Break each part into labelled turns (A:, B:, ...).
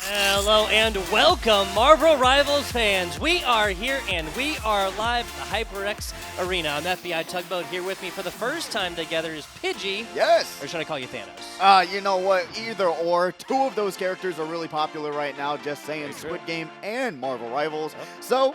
A: Hello and welcome, Marvel Rivals fans. We are here and we are live at the HyperX Arena. I'm FBI Tugboat. Here with me for the first time together is Pidgey.
B: Yes.
A: Or should I call you Thanos?
B: You know what? Either or. Two of those characters are really popular right now. Just saying,
A: Very
B: Squid Game and Marvel Rivals. Yep. So,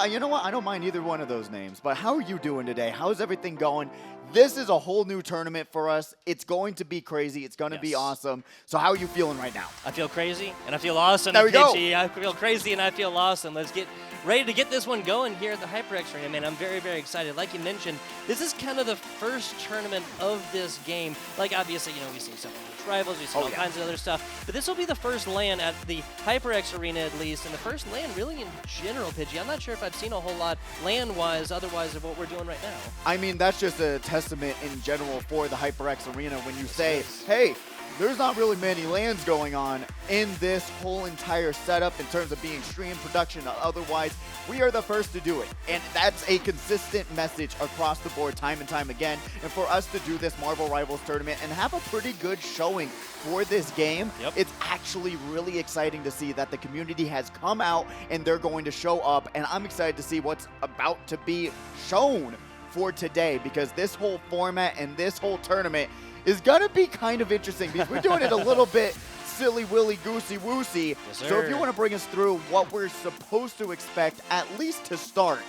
B: you know what? I don't mind either one of those names. But how are you doing today? How's everything going? This is a whole new tournament for us. It's going to be crazy. It's going to be awesome. So how are you feeling right now?
A: I feel crazy and I feel awesome.
B: There we go.
A: I feel crazy and I feel awesome. Let's get ready to get this one going here at the HyperX Arena, man. I'm very, very excited. Like you mentioned, this is kind of the first tournament of this game. Like, obviously, you know, we've seen some of Rivals, we've seen all kinds of other stuff, but this will be the first LAN at the HyperX Arena, at least, and the first LAN really in general, Pidgey. I'm not sure if I've seen a whole lot LAN-wise, otherwise, of what we're doing right now.
B: I mean, that's just a testament in general for the HyperX Arena when you say, hey, there's not really many LANs going on in this whole entire setup in terms of being stream production or otherwise. We are the first to do it. And that's a consistent message across the board time and time again. And for us to do this Marvel Rivals tournament and have a pretty good showing for this game, it's actually really exciting to see that the community has come out and they're going to show up. And I'm excited to see what's about to be shown for today, because this whole format and this whole tournament is going to be kind of interesting because we're doing it a little bit silly willy goosey woosey.
A: Yes, sir.
B: So if you want to bring us through what we're supposed to expect, at least to start,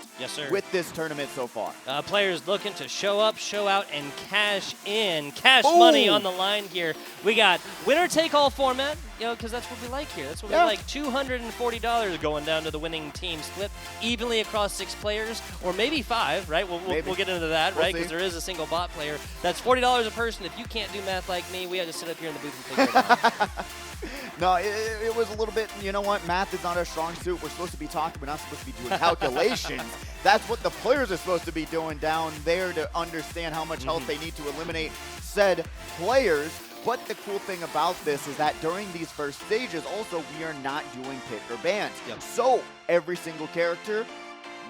B: with this tournament so far.
A: Players looking to show up, show out, and cash in. Cash money on the line here. We got winner-take-all format, you know, because that's what we like here. That's what we like. $240 going down to the winning team, split evenly across 6 players, or maybe 5, right? We'll get into that, right? Because there is a single bot player. That's $40 a person. If you can't do math like me, we have to sit up here in the booth and figure it out.
B: No, it was a little bit, you know what, math is not our strong suit. We're supposed to be talking, we're not supposed to be doing calculations. That's what the players are supposed to be doing down there to understand how much health they need to eliminate said players. But the cool thing about this is that during these first stages, also, we are not doing pick or bans. So every single character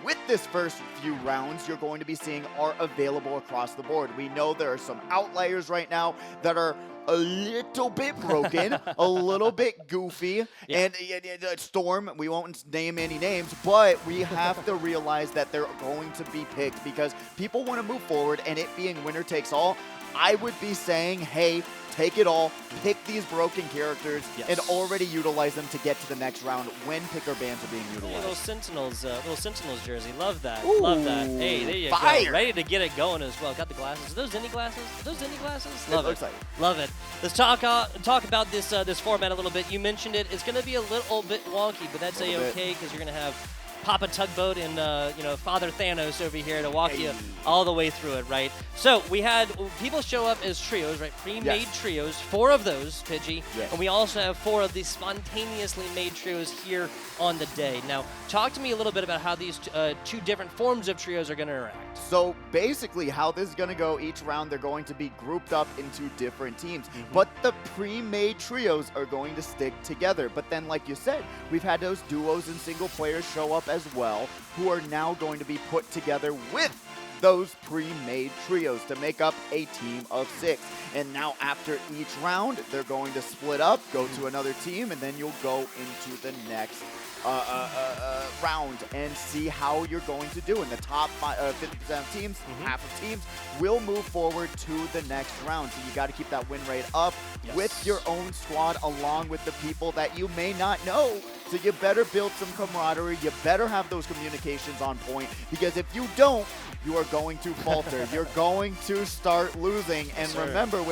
B: with this first few rounds you're going to be seeing are available across the board. We know there are some outliers right now that are a little bit broken, a little bit goofy, and Storm, we won't name any names, but we have to realize that they're going to be picked because people want to move forward, and it being winner takes all, I would be saying, hey, take it all, pick these broken characters, and already utilize them to get to the next round when pick or bans are being utilized.
A: Little Sentinels jersey. Love that.
B: Ooh,
A: Love that. Hey, there you
B: fire.
A: go. Ready to get it going as well. Got the glasses. Are those Indy glasses? Love it.
B: Looks like.
A: Love it. Let's talk about this this format a little bit. You mentioned it. It's going to be a little bit wonky, but that's okay because you're going to have Papa Tugboat and you know, Father Thanos over here to walk you all the way through it, right? So we had people show up as trios, right? Pre-made trios, 4 of those, Pidgey, and we also have 4 of these spontaneously made trios here on the day. Now, talk to me a little bit about how these 2 different forms of trios are going to interact.
B: So basically, how this is going to go each round, they're going to be grouped up into different teams, but the pre-made trios are going to stick together. But then, like you said, we've had those duos and single players show up as well, who are now going to be put together with those pre-made trios to make up a team of 6. And now after each round, they're going to split up, go to another team, and then you'll go into the next round and see how you're going to do. In the top 50% of teams, half of teams will move forward to the next round. So you got to keep that win rate up with your own squad along with the people that you may not know. So you better build some camaraderie. You better have those communications on point, because if you don't, you are going to falter. You're going to start losing. And remember,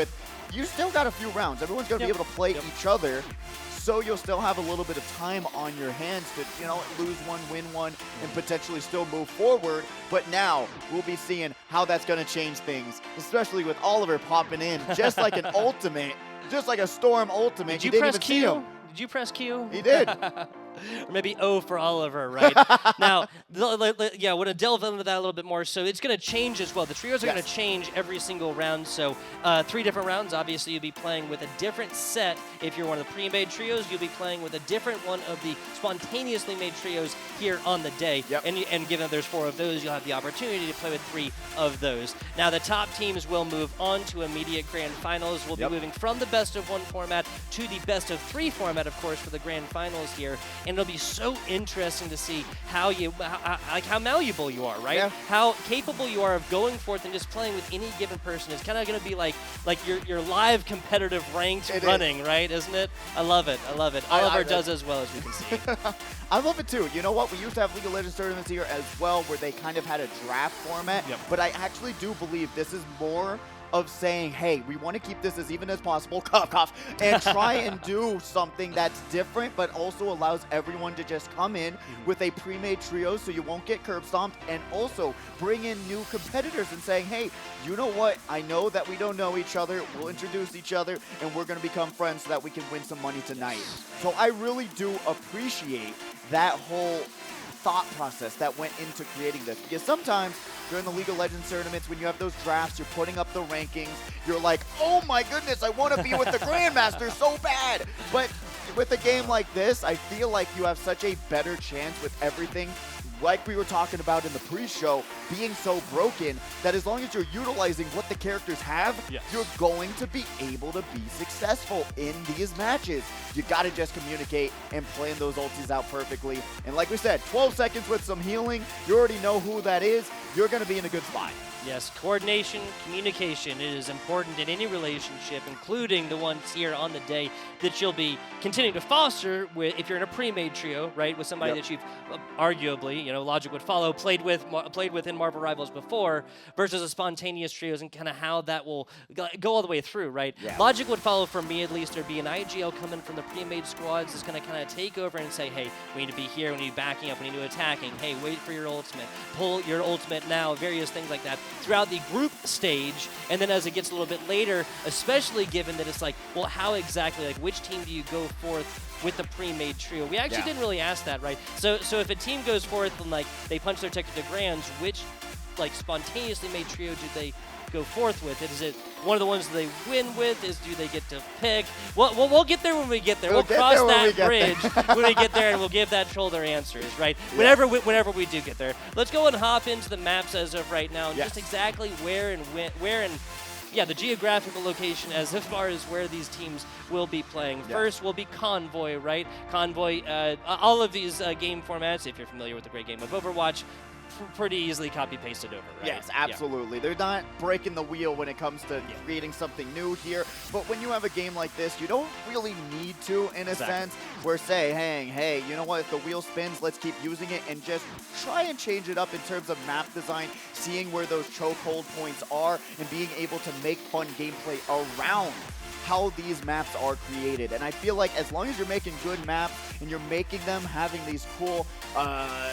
B: you still got a few rounds. Everyone's going to be able to play each other. So you'll still have a little bit of time on your hands to, you know, lose one, win one, and potentially still move forward. But now we'll be seeing how that's going to change things, especially with Oliver popping in just like an ultimate, just like a Storm ultimate.
A: Did you press Q? Did you press Q?
B: He did.
A: or maybe O for Oliver, right? Now, yeah, I want to delve into that a little bit more. So it's going to change as well. The trios are going to change every single round. So 3 different rounds. Obviously, you'll be playing with a different set. If you're one of the pre-made trios, you'll be playing with a different one of the spontaneously made trios here on the day. And given that there's 4 of those, you'll have the opportunity to play with 3 of those. Now, the top teams will move on to immediate grand finals. We'll be moving from the best of 1 format to the best of 3 format, of course, for the grand finals here. And it'll be so interesting to see how how malleable you are, right? How capable you are of going forth and just playing with any given person. It's kind of going to be like your live competitive ranked running, right? Isn't it? I love it. I love it. Oliver does as well, as we can see.
B: I love it too. You know what? We used to have League of Legends tournaments here as well, where they kind of had a draft format. But I actually do believe this is more of saying, hey, we want to keep this as even as possible, cough, cough, and try and do something that's different, but also allows everyone to just come in with a pre-made trio so you won't get curb stomped, and also bring in new competitors and saying, hey, you know what? I know that we don't know each other. We'll introduce each other, and we're going to become friends so that we can win some money tonight. So I really do appreciate that whole thought process that went into creating this, because sometimes during the League of Legends tournaments, when you have those drafts, you're putting up the rankings, you're like, oh my goodness, I want to be with the Grandmaster so bad. But with a game like this, I feel like you have such a better chance with everything, like we were talking about in the pre-show, being so broken that as long as you're utilizing what the characters have, you're going to be able to be successful in these matches. You got to just communicate and plan those ultis out perfectly. And like we said, 12 seconds with some healing, you already know who that is. You're going to be in a good spot.
A: Yes, coordination, communication, it is important in any relationship, including the ones here on the day that you'll be continuing to foster with if you're in a pre-made trio, right, with somebody that you've arguably, you know, logic would follow, played with in Marvel Rivals before, versus a spontaneous trios, and kind of how that will go all the way through, right? Logic would follow for me, at least. There'd be an IGL coming from the pre-made squads that's going to kind of take over and say, hey, we need to be here, we need to be backing up, we need to be attacking, hey, wait for your ultimate, pull your ultimate now, various things like that throughout the group stage. And then as it gets a little bit later, especially given that it's like, well, how exactly, like, which team do you go forth with the pre-made trio? We actually didn't really ask that, right? So if a team goes forth and, like, they punch their ticket to grands, which, like, spontaneously made trio do they go forth with? Is it one of the ones that they win with? Do they get to pick? We'll get there when we get there. We'll cross that bridge when we get there, and we'll give that troll their answers, right? Whenever we do get there. Let's go and hop into the maps as of right now, and just exactly where and the geographical location as far as where these teams will be playing. First will be Convoy, right? Convoy, all of these game formats, if you're familiar with the great game of Overwatch, pretty easily copy-pasted over, right?
B: Yes, absolutely. They're not breaking the wheel when it comes to creating something new here, but when you have a game like this, you don't really need to, in a sense, where saying, hey, you know what, if the wheel spins, let's keep using it, and just try and change it up in terms of map design, seeing where those chokehold points are, and being able to make fun gameplay around how these maps are created. And I feel like as long as you're making good maps and you're making them having these cool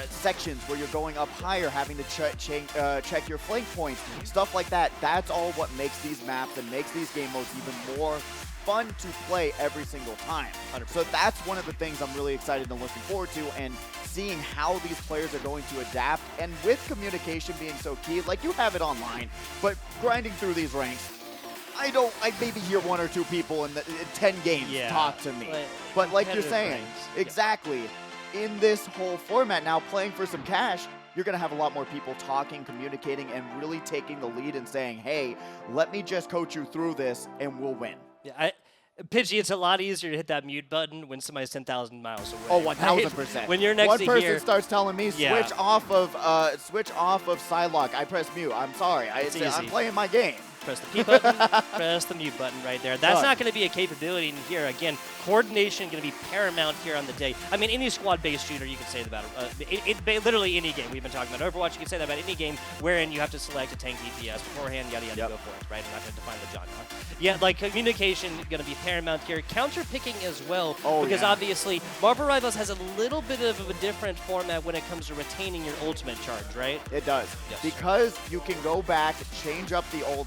B: sections where you're going up higher, having to check your flank points, stuff like that, that's all what makes these maps and makes these game modes even more fun to play every single time. 100%. So that's one of the things I'm really excited and looking forward to, and seeing how these players are going to adapt. And with communication being so key, like you have it online, but grinding through these ranks, I maybe hear 1 or 2 people in 10 games talk to me. But like you're saying, exactly, in this whole format now, playing for some cash, you're going to have a lot more people talking, communicating, and really taking the lead and saying, hey, let me just coach you through this and we'll win.
A: Yeah, Pidgey, it's a lot easier to hit that mute button when somebody's 10,000 miles away.
B: Oh, 1,000%.
A: When you're next
B: One
A: to
B: person
A: here,
B: starts telling me, switch off of Psylocke. I press mute. I'm sorry. I'm playing my game.
A: Press the P button, press the mute button right there. That's not going to be a capability in here. Again, coordination going to be paramount here on the day. I mean, any squad-based shooter, you can say that about literally any game. We've been talking about Overwatch. You can say that about any game wherein you have to select a tank DPS beforehand, yada, yada, go for it, right? I'm not going to define the genre. Yeah, like, communication going to be paramount here. Counter-picking as well, because obviously Marvel Rivals has a little bit of a different format when it comes to retaining your ultimate charge, right?
B: It does. Yes. Because you can go back, change up the ults,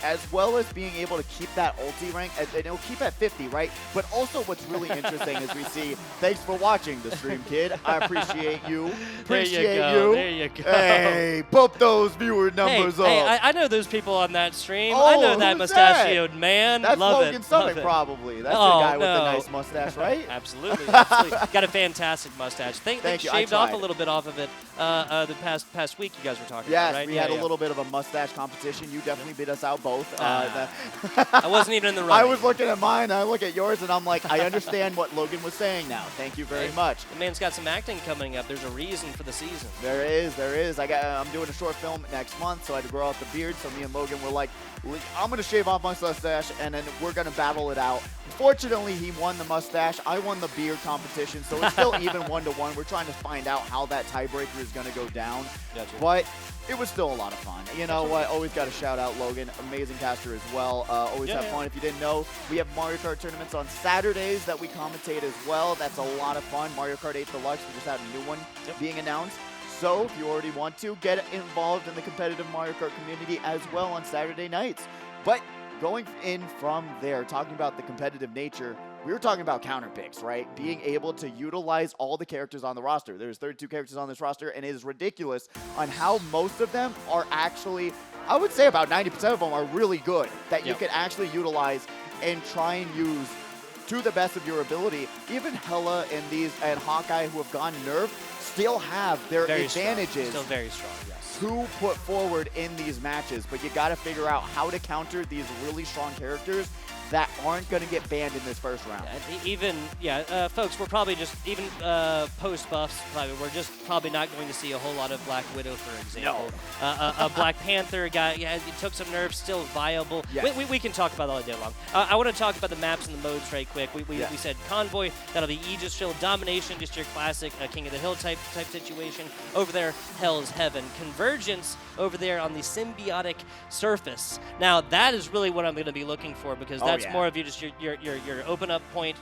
B: as well as being able to keep that ulti rank, and it'll keep at 50, right? But also what's really interesting is we see, thanks for watching the stream, kid. I appreciate you. Appreciate you.
A: There you go.
B: Hey, bump those viewer numbers up.
A: Hey, I know those people on that stream.
B: Oh,
A: I know that
B: who's
A: mustachioed man.
B: That's
A: Love
B: Logan
A: it.
B: Summit,
A: Love it.
B: probably. That's
A: Oh,
B: the guy with
A: no.
B: the nice mustache, right?
A: Absolutely, absolutely. Got a fantastic mustache.
B: Thank you.
A: Shaved
B: I
A: off a
B: tried.
A: little bit off of it the past week. You guys were talking
B: Yes,
A: about, right?
B: we had a little bit of a mustache competition. You definitely beat us out both.
A: I wasn't even in the running.
B: I was looking at mine, I look at yours, and I'm like, I understand what Logan was saying now. Thank you very much.
A: The man's got some acting coming up. There's a reason for the season.
B: There is. I'm doing a short film next month, so I had to grow out the beard. So me and Logan were like, I'm gonna shave off my mustache, and then we're gonna battle it out. Fortunately, he won the mustache. I won the beard competition, so it's still even 1-1. We're trying to find out how that tiebreaker is gonna go down.
A: Gotcha.
B: But it was still a lot of fun. You know what? Always got to shout out Logan, amazing caster as well. Always have fun. If you didn't know, we have Mario Kart tournaments on Saturdays that we commentate as well. That's a lot of fun. Mario Kart 8 Deluxe, we just had a new one being announced. So if you already want to, get involved in the competitive Mario Kart community as well on Saturday nights. But going in from there, talking about the competitive nature, we were talking about counter picks, right? Being able to utilize all the characters on the roster. There's 32 characters on this roster, and it is ridiculous on how most of them are actually, I would say about 90% of them are really good, that you can actually utilize and try and use to the best of your ability. Even Hella and Hawkeye, who have gone nerfed, still have their advantages.
A: Still very strong, yes.
B: To put forward in these matches, but you got to figure out how to counter these really strong characters that aren't going to get banned in this first round.
A: Folks, we're probably just, even post-buffs, we're just probably not going to see a whole lot of Black Widow, for example. No. A Black Panther guy, he took some nerfs, still viable. Yes. We can talk about that all day long. I want to talk about the maps and the modes right quick. We said Convoy, that'll be Aegis Shield, Domination, just your classic King of the Hill type situation. Over there, Hell's Heaven. Convergence over there on the symbiotic surface. Now, that is really what I'm going to be looking for, because that's more of just your open up point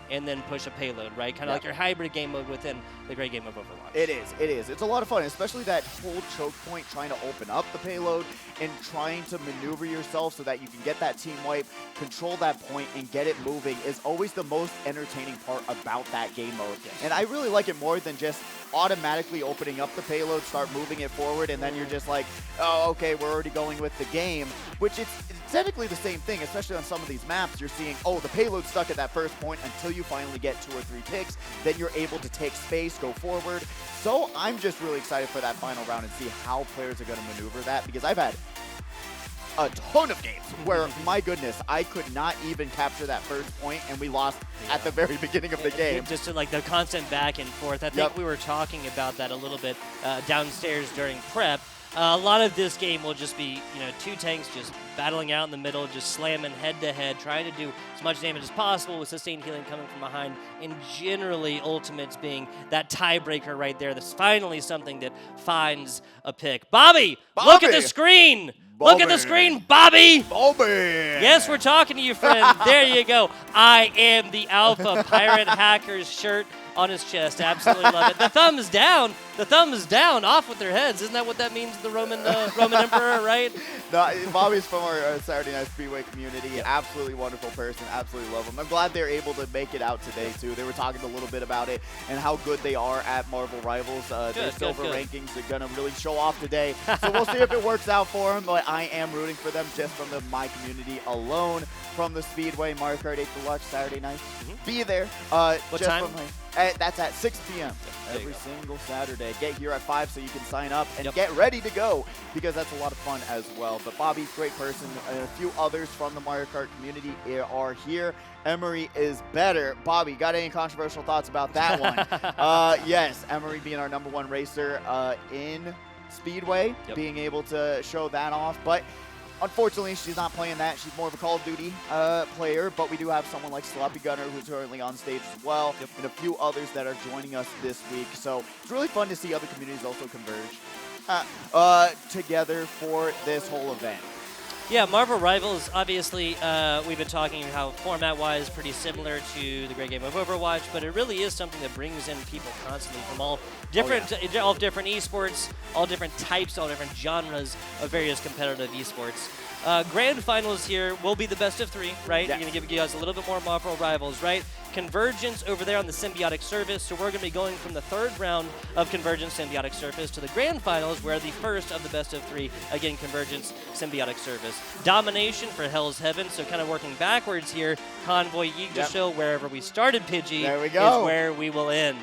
A: and then push a payload, right? Kind of like your hybrid game mode within the great game of Overwatch.
B: It is. It's a lot of fun, especially that whole choke point, trying to open up the payload and trying to maneuver yourself so that you can get that team wipe, control that point, and get it moving is always the most entertaining part about that game mode. Yes. And I really like it more than just automatically opening up the payload, start moving it forward, and then you're just like, oh, okay, we're already going with the game, which it's technically the same thing, especially on some of these maps. You're seeing, oh, the payload's stuck at that first point until you finally get 2 or 3 picks. Then you're able to take space, go forward. So I'm just really excited for that final round and see how players are going to maneuver that, because I've had a ton of games where, my goodness, I could not even capture that first point, and we lost at the very beginning of the game.
A: Just like the constant back and forth. I think we were talking about that a little bit downstairs during prep. A lot of this game will just be, 2 tanks just battling out in the middle, just slamming head-to-head, trying to do as much damage as possible with sustained healing coming from behind, and generally ultimates being that tiebreaker right there. That's finally something that finds a pick. Bobby! Look at the screen! Look at the screen, Bobby! Yes, we're talking to you, friend. There you go. I am the Alpha Pirate Hackers shirt on his chest. Absolutely love it. The thumbs down. The thumbs down. Off with their heads. Isn't that what that means, the Roman Emperor, right?
B: No, Bobby's from our Saturday Night Speedway community. Absolutely wonderful person. Absolutely love him. I'm glad they're able to make it out today, too. They were talking a little bit about it and how good they are at Marvel Rivals. Their silver rankings are going to really show off today. So we'll see if it works out for them, but I am rooting for them just from my community alone. From the Speedway, Mario Kart 8 Deluxe, Saturday night. Be there.
A: What time?
B: That's at 6 p.m. every single Saturday. Get here at 5 so you can sign up and get ready to go, because that's a lot of fun as well. But Bobby, great person. A few others from the Mario Kart community are here. Emery is better. Bobby, got any controversial thoughts about that one? Yes, Emery being our #1 racer in Speedway, being able to show that off. But unfortunately, she's not playing that. She's more of a Call of Duty player, but we do have someone like Sloppy Gunner, who's currently on stage as well, and a few others that are joining us this week. So it's really fun to see other communities also converge together for this whole event.
A: Yeah, Marvel Rivals, obviously, we've been talking how format-wise pretty similar to the great game of Overwatch, but it really is something that brings in people constantly from all different esports, all different types, all different genres of various competitive esports. Grand finals here will be the best of 3, right?
B: Yes.
A: We're going to give you guys a little bit more Marvel rivals, right? Convergence over there on the Symbiotic Surface, so we're going to be going from the 3rd round of Convergence Symbiotic Surface to the Grand Finals, where the first of the best of 3, again, Convergence Symbiotic Surface. Domination for Hell's Heaven, so kind of working backwards here. Convoy Yggdrasil, wherever we started, Pidgey,
B: there we go.
A: is where we will end.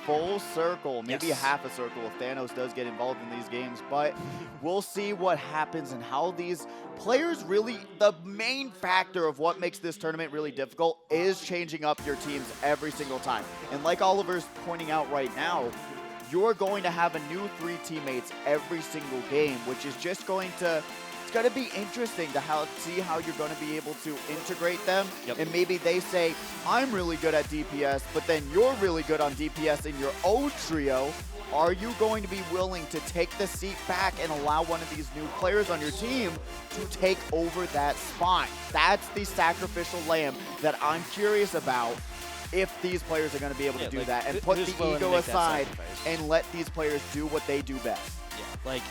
B: Full circle, maybe
A: Yes.
B: half a circle if Thanos does get involved in these games, but we'll see what happens and how these players really, the main factor of what makes this tournament really difficult is changing up your teams every single time. And like Oliver's pointing out right now, you're going to have a new 3 teammates every single game, which is just going to, it's going to be interesting to see how you're going to be able to integrate them.
A: Yep.
B: And maybe they say, I'm really good at DPS, but then you're really good on DPS in your own trio. Are you going to be willing to take the seat back and allow one of these new players on your team to take over that spot? That's the sacrificial lamb that I'm curious about, if these players are going to be able to do that and put the ego aside and let these players do what they do best.
A: Yeah, like,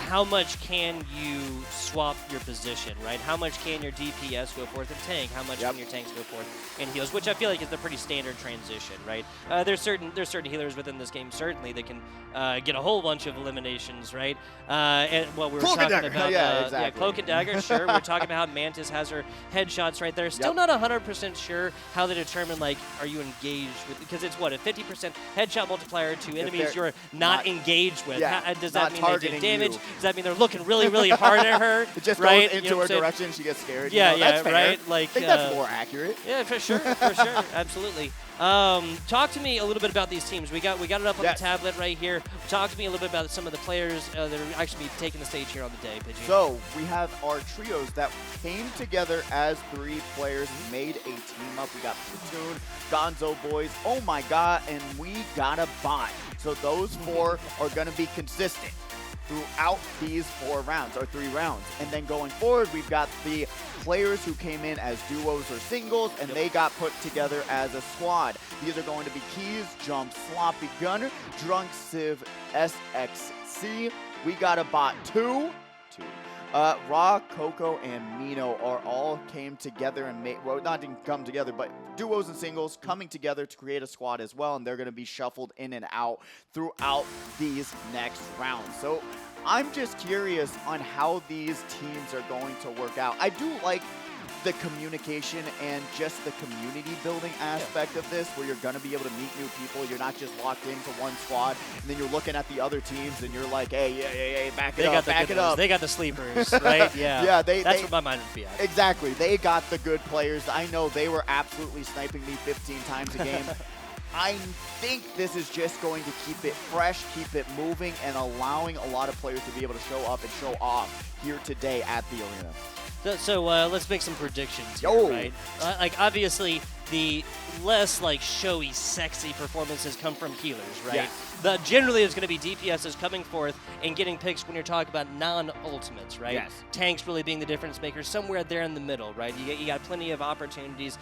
A: how much can you swap your position, right? How much can your DPS go forth and tank? How much can your tanks go forth and heals? Which I feel like is a pretty standard transition, right? There's certain healers within this game certainly that can get a whole bunch of eliminations, right? And what we were talking about,
B: exactly.
A: Cloak and Dagger, sure. We're talking about how Mantis has her headshots right there. Still not 100% sure how they determine, like, are you engaged with? Because it's what, a 50% headshot multiplier to enemies you're not engaged with. Does that mean they did damage? Does that mean they're looking really, really hard at her?
B: It just
A: right?
B: goes into her direction, she gets scared.
A: Yeah,
B: that's fair.
A: right. Like,
B: I think that's more accurate.
A: Yeah, for sure, absolutely. Talk to me a little bit about these teams. We got it up on the tablet right here. Talk to me a little bit about some of the players that are actually taking the stage here on the day, Pidgey.
B: So we have our trios that came together as 3 players, made a team up. We got Platoon, Gonzo Boys, oh my god, and we got a bot. So those 4 are going to be consistent throughout these 4 rounds, or 3 rounds. And then going forward, we've got the players who came in as duos or singles, and they got put together as a squad. These are going to be Keys, Jump, Sloppy Gunner, Drunk Civ, SXC. We got a bot 2. Raw, Coco, and Mino are all came together and made, well, not didn't come together, but duos and singles coming together to create a squad as well, and they're going to be shuffled in and out throughout these next rounds. So I'm just curious on how these teams are going to work out. I do like the communication and just the community building aspect of this, where you're going to be able to meet new people. You're not just locked into one squad, and then you're looking at the other teams and you're like, hey, back it up.
A: They got the sleepers, right? Yeah. That's where my mind would be at.
B: Exactly. They got the good players. I know they were absolutely sniping me 15 times a game. I think this is just going to keep it fresh, keep it moving, and allowing a lot of players to be able to show up and show off here today at the arena.
A: So let's make some predictions here, right? Like, obviously, the less, like, showy, sexy performances come from healers, right?
B: Yes.
A: Generally, it's going to be DPSs coming forth and getting picks when you're talking about non-ultimates, right?
B: Yes.
A: Tanks really being the difference maker, somewhere there in the middle, right? You got plenty of opportunities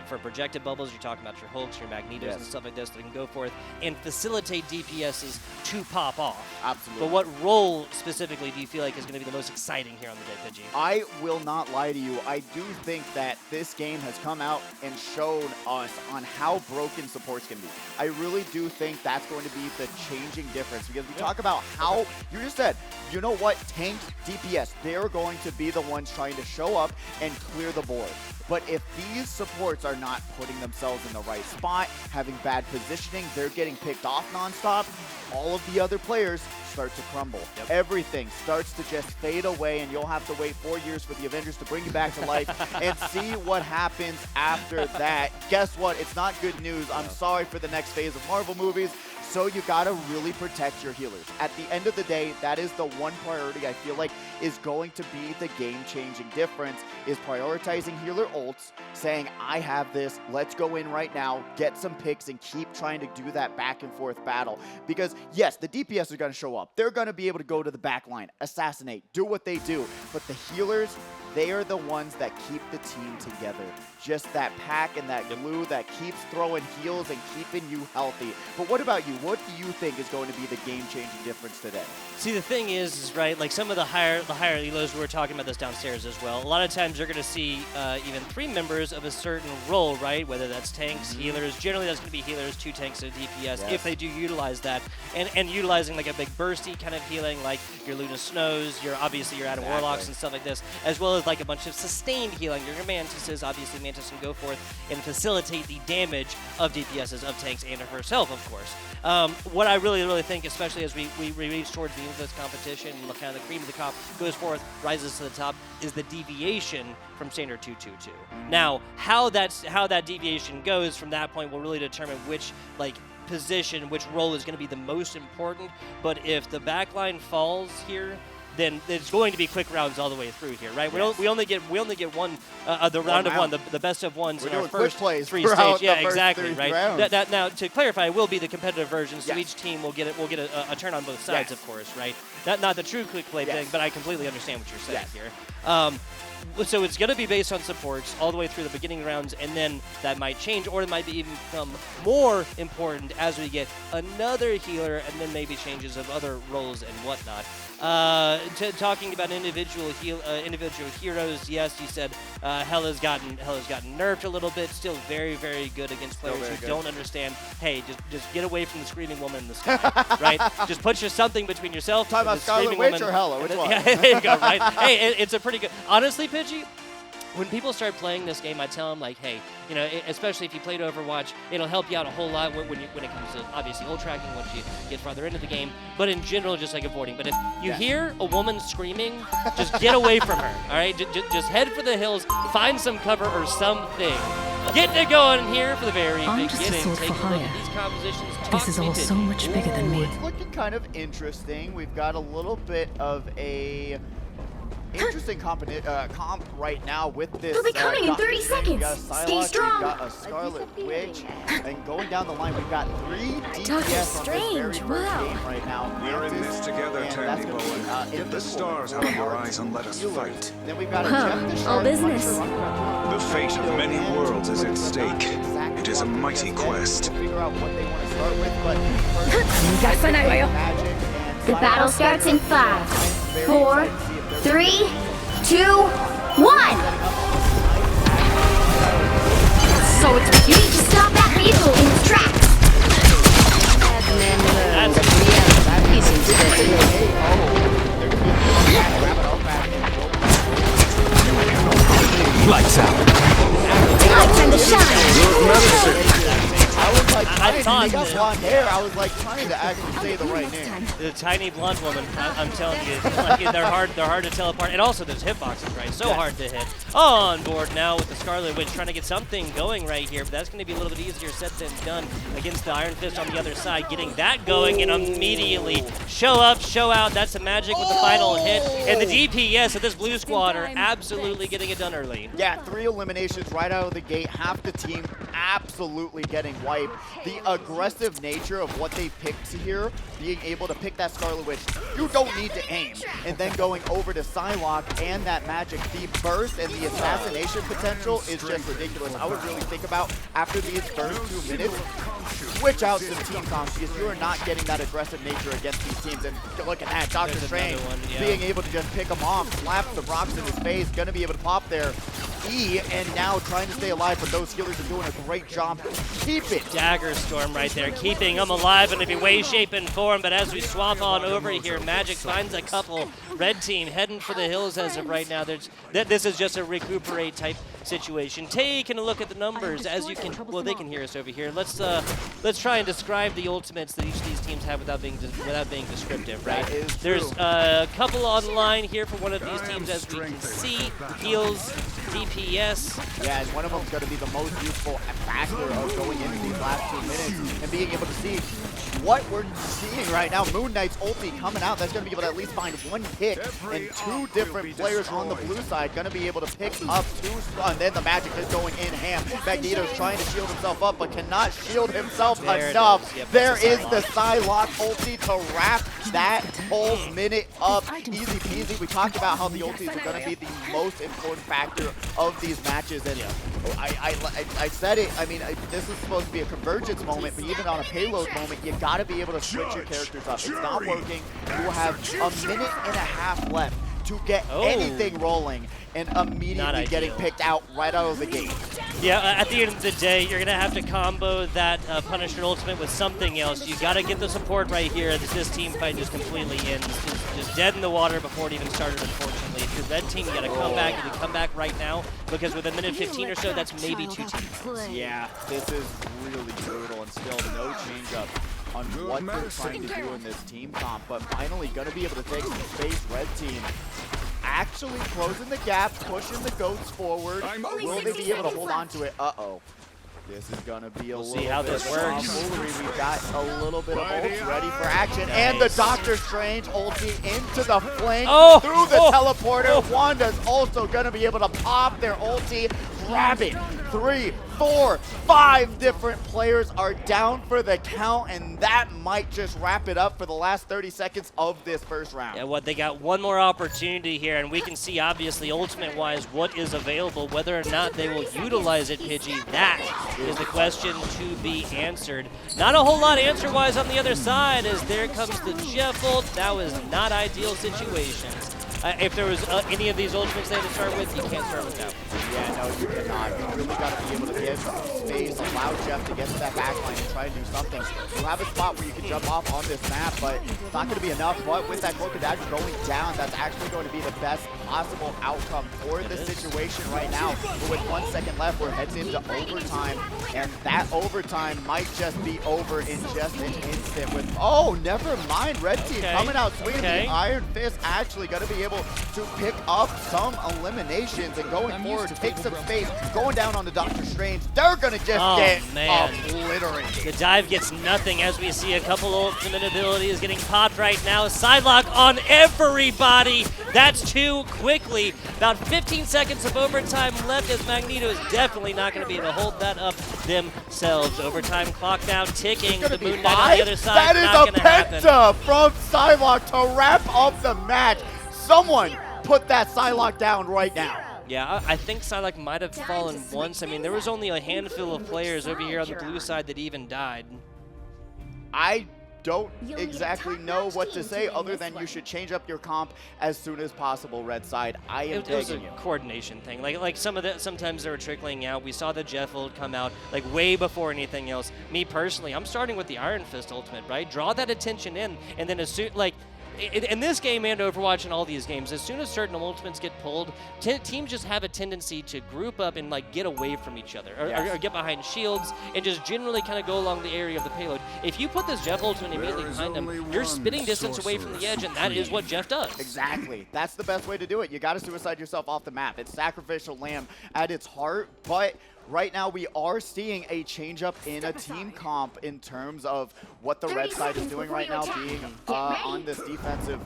A: for projected bubbles. You're talking about your Hulks, your Magnetos, and stuff like this that can go forth and facilitate DPSs to pop off.
B: Absolutely.
A: But what role specifically do you feel like is going to be the most exciting here on the day, Pidgey?
B: I will not lie to you. I do think that this game has come out and shown us on how broken supports can be. I really do think that's going to be the changing difference, because we talk about how you just said, you know what, tank, DPS, they're going to be the ones trying to show up and clear the board. But if these supports are not putting themselves in the right spot, having bad positioning, they're getting picked off nonstop, all of the other players start to crumble. Everything starts to just fade away, and you'll have to wait 4 years for the Avengers to bring you back to life and see what happens after that. Guess what? It's not good news. I'm sorry for the next phase of Marvel movies. So you gotta really protect your healers. At the end of the day, that is the one priority I feel like is going to be the game-changing difference, is prioritizing healer ults, saying, I have this, let's go in right now, get some picks, and keep trying to do that back and forth battle. Because yes, the DPS are gonna show up. They're gonna be able to go to the back line, assassinate, do what they do. But the healers, they are the ones that keep the team together. Just that pack and that glue that keeps throwing heals and keeping you healthy. But what about you? What do you think is going to be the game-changing difference today?
A: See, the thing is right, like some of the higher elos, we were talking about this downstairs as well. A lot of times you're going to see even 3 members of a certain role, right? Whether that's tanks, healers. Generally, that's going to be healers, 2 tanks, and a DPS, if they do utilize that. And utilizing like a big bursty kind of healing, like your Luna Snows, obviously your Adam Warlocks and stuff like this, as well as like a bunch of sustained healing. Your Mantises, obviously Mantis can go forth and facilitate the damage of DPSs, of tanks, and of herself, of course. What I really think, especially as we reach towards the end of this competition, and kind of the cream of the crop goes forth, rises to the top, is the deviation from standard 2-2-2. Now, how that deviation goes from that point will really determine which position, which role is going to be the most important. But if the backline falls here, then it's going to be quick rounds all the way through here, right?
B: Yes.
A: We only get one, the round of one, the best of ones
B: We're
A: in our
B: doing
A: first
B: quick plays
A: 3
B: throughout
A: stages. Yeah,
B: the first
A: exactly,
B: 3
A: right?
B: rounds.
A: Now, to clarify, it will be the competitive version, so
B: Yes.
A: each team will get a turn on both sides, of course, right? Not the true quick play thing, but I completely understand what you're saying here. So it's going to be based on supports all the way through the beginning rounds, and then that might change, or it might even become more important as we get another healer, and then maybe changes of other roles and whatnot. Talking about individual heroes, yes, you said Hela's gotten nerfed a little bit. Still very good against players who don't understand. Hey, just get away from the screaming woman in the sky, right? Just put something between yourself
B: Talking
A: and
B: about
A: the
B: Scarlet
A: screaming
B: Witch
A: woman.
B: or Hela? Which one?
A: Yeah, there you go, right? Hey, it's a pretty good. Honestly, Pidgey, when people start playing this game, I tell them, like, hey, especially if you played Overwatch, it'll help you out a whole lot when it comes to, obviously, ult tracking once you get farther into the game, but in general, just like avoiding. But if you hear a woman screaming, just get away from her, all right? Just head for the hills, find some cover or something. Getting it going here for the very beginning. Take a look at these compositions.
C: This is all so much bigger than me.
B: It's looking kind of interesting. We've got a little bit of a interesting comp right now with this.
C: They'll be coming in 30
B: We've
C: seconds.
B: got a
C: Stay
B: Psylocke,
C: strong.
B: we've got a Scarlet Witch, and going down the line, we've got 3 DPS on this
C: Strange,
B: very first
C: wow.
B: game right now.
D: We're in this together,
B: and
D: Tandy
B: that's gonna be,
D: Bowen. Get the stars out of your eyes and let us fight.
B: Then we've got a
C: Huh,
B: Jeff the
C: all
B: Shark
C: business.
B: Puncher.
D: The fate of many worlds is at stake. It is a mighty quest.
B: Figure out what they want to start with, but
C: Got fun, Iwayo.
B: Magic
C: The
B: and
C: battle
B: Psylocke,
C: starts in 5,
B: very
C: 4,
B: excited to see if they're
C: 3, 2, 1. So it's you need to stop that vehicle in its tracks.
E: Lights out.
C: Lights and the shine.
B: I was like
A: I
B: trying to
A: thought
B: make up blonde hair. I was like trying to actually say the right name.
A: The tiny blonde woman, I'm telling you, like, they're hard to tell apart. And also those hitboxes, right? So hard to hit. On board now with the Scarlet Witch, trying to get something going right here, but that's going to be a little bit easier said than done against the Iron Fist on the other side. Getting that going and immediately show up, show out. That's the magic with the final hit. And the DPS of this blue squad are absolutely getting it done early.
B: Yeah, 3 eliminations right out of the gate. Half the team absolutely getting wiped. The aggressive nature of what they picked here, being able to pick that Scarlet Witch, you don't need to aim. And then going over to Psylocke and that magic, the burst and the assassination potential is just ridiculous. I would really think about, after these first 2 minutes, switch out some team comps because you are not getting that aggressive nature against these teams. And look at that, Dr.
A: There's
B: Strange
A: another one, yeah.
B: being able to just pick him off, slap some rocks in his face, gonna be able to pop there. And now trying to stay alive, but those healers are doing a great job. Keep it.
A: Dagger Storm right there, keeping them alive in any way, shape, and form. But as we swap on over here, Magic finds a couple. Red team heading for the hills as of right now. This is just a recuperate type situation. Taking a look at the numbers, as you can, well, they can hear us over here. Let's try and describe the ultimates that each of these teams have without being descriptive, right? There's a couple online here for one of these teams, as we can see. Heals, DPS.
B: Yeah, and one of them is going to be the most useful factor of going into these last 2 minutes and being able to see what we're seeing right now. Moon Knight's ulti coming out. That's going to be able to at least find 1 hit, and 2 different players on the blue side going to be able to pick up 2. And then the magic is going in ham. Magneto's trying to shield himself up, but cannot shield himself enough.
A: Yep,
B: there is the Psylocke ulti to wrap that whole minute up. Easy peasy. We talked about how the ultis are going to be the most important factor of these matches, and I said it. I mean, this is supposed to be a convergence moment, but even on a payload moment, you got to be able to switch your characters up. It's not working. You will have a minute and a half left to get anything rolling, and immediately getting picked out right out of the gate.
A: Yeah, at the end of the day, you're going to have to combo that Punisher ultimate with something else. You got to get the support right here. This team fight just completely ends. Just dead in the water before it even started, unfortunately. If you're red team, you got to come back. You can come back right now, because with a minute 15 or so, that's maybe 2 team fights.
B: Yeah, this is really brutal, and still no change up on what they're trying to do in this team comp, but finally going to be able to take some space. Red team actually closing the gap, pushing the goats forward. Will they be able to hold on to it? Uh-oh. This is going to be a little
A: see how
B: bit
A: this works.
B: We've got a little bit of ults ready for action. Nice. And the Doctor Strange ulti into the flank through the teleporter. Wanda's also going to be able to pop their ulti, grab it. 3, 4, 5 different players are down for the count, and that might just wrap it up for the last 30 seconds of this first round.
A: Yeah, they got one more opportunity here, and we can see, obviously, ultimate-wise, what is available. Whether or not they will utilize it, Pidgey, that is the question to be answered. Not a whole lot answer-wise on the other side, as there comes the Jeff ult. That was not ideal situations. If there was any of these ultimates they had to start with, you can't start with that.
B: Yeah, no, you cannot. You really got to be able to give some space, allow Jeff to get to that backline and try and do something. You have a spot where you can jump off on this map, but it's not going to be enough. But with that Cloak of Dagger going down, that's actually going to be the best possible outcome for the situation right now. But with 1 second left, we're heading into overtime, and that overtime might just be over in just an instant with, never mind, Red Team coming out swinging. The Iron Fist actually going to be able to pick up some eliminations and going forward, take some space, going down on the Doctor Strange. They're going to just get obliterated.
A: The dive gets nothing, as we see a couple ultimate abilities getting popped right now. Sidelock on everybody. That's too quickly. About 15 seconds of overtime left, as Magneto is definitely not going to be able to hold that up themselves. Overtime clock now ticking. The Moon Knight on the other side.
B: That is a penta from Sidelock to wrap up the match. Someone put that Psylocke down right now.
A: Yeah, I think Psylocke might have fallen once. I mean, there was only a handful of players over here on the blue side that even died.
B: I don't exactly know what to say other than you should change up your comp as soon as possible, Red Side. I am tagging you.
A: It was a coordination thing. Like sometimes they were trickling out. We saw the Jeff ult come out like way before anything else. Me personally, I'm starting with the Iron Fist ultimate, right? Draw that attention in, and then as soon, like, in this game and Overwatch and all these games, as soon as certain ultimates get pulled, teams just have a tendency to group up and like get away from each other, or get behind shields and just generally kind of go along the area of the payload. If you put this Jeff ultimate immediately behind them, you're spitting distance away from the edge, and that is what Jeff does.
B: Exactly. That's the best way to do it. You got to suicide yourself off the map. It's Sacrificial Lamb at its heart, but right now we are seeing a change-up in a team comp in terms of what the red side is doing right now, being on this defensive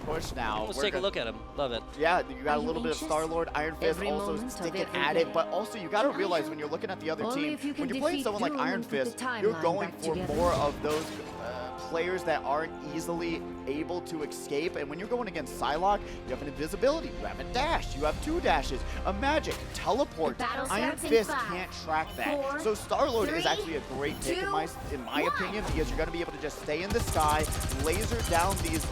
B: push now.
A: Let's take a look at him. Love it.
B: Yeah, you got a little bit of Star-Lord, Iron Fist also sticking at it, but also you got to realize when you're looking at the other team, when you're playing someone like Iron Fist, you're going for more of those players that aren't easily able to escape, and when you're going against Psylocke, you have an invisibility, you have a dash, you have 2 dashes, a magic, teleport. Iron Fist can't track that. So Star-Lord is actually a great pick in my opinion, because you're going to be able to just stay in the sky, laser down these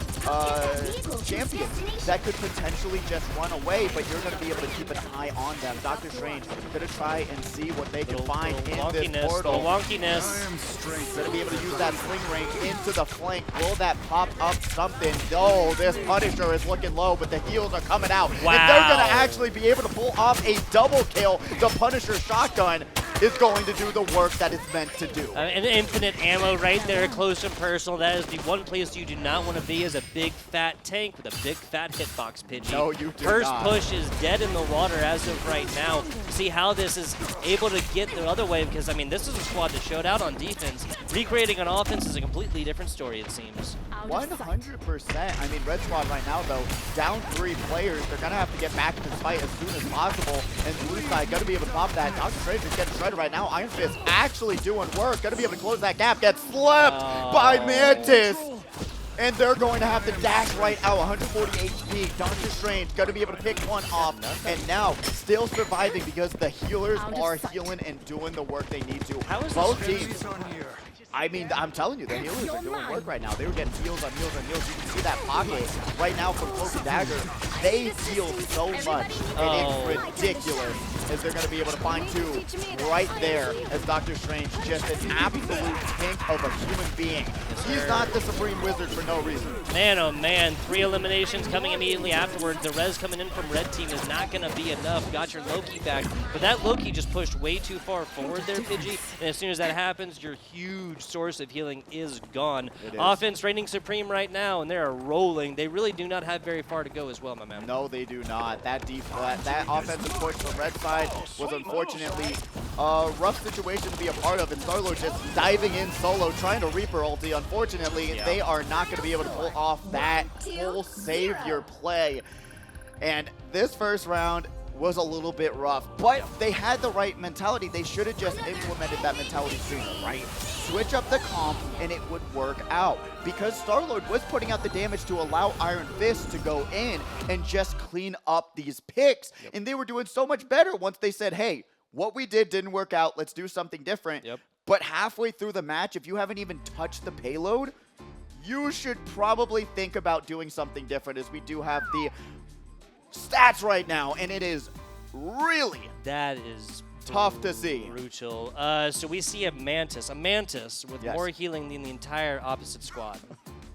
B: champions that could potentially just run away, but you're going to be able to keep an eye on them. Doctor Strange going to try and see what they can find in this portal.
A: Wonkiness.
B: Going to be able to use that sling ring into the flank. Will that pop up something? No, this Punisher is looking low, but the heals are coming out.
A: Wow.
B: If they're going to actually be able to pull off a double kill, the Punisher shotgun is going to do the work that it's meant to do.
A: And infinite ammo right there, close and personal. That is the one place you do not want to be, as a big fat tank with a big fat hitbox, Pidgey.
B: No, you do
A: First
B: not.
A: push is dead in the water as of right now. See how this is able to get the other way, because, I mean, this is a squad that showed out on defense. Recreating on offense is a completely different story, it seems.
B: 100%. I mean, Red Squad right now, though, down 3 players. They're going to have to get back into the fight as soon as possible. And Blue Side going to be able to pop that. Doctor Strange is getting shredded right now. Iron Fist actually doing work. Going to be able to close that gap. Gets slept by Mantis. And they're going to have to dash right out, 140 HP. Doctor Strange going to be able to pick one off, and now still surviving because the healers are healing and doing the work they need to.
A: How is
B: both
A: this
B: teams? I mean, I'm telling you, the healers are doing work right now. They were getting heals on heals on heals. You can see that pocket right now from Cloak and Dagger. They heal so much, and it's ridiculous as they're going to be able to find two right there as Doctor Strange, just an absolute tank of a human being. He's not the Supreme Wizard for no reason.
A: Man, oh man, 3 eliminations coming immediately afterwards. The res coming in from red team is not going to be enough. Got your Loki back, but that Loki just pushed way too far forward there, Pidgey, and as soon as that happens, your huge source of healing is gone. Offense reigning supreme right now, and they're rolling. They really do not have very far to go as well, my man.
B: No, they do not. That offensive push from red side was unfortunately a rough situation to be a part of, and Star-Lord just diving in solo, trying to Reaper ulti. Unfortunately, they are not going to be able to pull off that whole savior play. And this first round was a little bit rough, but they had the right mentality. They should have just implemented that mentality sooner, right? Switch up the comp and it would work out, because Star-Lord was putting out the damage to allow Iron Fist to go in and just clean up these picks. And they were doing so much better once they said, hey, what we did didn't work out, let's do something different. But halfway through the match, if you haven't even touched the payload, you should probably think about doing something different, as we do have the stats right now, and it is really
A: that is
B: tough to see.
A: Brutal. So we see a Mantis with more healing than the entire opposite squad.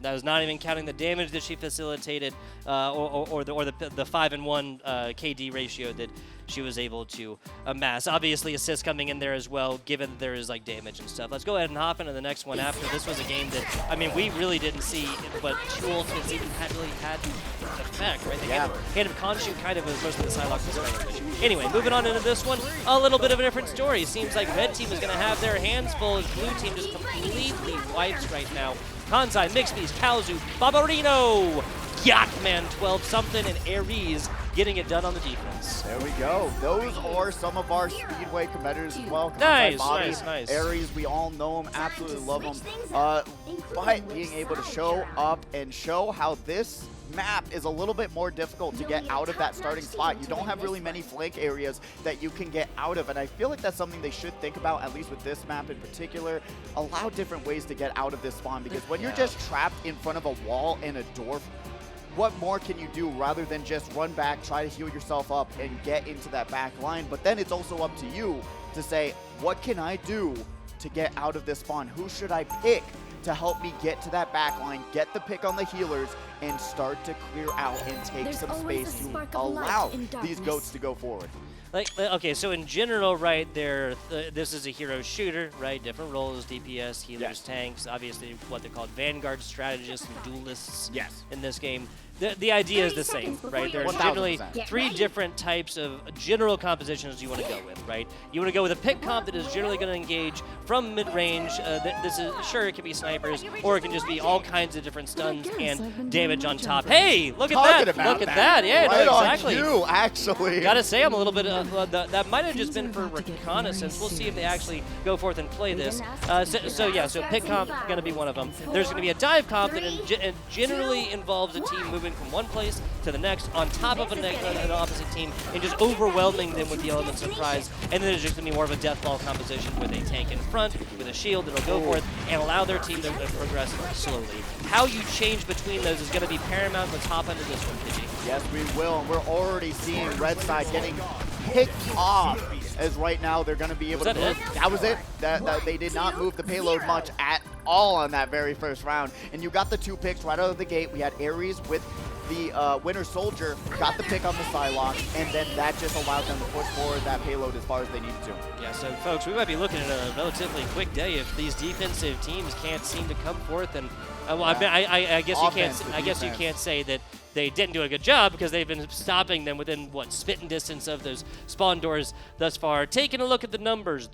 A: That was not even counting the damage that she facilitated, or the 5-in-1 KD ratio that she was able to amass. Obviously, assists coming in there as well, given that there is like damage and stuff. Let's go ahead and hop into the next one after. This was a game that, I mean, we really didn't see, but two ultimates even really had effect, right? They Hand of Khonshu kind of was most of the Psylocke was right. Anyway, moving on into this one, a little bit of a different story. It seems like red team is going to have their hands full as blue team just completely wipes right now. Kansai, Mixpies, Kaozu, Barbarino, Yachtman 12-something, and Ares getting it done on the defense.
B: There we go. Those are some of our Speedway competitors as well.
A: Nice,
B: Bobby,
A: nice.
B: Ares, we all know them, absolutely love them. But being able to show up and show how this map is a little bit more difficult to get out of that starting spot. You don't have really many flank areas that you can get out of, and I feel like that's something they should think about, at least with this map in particular. Allow different ways to get out of this spawn, because when you're just trapped in front of a wall and a door, what more can you do rather than just run back, try to heal yourself up, and get into that back line? But then it's also up to you to say, what can I do to get out of this spawn? Who should I pick to help me get to that back line, get the pick on the healers, and start to clear out and take some space to allow these goats to go forward?
A: Like, okay, so in general, right, this is a hero shooter, right? Different roles, DPS, healers, tanks, obviously what they're called vanguard strategists and duelists in this game. The idea is the same, right? There's generally 3 different types of general compositions you want to go with, right? You want to go with a pick comp that is generally going to engage from mid-range. This is, sure, it can be snipers, or it can just be all kinds of different stuns and damage on top. Hey, look at that! Look at that! Yeah,
B: right,
A: no, exactly.
B: On you, actually.
A: Gotta say, I'm a little bit. That might have just been for reconnaissance. We'll see if they actually go forth and play this. So pick comp gonna be one of them. There's gonna be a dive comp that generally involves a team moving from one place to the next on top of an opposite team and just overwhelming them with the elements of surprise. And then there's just going to be more of a death ball composition with a tank in front, with a shield that'll go forth and allow their team to progress slowly. How you change between those is going to be paramount. Let's hop into this one, Pidgey.
B: Yes, we will. And we're already seeing red side getting picked off, as right now they're going to be able to move. That was it. They did not move the payload much at all on that very first round. And you got the 2 picks right out of the gate. We had Ares with the Winter Soldier, got the pick on the Psylocke, and then that just allowed them to push forward that payload as far as they needed to.
A: Yeah, so folks, we might be looking at a relatively quick day if these defensive teams can't seem to come forth. And well, I guess you can't. I guess you can't say that they didn't do a good job, because they've been stopping them within, what, spitting distance of those spawn doors thus far. Taking a look at the numbers,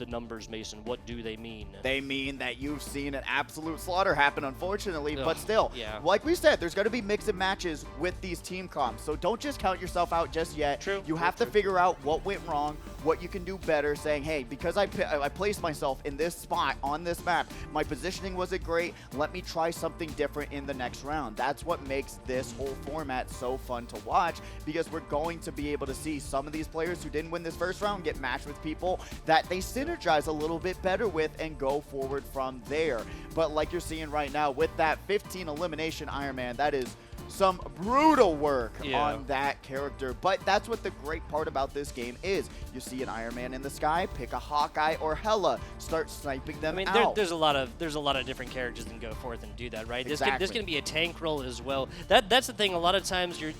A: Mason, what do they mean?
B: They mean that you've seen an absolute slaughter happen, unfortunately, but still, like we said, there's going to be mix and matches with these team comps, so don't just count yourself out just yet. You have to figure out what went wrong, what you can do better, saying, hey, because I placed myself in this spot on this map, my positioning wasn't great, let me try something different in the next round. That's what makes this whole format so fun to watch, because we're going to be able to see some of these players who didn't win this first round get matched with people that they synergize a little bit better with and go forward from there. But like you're seeing right now with that 15 elimination Iron Man, that is some brutal work on that character. But that's what the great part about this game is. You see an Iron Man in the sky, pick a Hawkeye or Hela, start sniping them out.
A: There's a lot of different characters that can go forth and do that, right?
B: Exactly.
A: There's going to be a tank role as well. That's the thing. A lot of times your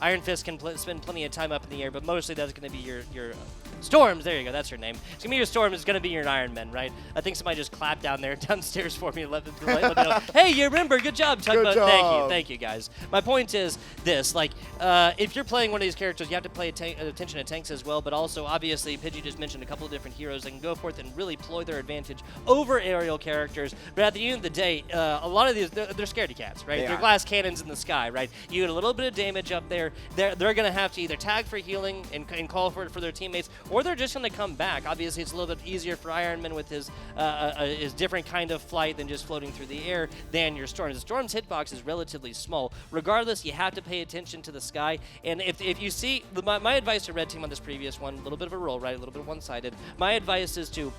A: Iron Fist can spend plenty of time up in the air, but mostly that's going to be your Storms. There you go. That's her name. It's gonna be your Storm. It's gonna be your Iron Man, right? I think somebody just clapped downstairs for me and let me know. Hey, you remember? Good job, Tugboat. Thank you, guys. My point is this: like, if you're playing one of these characters, you have to pay attention to tanks as well. But also, obviously, Pidgey just mentioned a couple of different heroes that can go forth and really ploy their advantage over aerial characters. But at the end of the day, a lot of these they're scaredy cats, right? They're glass cannons in the sky, right? You get a little bit of damage up there. They're gonna have to either tag for healing and call for it for their teammates, or they're just going to come back. Obviously, it's a little bit easier for Iron Man with his different kind of flight than just floating through the air than your Storms. The Storm's hitbox is relatively small. Regardless, you have to pay attention to the sky. And if you see, my advice to Red Team on this previous one, a little bit of a roll, right? A little bit one-sided. My advice is to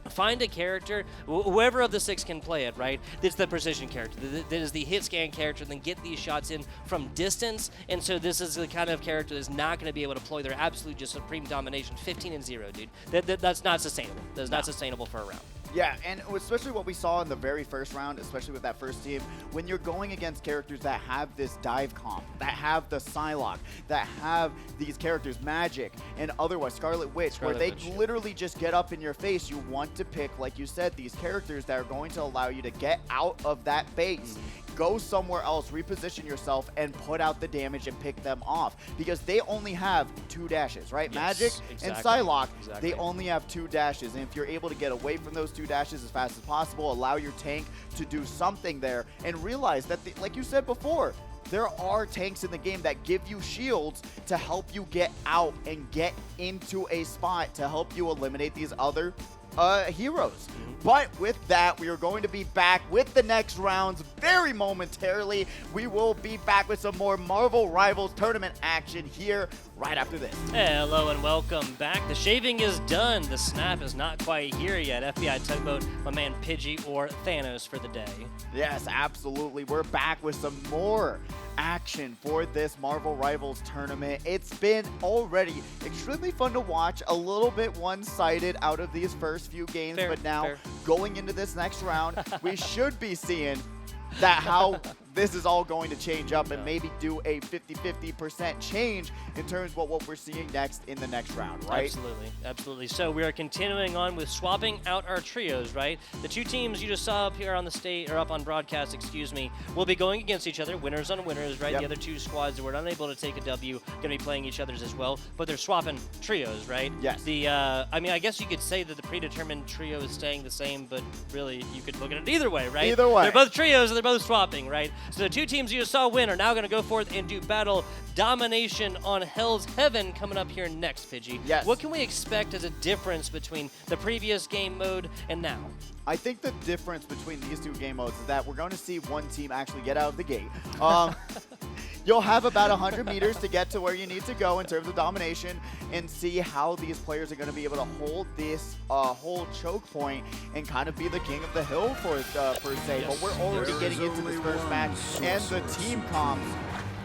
A: find a character, whoever of the six can play it, right? That's the precision character. That is the hit scan character, then get these shots in from distance. And so this is the kind of character that's not going to be able to deploy their absolute just supreme domination. 15-0, dude. That's not sustainable. That's not sustainable for a round.
B: Yeah, and especially what we saw in the very first round, especially with that first team, when you're going against characters that have this dive comp, that have the Psylocke, that have these characters, Magic, and otherwise Scarlet Witch, where they literally just get up in your face, you want to pick, like you said, these characters that are going to allow you to get out of that base, go somewhere else, reposition yourself, and put out the damage and pick them off. Because they only have 2 dashes, right?
A: Yes,
B: Magic
A: exactly,
B: and Psylocke, they only have 2 dashes. And if you're able to get away from those 2 dashes as fast as possible, allow your tank to do something there, and realize that, like you said before, there are tanks in the game that give you shields to help you get out and get into a spot to help you eliminate these other heroes. But with that, we are going to be back with the next rounds very momentarily. We will be back with some more Marvel Rivals tournament action here right after this.
A: Hello and welcome back. The shaving is done. The snap is not quite here yet. FBI Tugboat, my man Pidgey or Thanos for the day.
B: Yes, absolutely. We're back with some more action for this Marvel Rivals tournament. It's been already extremely fun to watch, a little bit one-sided out of these first few games, but now going into this next round, we should be seeing that how this is all going to change up and maybe do a 50-50% change in terms of what we're seeing next in the next round, right?
A: Absolutely, absolutely. So we are continuing on with swapping out our trios, right? The 2 teams you just saw up here on the stage, or up on broadcast, excuse me, will be going against each other, winners on winners, right? The other 2 squads that were unable to take a W going to be playing each other's as well, but they're swapping trios, right?
B: Yes.
A: The, I mean, I guess you could say that the predetermined trio is staying the same, but really you could look at it either way, right?
B: Either way.
A: They're both trios and they're both swapping, right? So the 2 teams you just saw win are now going to go forth and do battle domination on Hell's Heaven coming up here next, Pidgey.
B: Yes.
A: What can we expect as a difference between the previous game mode and now?
B: I think the difference between these 2 game modes is that we're going to see one team actually get out of the gate. You'll have about 100 meters to get to where you need to go in terms of domination and see how these players are going to be able to hold this whole choke point and kind of be the king of the hill per se. But we're already getting into this first match, and the team comps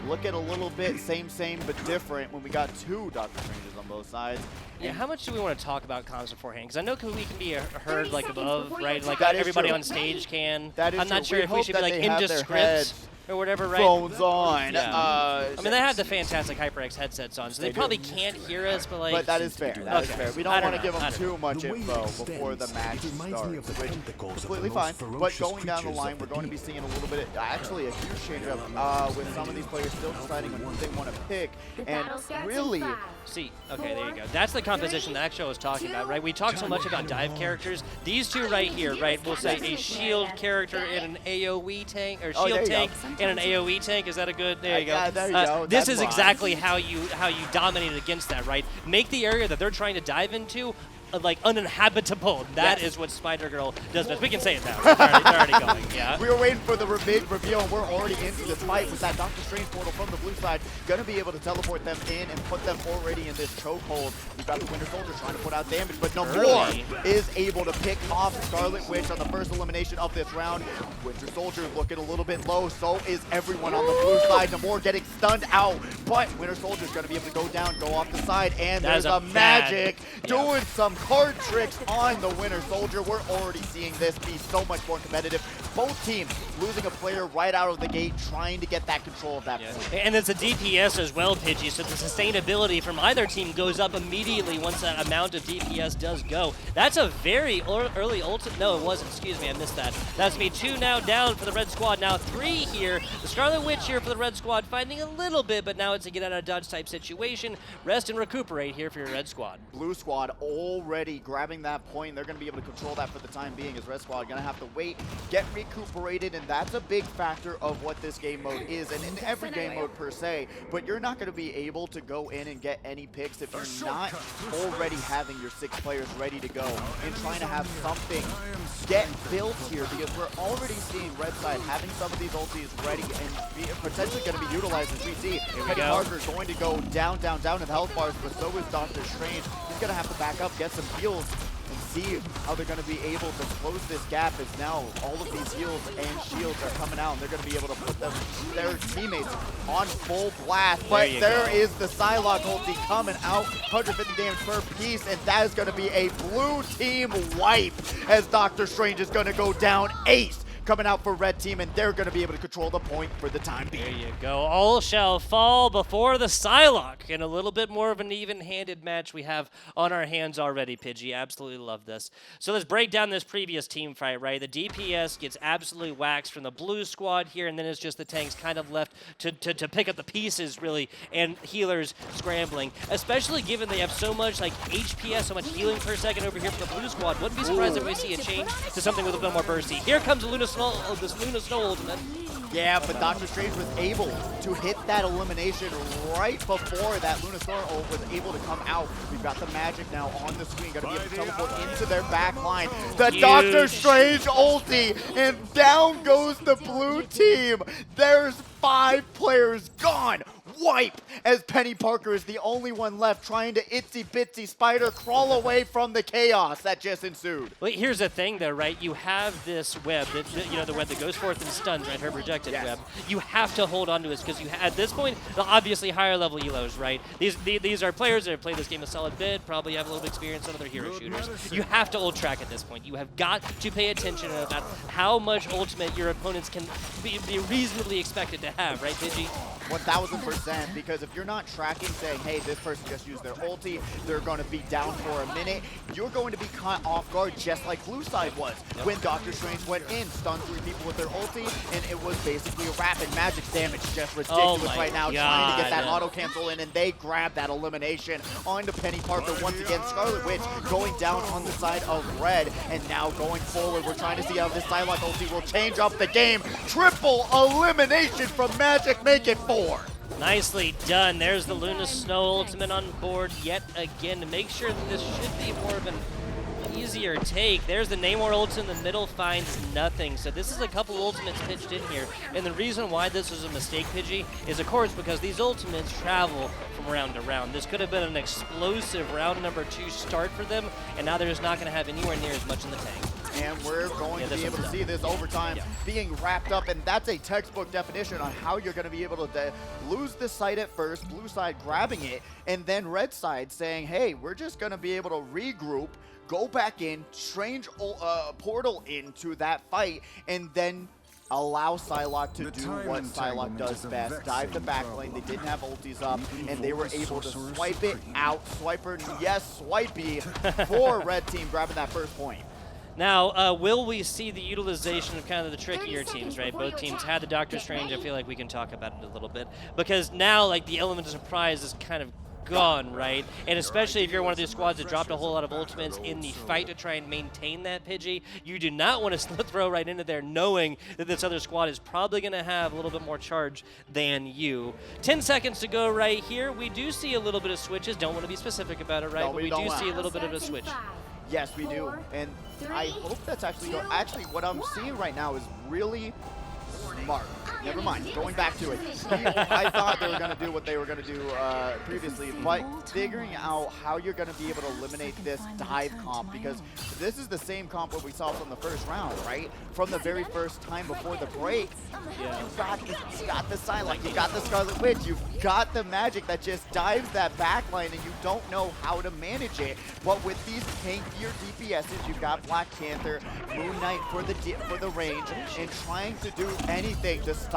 B: look at a little bit same but different when we got 2 Doctor Stranges on both sides.
A: Yeah, how much do we want to talk about comms beforehand? Because I know we can be heard like above, right? Like
B: that
A: everybody
B: true.
A: On stage can.
B: That is
A: I'm not
B: true.
A: sure if we should be like into scripts or whatever, right?
B: Phones on.
A: Yeah. I mean, they have the fantastic HyperX headsets on, so they probably can't hear us, but like...
B: But that is fair. That is fair. We don't want to give them too much info before the match starts, which is completely fine. But going down the line, we're going to be seeing a little bit, actually a huge change-up with some of these players still deciding on who they want to pick. And really...
A: See, okay, there you go. That's the composition that actually I was talking about, right? We talk so much about dive characters. These 2 right here, right, we'll say a shield character and an AoE tank, or shield tank and an AoE tank. Is that a good? There you go.
B: Yeah, there you go.
A: This
B: That's
A: is
B: fine.
A: exactly how you dominate against that, right? Make the area that they're trying to dive into like uninhabitable. That is what Spider-Girl does best. We can say it now. They're already going, yeah.
B: We were waiting for the reveal, and we're already into this fight with that Doctor Strange portal from the blue side. Gonna be able to teleport them in and put them already in this chokehold. We've got the Winter Soldier trying to put out damage, but Namor is able to pick off Scarlet Witch on the first elimination of this round. Winter Soldier looking a little bit low, so is everyone on the blue side. Namor getting stunned out, but Winter Soldier's gonna be able to go down, go off the side, and there's a Magic doing some card tricks on the Winter Soldier. We're already seeing this be so much more competitive. Both teams losing a player right out of the gate, trying to get that control of that point.
A: And it's a DPS as well, Pidgey, so the sustainability from either team goes up immediately once that amount of DPS does go. That's a very early ultimate. No, it wasn't. Excuse me, I missed that. That's me 2 now down for the Red Squad. Now 3 here. The Scarlet Witch here for the Red Squad, fighting a little bit, but now it's a get out of dodge type situation. Rest and recuperate here for your Red Squad.
B: Blue Squad already grabbing that point. They're going to be able to control that for the time being, as Red Squad going to have to wait, get recuperated, and that's a big factor of what this game mode is, and in every game mode per se, but you're not going to be able to go in and get any picks if you're not already having your 6 players ready to go and trying to have something get built here, because we're already seeing Red Side having some of these ultis ready and potentially going to be utilized, as we see. Petty Parker is going to go down in the health bars, but so is Doctor Strange. He's going to have to back up, get some heals, and see how they're going to be able to close this gap, as now all of these heals and shields are coming out, and they're going to be able to put their teammates on full blast. But there is the Psylocke ulti coming out, 150 damage per piece, and that is going to be a blue team wipe, as Doctor Strange is going to go down ace. Coming out for red team, and they're going to be able to control the point for the time being.
A: There you go. All shall fall before the Psylocke, and a little bit more of an even-handed match we have on our hands already, Pidgey. Absolutely love this. So let's break down this previous team fight, right? The DPS gets absolutely waxed from the blue squad here, and then it's just the tanks kind of left to pick up the pieces, really, and healers scrambling, especially given they have so much like HPS, so much healing per second over here for the blue squad. Wouldn't be surprised if we see a change to something with a bit more bursty. Here comes this Luna Snow ultimate.
B: Yeah, but Doctor Strange was able to hit that elimination right before that Luna Snow ult was able to come out. We've got the Magic now on the screen, going to be able to teleport into their back line. The Doctor Strange ulti, and down goes the blue team. There's 5 players gone. Wipe, as Penny Parker is the only one left trying to itsy-bitsy spider crawl away from the chaos that just ensued.
A: Well, here's the thing, though, right? You have this web, the web that goes forth and stuns, right? Her projected web. You have to hold on to this, because you at this point, obviously higher level elos, right? These are players that have played this game a solid bit, probably have a little bit of experience on other hero shooters. You have to ult track at this point. You have got to pay attention about how much ultimate your opponents can be reasonably expected to have, right, Pidgey?
B: 1000%, because if you're not tracking, saying, hey, this person just used their ulti, they're going to be down for a minute, you're going to be caught off guard, just like blue side was. When Doctor Strange went in, stunned 3 people with their ulti, and it was basically a rapid Magic damage, just ridiculous right now, trying to get that auto cancel in, and they grab that elimination onto Penny Parker. Once again, Scarlet Witch going down on the side of red, and now going forward, we're trying to see how this Psylocke ulti will change up the game. Triple elimination from Magic, make it 4.
A: Nicely done. There's the Luna Snow ultimate on board yet again to make sure that this should be more of an easier take. There's the Namor ult in the middle, finds nothing. So this is a couple ultimates pitched in here. And the reason why this was a mistake, Pidgey, is of course because these ultimates travel from round to round. This could have been an explosive round number 2 start for them, and now they're just not going to have anywhere near as much in the tank.
B: And we're going to be able to see this overtime being wrapped up, and that's a textbook definition on how you're going to be able to lose the site at first, blue side grabbing it, and then red side saying, hey, we're just going to be able to regroup, go back in, Strange portal into that fight, and then allow Psylocke to do what Psylocke does best. Dive the back lane. They didn't have ultis up, and they were able to swipe it out. Swiper, yes, swipey for red team grabbing that first point.
A: Now, will we see the utilization of kind of the trickier teams, right? Both teams had the Doctor Strange. I feel like we can talk about it a little bit. Because now, like, the element of surprise is kind of gone, right? And especially if you're one of these squads that dropped a whole lot of ultimates in the fight to try and maintain that Pidgey, you do not want to throw right into there knowing that this other squad is probably going to have a little bit more charge than you. 10 seconds to go right here. We do see a little bit of switches. Don't want to be specific about it, right?
B: No,
A: but we do see a little bit of a switch.
B: Yes, we do. And I hope that's actually actually what I'm seeing right now is really smart. Never mind. Going back to it. I thought they were going to do what they were going to do previously, but figuring out how you're going to be able to eliminate this dive comp, because this is the same comp what we saw from the first round, right? From the very first time before the break. Yeah. You got the Psylocke, you got the Scarlet Witch, you've got the magic that just dives that backline, and you don't know how to manage it. But with these tankier DPSs, you've got Black Panther, Moon Knight for the range, and trying to do anything to stop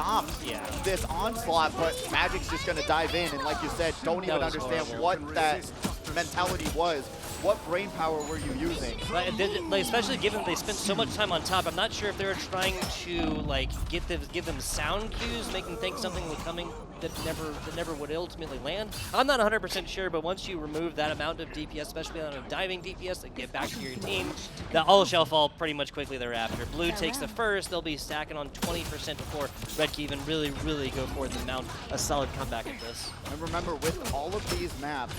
B: this onslaught, but Magic's just going to dive in, and like you said, don't even understand what that mentality was. What brain power were you using?
A: Especially given they spent so much time on top, I'm not sure if they were trying to give them sound cues, make them think something was coming that never would ultimately land. I'm not 100% sure, but once you remove that amount of DPS, especially on a diving DPS, and get back to your team, all shall fall pretty much quickly thereafter. Blue takes the first. They'll be stacking on 20% before Red can even really go forth and mount a solid comeback at this.
B: And remember, with all of these maps,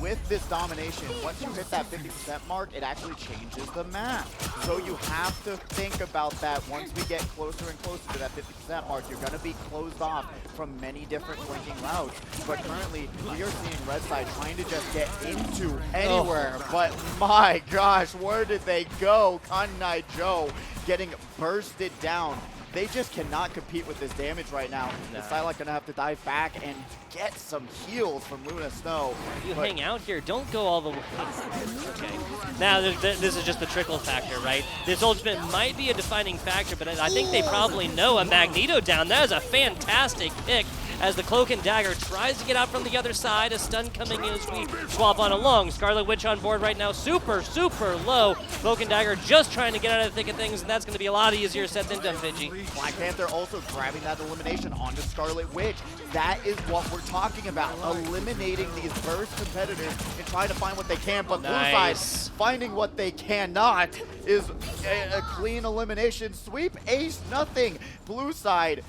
B: with this domination, once you hit that 50% mark, it actually changes the map. So you have to think about that. Once we get closer and closer to that 50% mark, you're going to be closed off from many different flanking routes. But currently, we are seeing Red Side trying to just get into anywhere. But my gosh, where did they go? Kanai Joe getting bursted down. They just cannot compete with this damage right now. No. The Psylocke gonna have to dive back and get some heals from Luna Snow.
A: You hang out here, don't go all the way. Okay. Now, this is just the trickle factor, right? This ultimate might be a defining factor, but I think they probably know a Magneto down. That is a fantastic pick as the Cloak and Dagger tries to get out from the other side. A stun coming in as we swap on along. Scarlet Witch on board right now, super low. Cloak and Dagger just trying to get out of the thick of things, and that's going to be a lot easier said than done, Pidgey.
B: Black Panther also grabbing that elimination onto Scarlet Witch. That is what we're talking about, eliminating these burst competitors and trying to find what they can, but Blue Side finding what they cannot is a clean elimination sweep. Ace nothing. Blue Side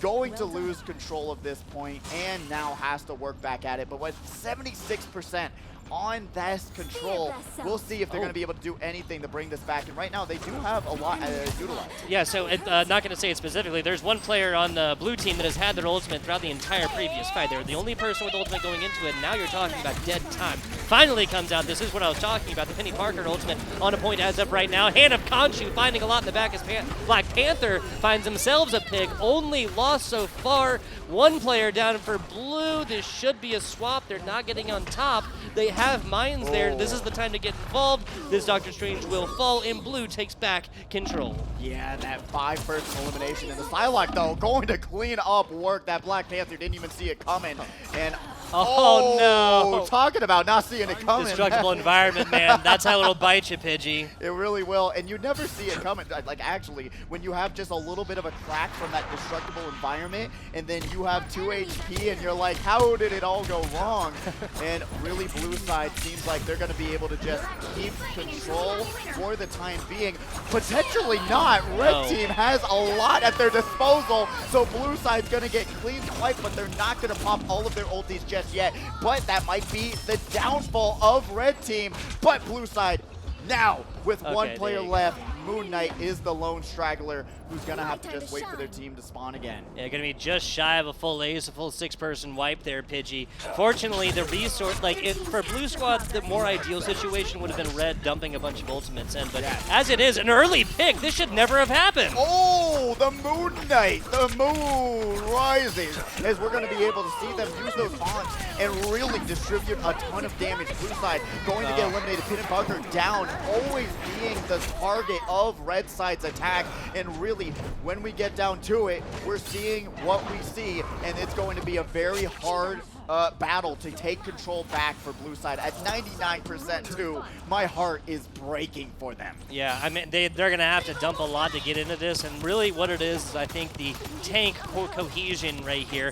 B: going to lose control of this point and now has to work back at it, but with 76% on this control, we'll see if they're going to be able to do anything to bring this back. And right now, they do have a lot utilized.
A: Yeah, so not going to say it specifically. There's one player on the blue team that has had their ultimate throughout the entire previous fight. They're the only person with ultimate going into it. And now you're talking about dead time. Finally comes out. This is what I was talking about. The Penny Parker ultimate on a point as of right now. Hand of Khonshu finding a lot in the back as Black Panther finds themselves a pick. Only loss so far. One player down for blue. This should be a swap. They're not getting on top. They have mines there. This is the time to get involved. This Doctor Strange will fall, and blue takes back control.
B: Yeah, that 5-person elimination. And the Psylocke, though, going to clean up work. That Black Panther didn't even see it coming. And
A: oh no!
B: Talking about not seeing it coming.
A: Destructible environment, man. That's how it'll bite you, Pidgey.
B: It really will, and you never see it coming. Like, actually, when you have just a little bit of a crack from that destructible environment, and then you have 2 HP, and you're like, how did it all go wrong? And really, Blue Side seems like they're going to be able to just keep control for the time being. Potentially not. Red Team has a lot at their disposal, so Blue Side's going to get clean swipe, but they're not going to pop all of their ultis just yet, but that might be the downfall of Red Team. But Blue Side now with one player left, Moon Knight is the lone straggler who's gonna have to just wait for their team to spawn again.
A: Yeah, gonna be just shy of a full ace, a full 6-person wipe there, Pidgey. Fortunately, the resource, for Blue Squad, the more ideal situation would have been Red dumping a bunch of ultimates in, but as it is, an early pick, this should never have happened.
B: Oh, the Moon Knight, the moon rises, as we're gonna be able to see them use those haunts and really distribute a ton of damage. Blue Side going to get eliminated, Penny Parker down, always being the target of Red Side's attack, and really, when we get down to it, we're seeing what we see, and it's going to be a very hard battle to take control back for blue side at 99% too. My heart is breaking for them.
A: Yeah, I mean, they're going to have to dump a lot to get into this, and really what it is I think the tank cohesion right here.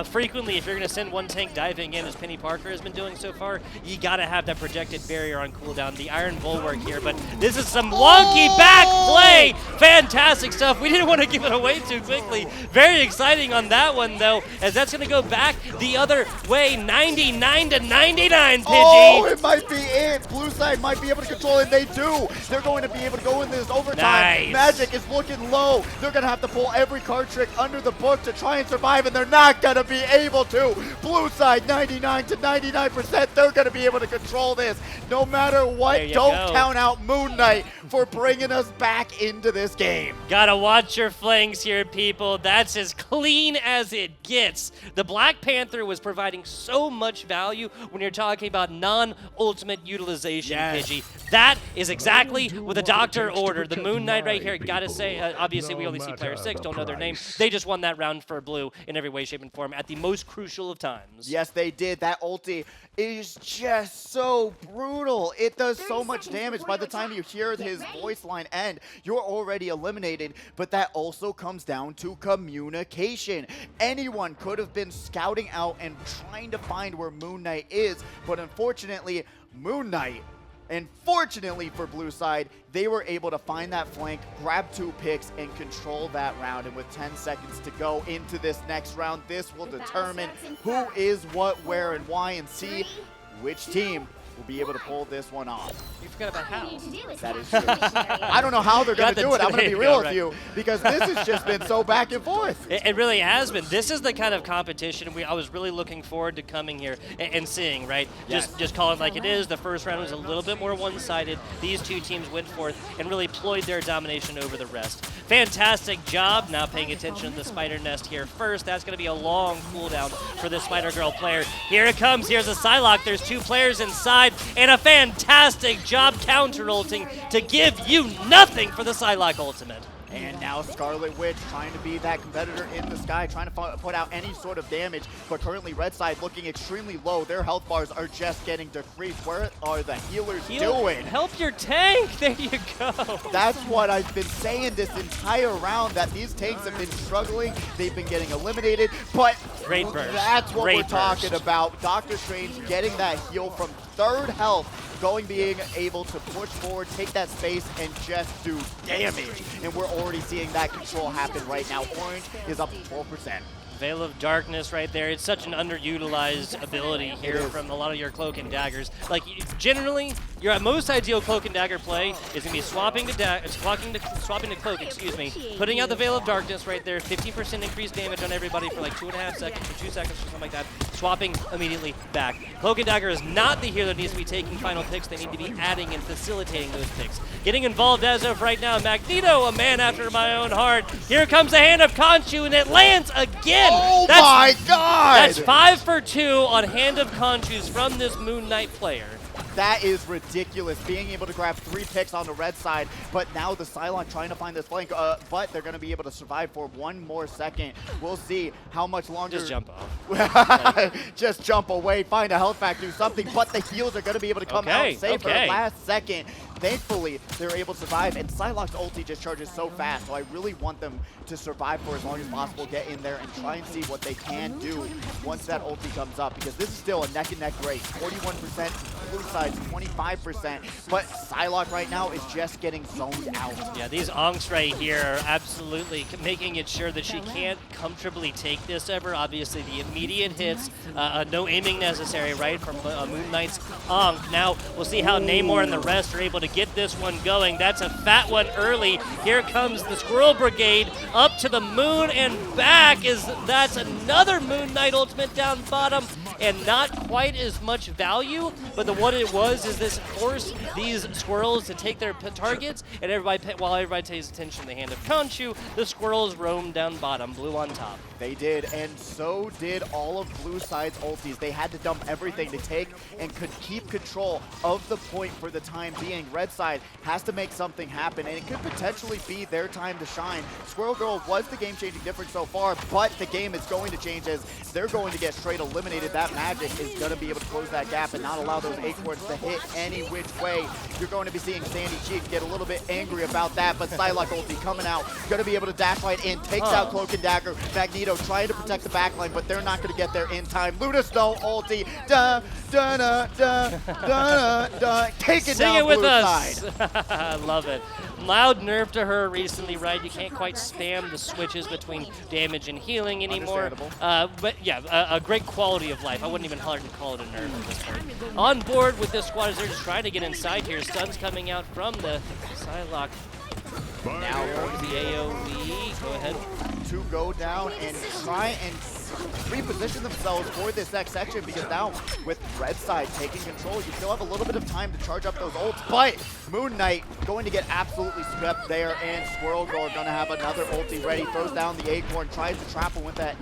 A: Frequently, if you're going to send one tank diving in, as Penny Parker has been doing so far, you got to have that projected barrier on cooldown, the Iron Bulwark here, but this is some wonky back play! Fantastic stuff. We didn't want to give it away too quickly. Very exciting on that one, though, as that's going to go back the other way, 99 to 99, Pidgey.
B: Oh, it might be it. Blue side might be able to control it. They do. They're going to be able to go in this overtime.
A: Nice.
B: Magic is looking low. They're going to have to pull every card trick under the book to try and survive, and they're not going to be able to. Blue side, 99 to 99%. They're going to be able to control this no matter what. Don't count out Moon Knight for bringing us back into this game.
A: Gotta watch your flanks here, people. That's as clean as it gets. The Black Panther was providing so much value when you're talking about non-ultimate utilization, Pidgey. That is exactly what the Doctor ordered. The Moon Knight right here, gotta say, obviously we only see player 6, don't know their name. They just won that round for blue in every way, shape, and form at the most crucial of times.
B: Yes, they did. That ulti is just so brutal. It does so much damage. By the time you hear his voice line end, you're already eliminated, but that also comes down to communication. Anyone could have been scouting out and trying to find where Moon Knight is, but unfortunately, Moon Knight, and fortunately for blue side, they were able to find that flank, grab 2 picks, and control that round. And with 10 seconds to go into this next round, this will determine who is what, where, and why, and see which team will be able to pull this one off.
A: You forgot about how.
B: That is true. I don't know how they're going to do it. I'm going to be real with you, because this has just been so back and forth.
A: It really has been. This is the kind of competition I was really looking forward to coming here and seeing, right?
B: Yes.
A: Just call it like it is. The first round was a little bit more one-sided. These two teams went forth and really ployed their domination over the rest. Fantastic job. Now paying attention to the Spider Nest here first. That's going to be a long cooldown for the Spider Girl player. Here it comes. Here's a Psylocke. There's 2 players inside, and a fantastic job counter-ulting to give you nothing for the Psylocke ultimate.
B: And now Scarlet Witch trying to be that competitor in the sky, trying to put out any sort of damage, but currently red side looking extremely low. Their health bars are just getting decreased. Where are the healers doing?
A: Help your tank! There you go.
B: That's what I've been saying this entire round, that these tanks have been struggling. They've been getting eliminated, but
A: Great burst.
B: That's what
A: Great
B: we're talking
A: burst.
B: about. Doctor Strange getting that heal from 3rd health, being able to push forward, take that space, and just do damage. And we're already seeing that control happen right now. Orange is up 12%.
A: Veil of Darkness right there. It's such an underutilized ability here from a lot of your Cloak and Daggers. Like, generally, your most ideal Cloak and Dagger play is going to be swapping to Cloak, excuse me, putting out the Veil of Darkness right there, 50% increased damage on everybody for like 2.5 seconds or 2 seconds or something like that, swapping immediately back. Cloak and Dagger is not the hero that needs to be taking final picks. They need to be adding and facilitating those picks. Getting involved as of right now, Magneto, a man after my own heart. Here comes the hand of Khonshu, and it lands again.
B: Oh my God!
A: That's 5 for 2 on Hand of Khonshu's from this Moon Knight player.
B: That is ridiculous, being able to grab 3 picks on the red side, but now the Psylocke trying to find this flank, but they're going to be able to survive for 1 more second. We'll see how much longer.
A: Just jump off.
B: Just jump away, find a health pack, do something, but the heals are going to be able to come out safe for the last second. Thankfully, they're able to survive, and Psylocke's ulti just charges so fast, so I really want them to survive for as long as possible, get in there, and try and see what they can do once that ulti comes up, because this is still a neck-and-neck race. 41%, blue side's 25%, but Psylocke right now is just getting zoned out.
A: Yeah, these Onks right here are absolutely making it sure that she can't comfortably take this ever. Obviously, the immediate hits, no aiming necessary, right, from Moon Knight's Onk. Now, we'll see how Namor and the rest are able to get this one going. That's a fat one early. Here comes the Squirrel Brigade up to the moon and back. That's another Moon Knight ultimate down bottom, and not quite as much value, but what it was is this forced these squirrels to take their targets, and while everybody pays attention to the Hand of Khonshu, the squirrels roam down bottom, blue on top.
B: They did, and so did all of blue side's ultis. They had to dump everything to take and could keep control of the point for the time being. Red side has to make something happen, and it could potentially be their time to shine. Squirrel Girl was the game-changing difference so far, but the game is going to change as they're going to get straight eliminated. That Magic is going to be able to close that gap and not allow those acorns to hit any which way. You're going to be seeing Sandy Cheeks get a little bit angry about that, but Psylocke ulti coming out, going to be able to dash right in, takes out Cloak and Dagger. Magneto trying to protect the backline, but they're not going to get there in time. Luna Snow ulti, take it
A: Sing
B: down
A: it with
B: blue
A: us.
B: side.
A: I love it. Loud nerf to her recently, right? You can't quite spam the switches between damage and healing anymore. But yeah, a great quality of life. I wouldn't even hardly call it a nerf at this point. On board with this squad as they're just trying to get inside here. Stuns coming out from the Psylocke. Now going to the AoE. Go ahead.
B: To go down and try and reposition themselves for this next section, because now with red side taking control, you still have a little bit of time to charge up those ults, but Moon Knight going to get absolutely swept there, and Squirrel Girl going to have another ulti ready, throws down the acorn, tries to trap him with that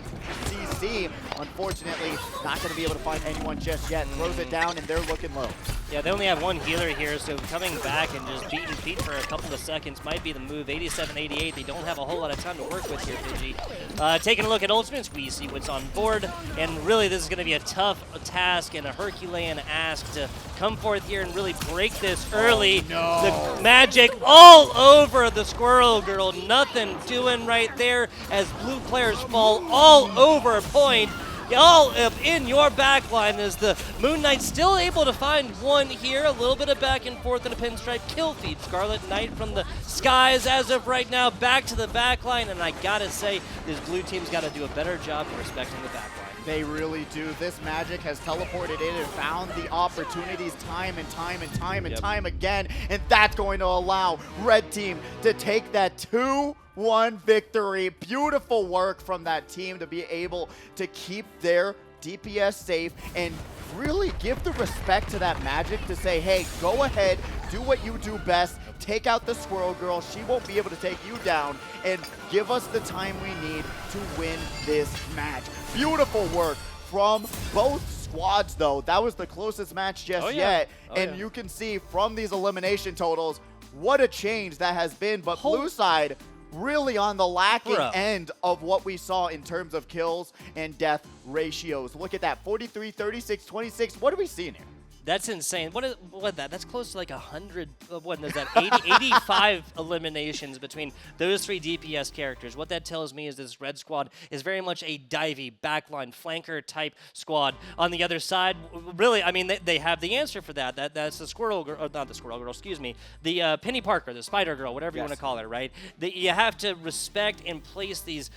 B: CC. Unfortunately, not going to be able to find anyone just yet. Throws it down, and they're looking low.
A: Yeah, they only have one healer here, so coming back and just beating Pete for a couple of seconds might be the move. 87-88, they don't have a whole lot of time to work with here, Pidgey. Taking a look at ultimates, we see what's on board, and really this is going to be a tough task and a Herculean ask to come forth here and really break this early.
B: Oh, no.
A: The Magic all over the Squirrel Girl, nothing doing right there as blue players fall all over point. All up in your backline as the Moon Knight still able to find one here. A little bit of back and forth and a pinstripe kill feed. Scarlet Knight from the skies as of right now, back to the backline, and I gotta say, this blue team's gotta do a better job of respecting the backline.
B: They really do. This Magic has teleported in and found the opportunities time and time and time and time again, and that's going to allow Red Team to take that 2-1 victory. Beautiful work from that team to be able to keep their DPS safe and really give the respect to that Magic to say, hey, go ahead, do what you do best, take out the Squirrel Girl, she won't be able to take you down, and give us the time we need to win this match. Beautiful work from both squads, though. That was the closest match just yet, and you can see from these elimination totals what a change that has been, but blue side really on the lacking end of what we saw in terms of kills and death ratios. Look at that, 43, 36, 26. What are we seeing here?
A: That's insane. What that? That's close to like 100. What is that? 85 eliminations between those three DPS characters. What that tells me is this red squad is very much a divey backline flanker type squad. On the other side, really, I mean, they have the answer for that. That's the Squirrel Girl, or not the Squirrel Girl, excuse me, the Penny Parker, the Spider Girl, whatever you want to call her, right? You have to respect and place these.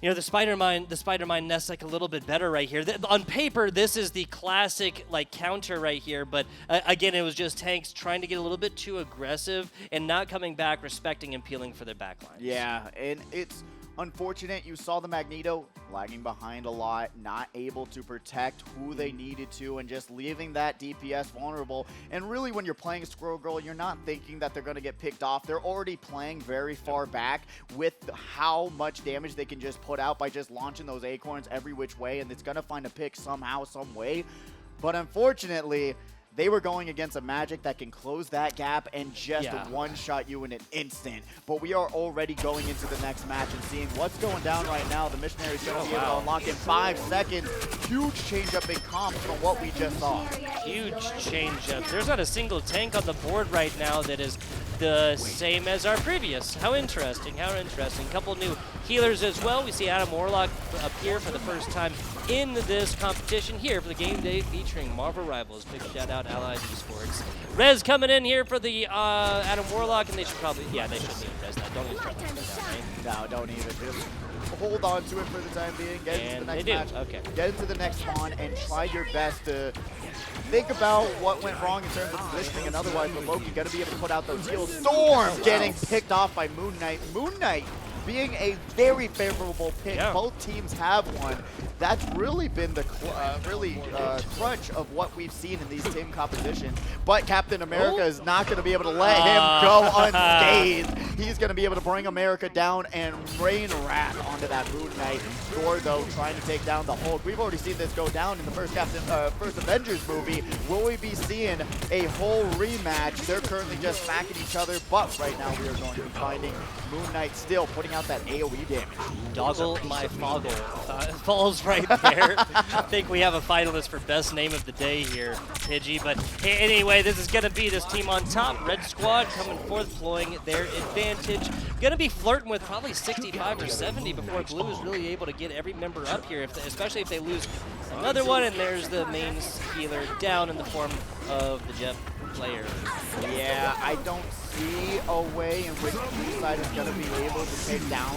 A: You know, the Spider Mine nests like a little bit better right here. On paper, this is the classic like counter right here, but again, it was just tanks trying to get a little bit too aggressive and not coming back, respecting and peeling for their backlines.
B: Yeah, and it's unfortunate. You saw the Magneto lagging behind a lot, not able to protect who they needed to, and just leaving that DPS vulnerable. And really, when you're playing Squirrel Girl, you're not thinking that they're going to get picked off. They're already playing very far back with how much damage they can just put out by just launching those acorns every which way, and it's going to find a pick somehow, some way. But unfortunately, they were going against a Magic that can close that gap and just one-shot you in an instant. But we are already going into the next match and seeing what's going down right now. The Missionary's going to be able to unlock in 5 seconds. Huge change-up in comps from what we just saw.
A: Huge change-up. There's not a single tank on the board right now that is the same as our previous. How interesting, how interesting. Couple new healers as well. We see Adam Warlock appear for the first time in this competition here for the game day featuring Marvel Rivals. Big shout out Allied Esports. Rez coming in here for the Adam Warlock, and they should probably, they shouldn't even Rez that. Don't even try to put that down, right?
B: No, don't even. Just hold on to it for the time being. Get into the next match.
A: Okay.
B: Get into the next spawn and try your best to think about what went wrong in terms of positioning and otherwise, but Loki got to be able to put out those heals. Storm getting picked off by Moon Knight. Moon Knight being a very favorable pick. Both teams have one. That's really been the crunch of what we've seen in these team competitions. But Captain America is not going to be able to let him go unscathed. He's going to be able to bring America down and rain wrath onto that Moon Knight. Thor, though, trying to take down the Hulk. We've already seen this go down in the first Avengers movie. Will we be seeing a whole rematch? They're currently just smacking each other, but right now we are going to be finding Moon Knight still putting putting out that AoE damage.
A: Doggle my foggle falls right there. I think we have a finalist for best name of the day here, Pidgey. But anyway, this is going to be this team on top. Red squad coming forth, deploying their advantage. Going to be flirting with probably 65 or 70 before Blue is really able to get every member up here, especially if they lose another one. And there's the main healer down in the form of the Jeff player.
B: Yeah, I don't see a way in which Blue side is going to be able to take down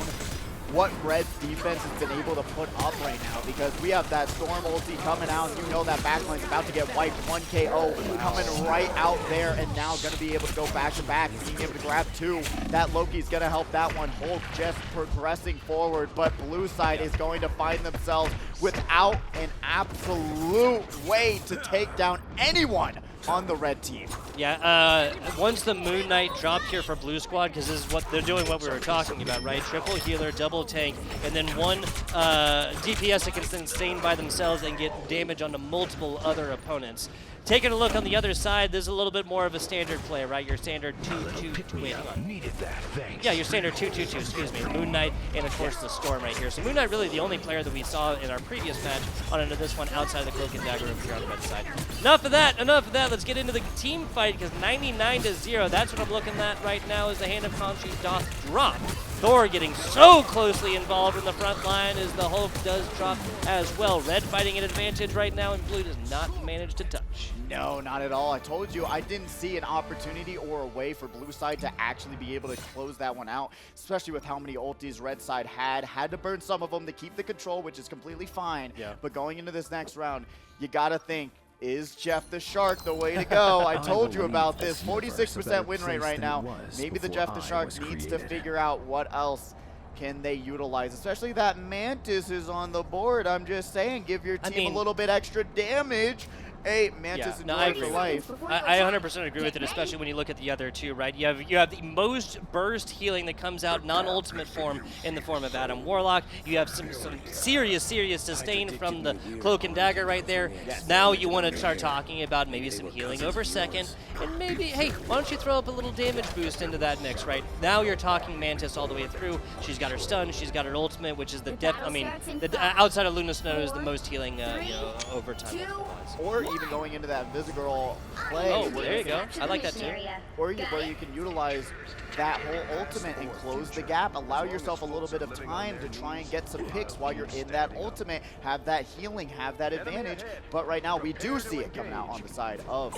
B: what Red's defense has been able to put up right now, because we have that Storm ulti coming out, and you know that backline's about to get wiped. 1 KO coming right out there, and now going to be able to go back to back, being able to grab 2. That Loki's going to help that one. Hulk just progressing forward, but Blue side is going to find themselves without an absolute way to take down anyone on the red team.
A: Yeah, once the Moon Knight dropped here for Blue Squad, because this is what they're doing, what we were talking about, right? Triple healer, double tank, and then one DPS that can sustain by themselves and get damage onto multiple other opponents. Taking a look on the other side, there's a little bit more of a standard play, right? Your standard 2-2-2. Wait, hold on.
D: Needed that, thanks.
A: Yeah, your standard 2-2-2, excuse me. Moon Knight and, of course, the Storm right here. So Moon Knight really the only player that we saw in our previous match on into this one outside of the Cloak and Dagger over here on the red side. Enough of that, enough of that. Let's get into the team fight, because 99-0, that's what I'm looking at right now, as the Hand of Khonshu doth drop. Thor getting so closely involved in the front line as the Hulk does drop as well. Red fighting an advantage right now, and Blue does not manage to touch.
B: No, not at all. I told you I didn't see an opportunity or a way for Blue side to actually be able to close that one out, especially with how many ultis Red side had to burn some of them to keep the control, which is completely fine. Yeah. But going into this next round, you gotta think, is Jeff the Shark the way to go? I told you about this. 46% win rate right now. Maybe the Jeff the Shark needs to figure out what else can they utilize, especially that Mantis is on the board. I'm just saying, give your team a little bit extra damage. Hey, Mantis enjoy for life.
A: I 100% agree with it, especially when you look at the other two, right? You have the most burst healing that comes out non-ultimate form in the form of Adam Warlock. You have some serious sustain from the Cloak and Dagger right there. Now you want to start talking about maybe some healing over second, and maybe, hey, why don't you throw up a little damage boost into that mix, right? Now you're talking Mantis all the way through. She's got her stun, she's got her ultimate, which is the outside of Luna Snow is the most healing, over time.
B: Or even going into that Visigirl play.
A: Oh, there you go. I like that too.
B: Or where you can utilize that whole ultimate and close the gap. Allow yourself a little bit of time to try and get some picks while you're in that ultimate. Have that healing, have that advantage. But right now, we do see it coming out on the side of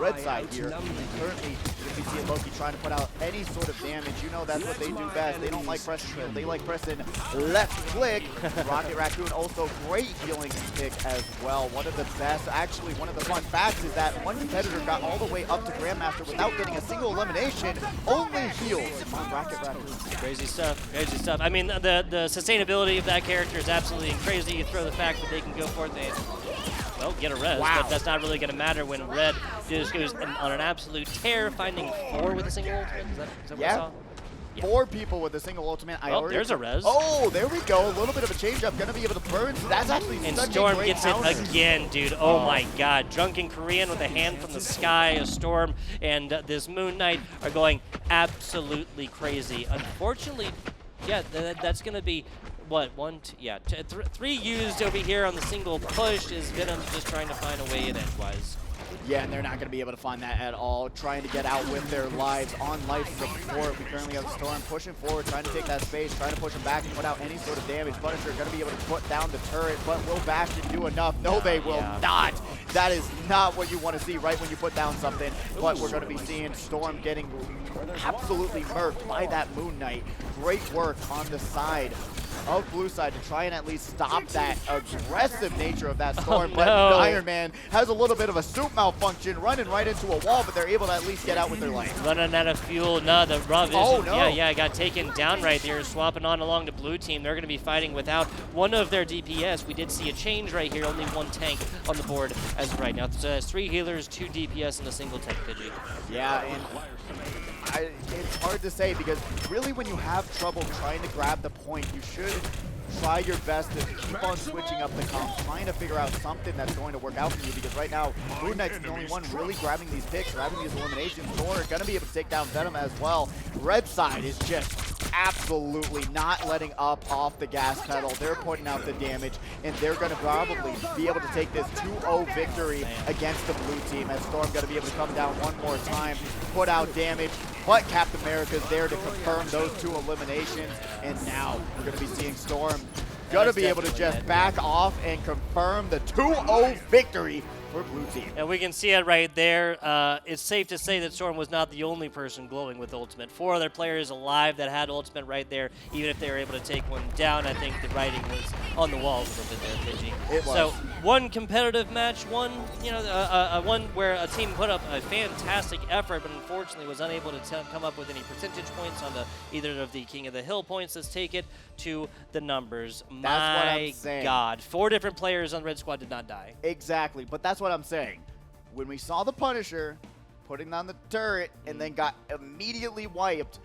B: red side here. And currently, we see Loki trying to put out any sort of damage. You know that's what they do best. They don't like pressing shield. They like pressing left click. Rocket Raccoon also great healing pick as well. One of the best. Actually, one of the fun facts is that one competitor got all the way up to Grandmaster without getting a single elimination. Only heals on Rocket Raccoon.
A: Crazy stuff, crazy stuff. I mean, the sustainability of that character is absolutely crazy. You throw the fact that they can go for it, they get a res, but that's not really going to matter when Red just goes on an absolute tear, finding 4 with a single ultimate. Is that what I saw? Yeah. 4 people with a single ultimate. There's a res.
B: Oh, there we go. A little bit of a change up. Going to be able to burn. That's actually
A: and
B: such
A: Storm
B: a great
A: gets
B: counter.
A: it again, dude. Oh my God. Drunken Korean with a hand from the sky, a Storm, and this Moon Knight are going absolutely crazy. Unfortunately, yeah, that's going to be, what, 3 used over here on the single push is Venom just trying to find a way in edgewise.
B: Yeah, and they're not going to be able to find that at all. Trying to get out with their lives on life support. We currently have Storm pushing forward, trying to take that space, trying to push him back and put out any sort of damage. Punisher going to be able to put down the turret, but will Bastion do enough? No, they will not. That is not what you want to see right when you put down something. But we're going to be seeing Storm getting absolutely murked by that Moon Knight. Great work on the side of Blue side to try and at least stop that aggressive nature of that Storm. But Iron Man has a little bit of a suit malfunction, running right into a wall, but they're able to at least get out with their life.
A: Running out of fuel. No, the Raw Vision, yeah, got taken down right there, swapping on along the blue team. They're going to be fighting without one of their DPS. We did see a change right here, only 1 tank on the board as of right now. So that's 3 healers, 2 DPS, and a single tank, Pidgey.
B: Yeah, and it's hard to say, because really when you have trouble trying to grab the point, you should try your best to keep on switching up the comps, trying to figure out something that's going to work out for you, because right now, Moon Knight's the only one really grabbing these picks, grabbing these eliminations. Thor going to be able to take down Venom as well. Red side is just absolutely not letting up off the gas pedal. They're putting out the damage, and they're going to probably be able to take this 2-0 victory against the blue team, as Storm going to be able to come down one more time, put out damage, but Captain America's there to confirm those 2 eliminations, and now we're going to be seeing Storm going to be able to just back off and confirm the 2-0 victory for blue team.
A: And we can see it right there. It's safe to say that Storm was not the only person glowing with ultimate. 4 other players alive that had ultimate right there, even if they were able to take one down. I think the writing was on the wall a little bit there, Pidgey.
B: It was.
A: So one competitive match, one one where a team put up a fantastic effort, but unfortunately was unable to come up with any percentage points on either of the King of the Hill points. Let's take it to the numbers.
B: That's what I'm saying.
A: My God, 4 different players on the red squad did not die.
B: Exactly, but that's what I'm saying. When we saw the Punisher putting on the turret and then got immediately wiped,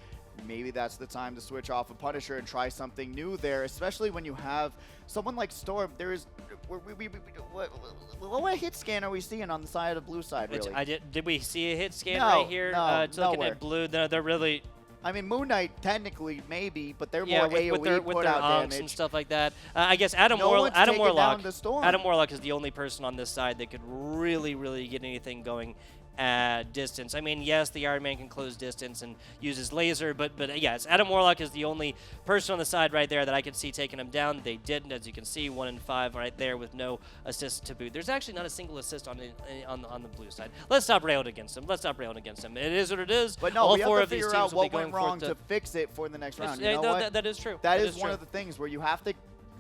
B: maybe that's the time to switch off a Punisher and try something new there, especially when you have someone like Storm. There is what hit scan are we seeing on the side of the blue side, really?
A: Did we see a hit scan
B: No,
A: right here?
B: no,
A: Looking
B: nowhere.
A: at blue, they're really...
B: I mean, Moon Knight technically maybe, but they're
A: Yeah,
B: more AoE
A: with their
B: put out
A: onks
B: damage
A: and stuff like that. I guess Adam
B: No one's taking
A: Warlock.
B: down the Storm.
A: Adam Warlock is the only person on this side that could really get anything going at distance. I mean, yes, the Iron Man can close distance and use his laser, but yes, Adam Warlock is the only person on the side right there that I could see taking him down. They didn't, as you can see, 1 and 5 right there with no assist to boot. There's actually not a single assist on the blue side. Let's stop railing against him. It is what it is.
B: But no,
A: all
B: we
A: 4
B: have
A: of
B: to
A: these
B: figure
A: teams
B: out
A: will be
B: what
A: going
B: went wrong
A: forth
B: to fix it for the next round. You
A: Yeah,
B: know
A: no,
B: what?
A: that is true.
B: That is
A: true.
B: one of the things where you have to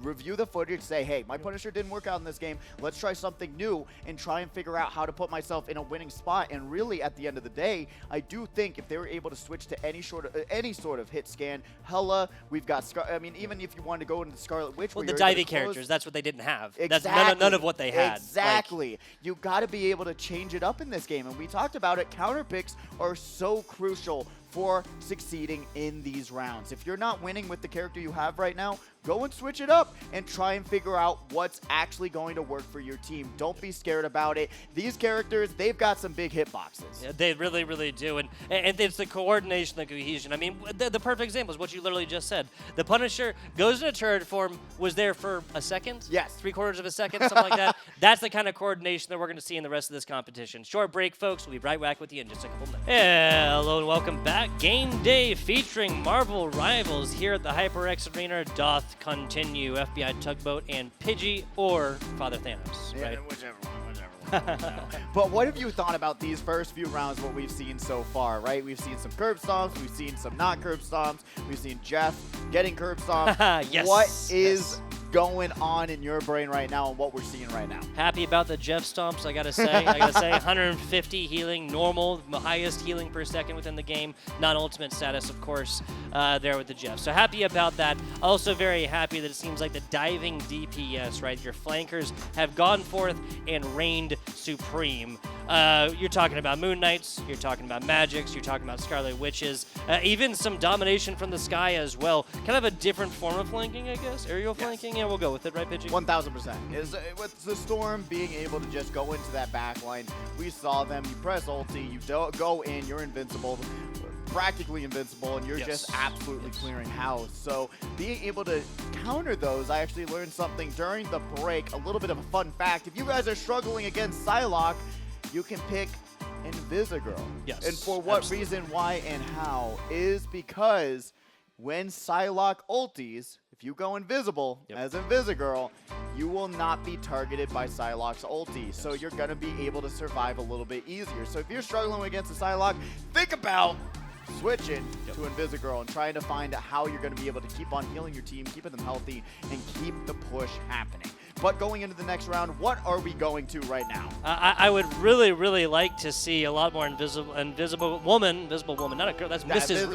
B: review the footage, say, hey, my Punisher didn't work out in this game. Let's try something new and try and figure out how to put myself in a winning spot. And really, at the end of the day, I do think if they were able to switch to any sort of hit scan, hella, we've got I mean, even if you wanted to go into the Scarlet Witch,
A: Well,
B: where
A: the
B: you're able
A: divey
B: to close-
A: characters, that's what they didn't have.
B: Exactly.
A: That's none of what they had.
B: Exactly. You got to be able to change it up in this game. And we talked about it. Counter picks are so crucial for succeeding in these rounds. If you're not winning with the character you have right now, go and switch it up and try and figure out what's actually going to work for your team. Don't be scared about it. These characters, they've got some big hitboxes.
A: Yeah, they really do. And it's the coordination, the cohesion. I mean, the perfect example is what you literally just said. The Punisher goes in a turret form, was there for a second?
B: Yes.
A: 3/4 of a second, something like that. That's the kind of coordination that we're going to see in the rest of this competition. Short break, folks. We'll be right back with you in just a couple minutes. Hello and welcome back. Game day featuring Marvel Rivals here at the HyperX Arena doth continue. FBI Tugboat and Pidgey or Father Thanos,
B: Yeah,
A: right?
B: whichever one. But what have you thought about these first few rounds, what we've seen so far, right? We've seen some curb stomps, we've seen some not curb stomps, we've seen Jeff getting curb stomped.
A: Yes.
B: What is going on in your brain right now and what we're seeing right now?
A: Happy about the Jeff stomps, I gotta say. 150 healing, normal, the highest healing per second within the game. Non-ultimate status, of course, there with the Jeff. So happy about that. Also very happy that it seems like the diving DPS, right? Your flankers have gone forth and reigned supreme. You're talking about Moon Knights, you're talking about Magics, you're talking about Scarlet Witches, even some domination from the sky as well. Kind of a different form of flanking, I guess. Aerial flanking, yeah, we'll go with it, right, Pidgey?
B: 1000%. With the Storm being able to just go into that back line, we saw them. You press ulti, you go in, you're invincible, practically invincible, and you're just absolutely clearing house. So being able to counter those, I actually learned something during the break. A little bit of a fun fact. If you guys are struggling against Psylocke, you can pick Invisigirl.
A: Yes,
B: And for what reason, why, and how is because when Psylocke ultis, if you go invisible as Invisigirl, you will not be targeted by Psylocke's ulti. So you're going to be able to survive a little bit easier. So if you're struggling against a Psylocke, think about switching to Invisigirl and trying to find out how you're going to be able to keep on healing your team, keeping them healthy, and keep the push happening. But going into the next round, what are we going to right now?
A: I would really like to see a lot more invisible woman, not a girl. That's Mrs.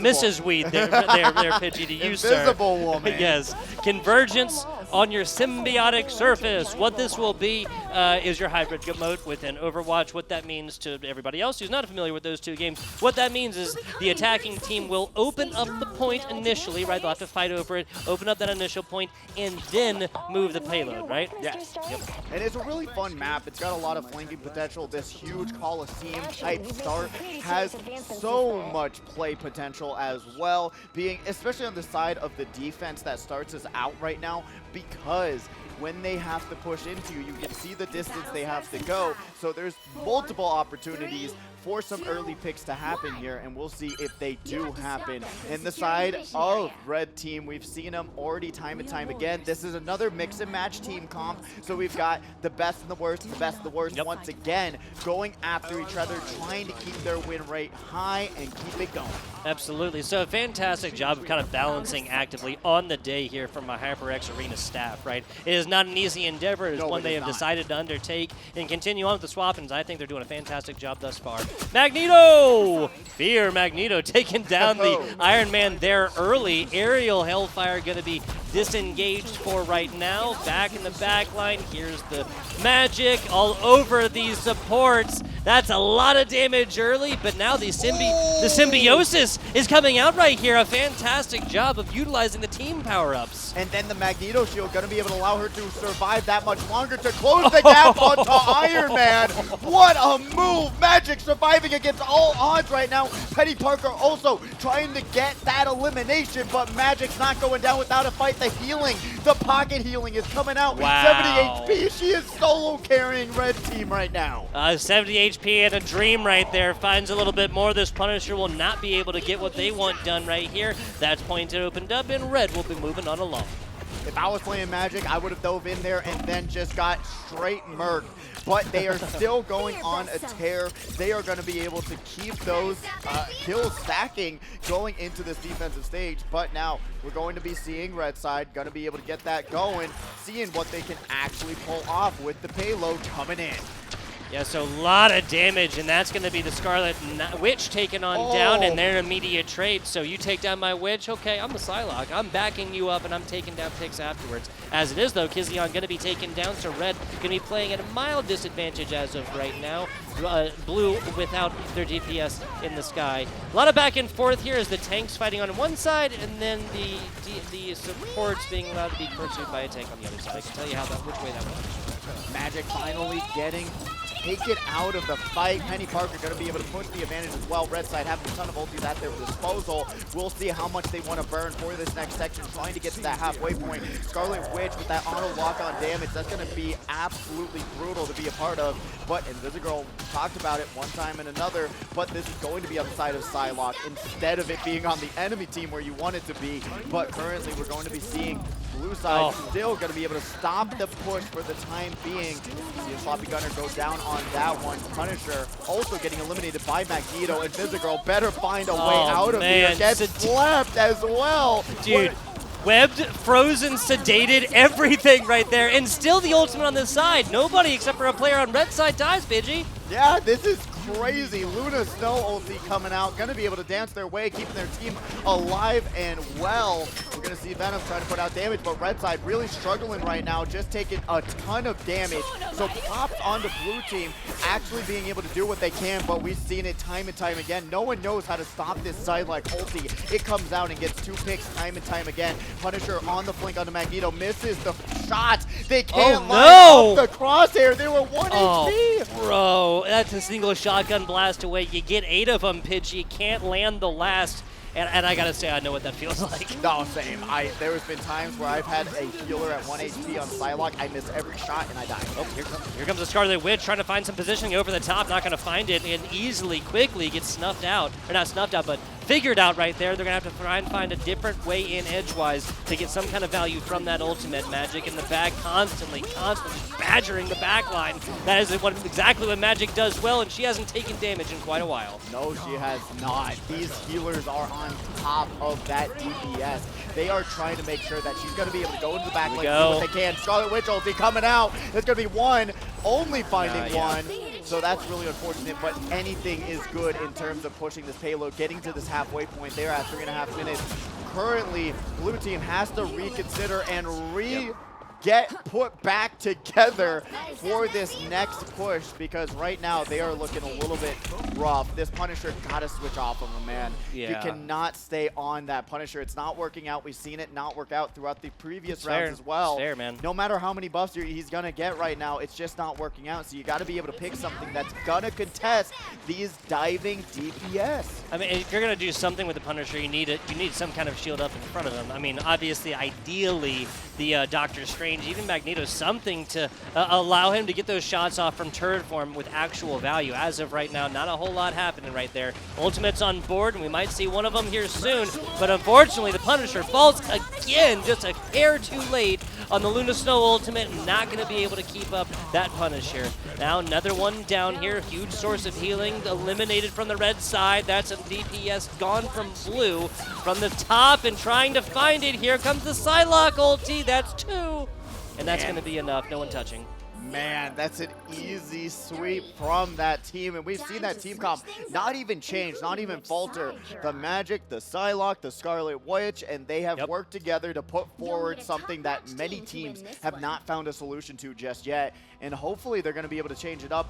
A: Mrs. Weed. They're Pidgey to you, sir.
B: Invisible woman.
A: Yes, convergence on your symbiotic surface. What this will be is your hybrid mode within Overwatch. What that means to everybody else who's not familiar with those two games, what that means is the attacking team will open up the point initially, right? They'll have to fight over it, open up that initial point, and then move the payload, right?
B: Yes. Yep. And it's a really fun map. It's got a lot of flanking potential. This huge Coliseum type start has so much play potential as well, being especially on the side of the defense that starts us out right now, because when they have to push into you, you can see the distance they have to go. So there's multiple opportunities for some early picks to happen here, and we'll see if they do happen. In the side of red team, we've seen them already time and time again. This is another mix and match team comp, so we've got the best and the worst, the best and the worst once again going after each other, trying to keep their win rate high and keep it going.
A: Absolutely. So a fantastic job of kind of balancing actively on the day here from my HyperX Arena staff, right? It is not an easy endeavor. It is one they have decided to undertake and continue on with the swap-ins. I think they're doing a fantastic job thus far. Magneto! Fear Magneto taking down the Iron Man there early. Aerial Hellfire going to be disengaged for right now. Back in the back line. Here's the magic all over these supports. That's a lot of damage early, but now the symbiosis is coming out right here. A fantastic job of utilizing the team power-ups.
B: And then the Magneto shield going to be able to allow her to survive that much longer to close the gap onto Iron Man. What a move! Magic surviving against all odds right now. Penny Parker also trying to get that elimination, but Magic's not going down without a fight. The healing, the pocket healing is coming out.
A: Wow.
B: 70 HP. She is solo carrying red team right now.
A: 70 HP and a dream right there. Finds a little bit more. This Punisher will not be able to get what they want done right here. That's pointed opened up, and red will be moving on along.
B: If I was playing Magic, I would have dove in there and then just got straight murked. But they are still going on a tear. They are going to be able to keep those kills stacking going into this defensive stage. But now we're going to be seeing red side, going to be able to get that going, seeing what they can actually pull off with the payload coming in.
A: Yeah, so a lot of damage, and that's going to be the Scarlet Witch taken on down in their immediate trade. So you take down my Witch, okay, I'm a Psylocke. I'm backing you up, and I'm taking down picks afterwards. As it is, though, Kizion going to be taken down, so red going to be playing at a mild disadvantage as of right now. Blue without their DPS in the sky. A lot of back and forth here as the tanks fighting on one side, and then the supports being allowed to be pursued by a tank on the other side. I can tell you which way that went.
B: Magic finally getting taken out of the fight. Penny Parker going to be able to push the advantage as well. Red side having a ton of ultis at their disposal. We'll see how much they want to burn for this next section, trying to get to that halfway point. Scarlet Witch with that auto lock-on damage, that's going to be absolutely brutal to be a part of. But Invisigirl talked about it one time and another, but this is going to be on the side of Psylocke instead of it being on the enemy team where you want it to be. But currently we're going to be seeing blue side still going to be able to stop the push for the time being. See a sloppy gunner go down on that one. Punisher also getting eliminated by Magneto. Invisigirl better find a way out of here. Gets slapped as well.
A: Dude. Webbed, frozen, sedated, everything right there. And still the ultimate on this side. Nobody except for a player on red side dies, Pidgey.
B: Yeah, this is crazy. Luna Snow ulti coming out. Going to be able to dance their way, keeping their team alive and well. We're going to see Venom trying to put out damage, but red side really struggling right now, just taking a ton of damage. So props on the blue team actually being able to do what they can, but we've seen it time and time again. No one knows how to stop this side like ulti. It comes out and gets 2 picks time and time again. Punisher on the flank onto Magneto, misses the shot. They can't line up the crosshair. They were 1 HP.
A: Bro, that's a single shotgun blast away. You get 8 of them, Pidgey. You can't land the last. And I gotta say, I know what that feels like.
B: No, same. There's been times where I've had a healer at 1 HP on Psylocke. I miss every shot and I die.
A: Oh, here comes the Scarlet Witch trying to find some positioning over the top. Not gonna find it, and quickly gets snuffed out. Or not snuffed out, but figured out right there. They're gonna have to try and find a different way in edgewise to get some kind of value from that ultimate. Magic in the back, constantly badgering the back line. That is exactly what Magic does well, and she hasn't taken damage in quite a while.
B: No, she has not. These healers are on top of that DPS. They are trying to make sure that she's going to be able to go into the back lane, do what they can. Scarlet Witch ulti coming out. There's going to be one, only finding one. So that's really unfortunate, but anything is good in terms of pushing this payload, getting to this halfway point. They're at 3.5 minutes. Currently, blue team has to reconsider and get put back together for this next push, because right now they are looking a little bit rough. This Punisher got to switch off of him, man.
A: Yeah.
B: You cannot stay on that Punisher. It's not working out. We've seen it not work out throughout the previous rounds as well.
A: It's fair, man.
B: No matter how many buffs he's going to get right now, it's just not working out. So you got to be able to pick something that's going to contest these diving DPS.
A: I mean, if you're going to do something with the Punisher, you need some kind of shield up in front of him. I mean, obviously, ideally, the Doctor Strange, even Magneto, something to allow him to get those shots off from turret form with actual value. As of right now, not a whole lot happening right there. Ultimate's on board, and we might see one of them here soon. But unfortunately, the Punisher falls again, just a hair too late on the Luna Snow ultimate. Not going to be able to keep up that Punisher. Now another one down here. Huge source of healing eliminated from the red side. That's a DPS gone from blue. From the top and trying to find it. Here comes the Psylocke ulti. That's 2. And that's going to be enough. No one touching.
B: Man, that's an easy sweep from that team, and we've seen that team comp not even change, not even falter. The Magic, the Psylocke, the Scarlet Witch, and they have worked together to put forward something that many teams have not found a solution to just yet, and hopefully they're going to be able to change it up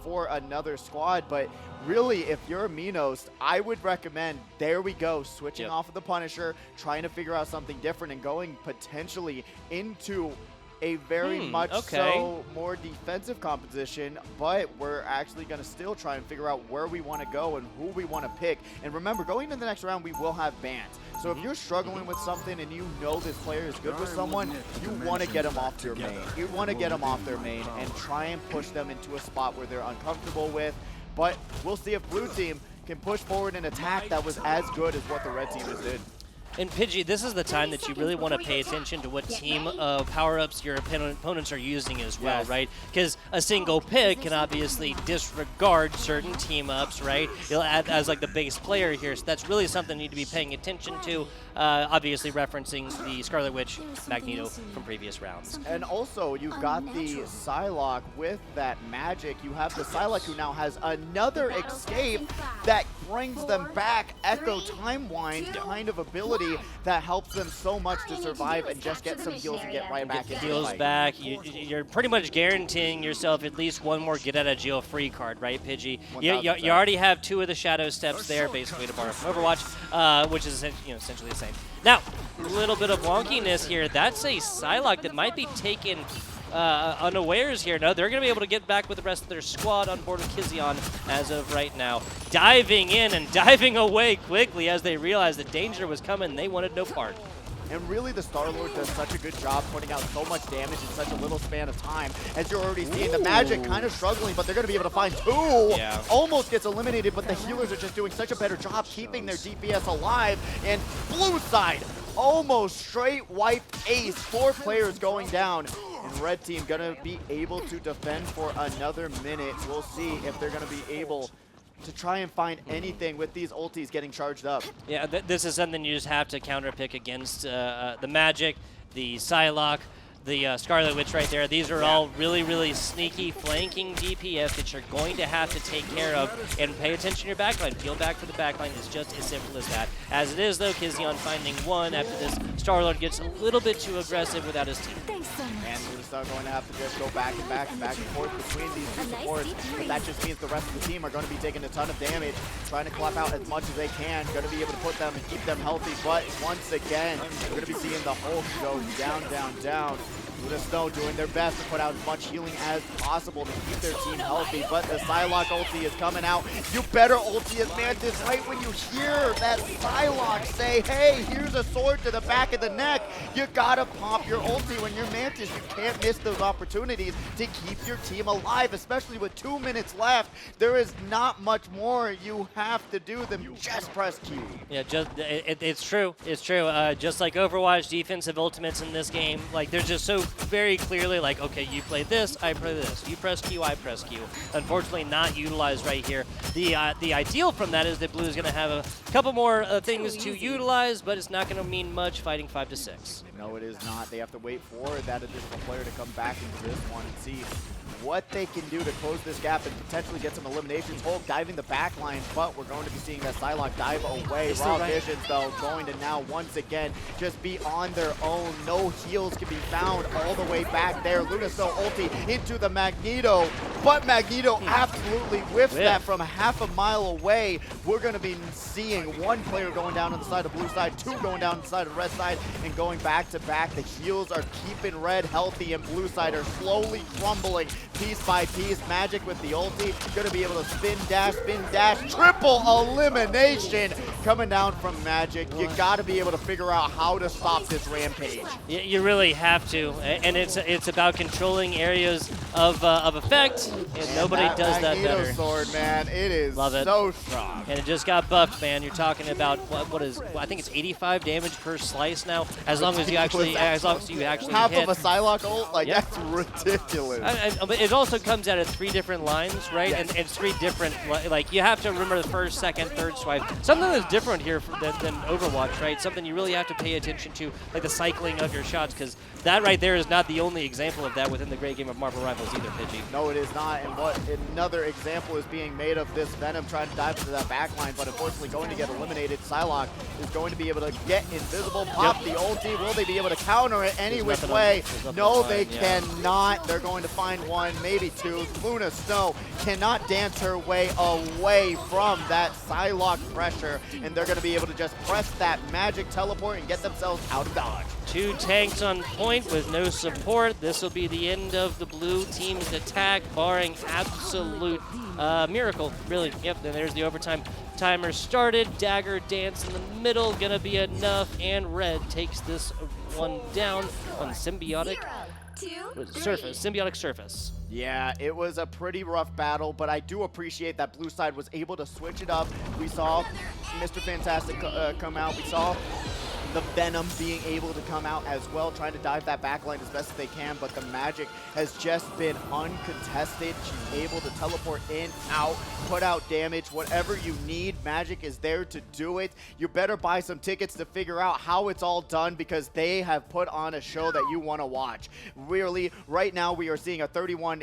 B: for another squad. But really, if you're Minos, I would recommend, there we go, switching off of the Punisher, trying to figure out something different, and going potentially into a very much so more defensive composition, but we're actually going to still try and figure out where we want to go and who we want to pick. And remember, going into the next round, we will have bans. So if you're struggling with something and you know this player is good with someone, you want to get them off your main. You want to get them off their main and try and push them into a spot where they're uncomfortable with. But we'll see if blue team can push forward an attack that was as good as what the red team just did.
A: And Pidgey, this is the time that you really want to pay attention to what team of power-ups your opponents are using as well, right? Because a single pick can obviously disregard certain team-ups, right? You'll add as like the base player here, so that's really something you need to be paying attention to, obviously referencing the Scarlet Witch, Magneto from previous rounds.
B: And also, you've got the Psylocke with that magic. You have the Psylocke who now has another escape that brings them back, Echo Time-Wind kind of ability that helps them so much to survive and just get some heals and get right back into the fight.
A: Back. You're pretty much guaranteeing yourself at least one more get-out-of-jail-free card, right, Pidgey? You already have 2 of the Shadow Steps there, basically, to borrow from Overwatch, which is essentially the same. Now, a little bit of wonkiness here. That's a Psylocke that might be taken unawares here. No, they're going to be able to get back with the rest of their squad on board with Kizion as of right now. Diving in and diving away quickly as they realized that danger was coming. They wanted no part.
B: And really, the Star-Lord does such a good job putting out so much damage in such a little span of time. As you're already seeing, the Magic kind of struggling, but they're going to be able to find 2.
A: Yeah.
B: Almost gets eliminated, but the healers are just doing such a better job keeping their DPS alive. And blue side, almost straight wipe ace. 4 players going down. And red team going to be able to defend for another minute. We'll see if they're going to be able to try and find anything with these ultis getting charged up.
A: Yeah, this is something you just have to counter pick against the Magic, the Psylocke, the Scarlet Witch right there. These are all really, really sneaky flanking DPS that you're going to have to take care of and pay attention to your backline. Peel back for the backline is just as simple as that. As it is, though, Kizion finding 1 after this Star-Lord gets a little bit too aggressive without his team.
B: And we're going to have to just go back and forth between these 2 supports. But that just means the rest of the team are going to be taking a ton of damage, trying to clap out as much as they can, going to be able to put them and keep them healthy. But once again, we're going to be seeing the Hulk go down, down, down. Luna Snow doing their best to put out as much healing as possible to keep their team healthy, but the Psylocke ulti is coming out. You better ulti as Mantis right when you hear that Psylocke say, hey, here's a sword to the back of the neck. You gotta pop your ulti when you're Mantis. You can't miss those opportunities to keep your team alive, especially with 2 minutes left. There is not much more you have to do than just press Q.
A: Yeah, it's true. It's true. Just like Overwatch, defensive ultimates in this game, like there's just so very clearly like, okay, you play this, I play this. You press Q, I press Q. Unfortunately, not utilized right here. The ideal from that is that Blue is going to have a couple more things to utilize, but it's not going to mean much fighting 5 to 6.
B: No, it is not. They have to wait for that additional player to come back into this one and see what they can do to close this gap and potentially get some eliminations. Hulk diving the back line, but we're going to be seeing that Psylocke dive away. Raw Visions, though, going to now once again just be on their own. No heals can be found all the way back there. Lunaso ulti into the Magneto, but Magneto absolutely whiffed that from half a mile away. We're going to be seeing one player going down on the side of blue side, two going down on the side of red side, and going back to back. The heals are keeping red healthy, and blue side are slowly crumbling piece by piece. Magic with the ulti, going to be able to spin dash, triple elimination coming down from Magic. You got to be able to figure out how to stop this rampage.
A: You really have to, and it's about controlling areas of effect, and nobody does that better.
B: Sword, man, it is so strong.
A: And it just got buffed, man. You're talking about what is? I think it's 85 damage per slice now. As long as you actually,
B: half
A: hit.
B: of a Psylocke ult, like that's ridiculous.
A: But it also comes out of 3 different lines, right?
B: Yes.
A: And 3 different, like you have to remember the first, second, third swipe. Something that's different here than Overwatch, right? Something you really have to pay attention to, like the cycling of your shots, because that right there is not the only example of that within the great game of Marvel Rivals either, Pidgey.
B: No, it is not. And what another example is being made of this Venom trying to dive into that backline, but unfortunately going to get eliminated. Psylocke is going to be able to get invisible, pop the ulti. Will they be able to counter it any which way? No, they cannot. They're going to find one, maybe two. Luna Snow cannot dance her way away from that Psylocke pressure, and they're going to be able to just press that magic teleport and get themselves out of dodge.
A: 2 tanks on point with no support. This will be the end of the blue team's attack, barring absolute miracle, really. Yep, then there's the overtime timer started. Dagger dance in the middle, gonna be enough, and red takes this one down on symbiotic surface.
B: Yeah, it was a pretty rough battle, but I do appreciate that blue side was able to switch it up. We saw Mr. Fantastic come out. We saw the Venom being able to come out as well, trying to dive that backline as best as they can, but the Magic has just been uncontested. She's able to teleport in, out, put out damage, whatever you need, Magic is there to do it. You better buy some tickets to figure out how it's all done, because they have put on a show that you want to watch. Really, right now we are seeing a 31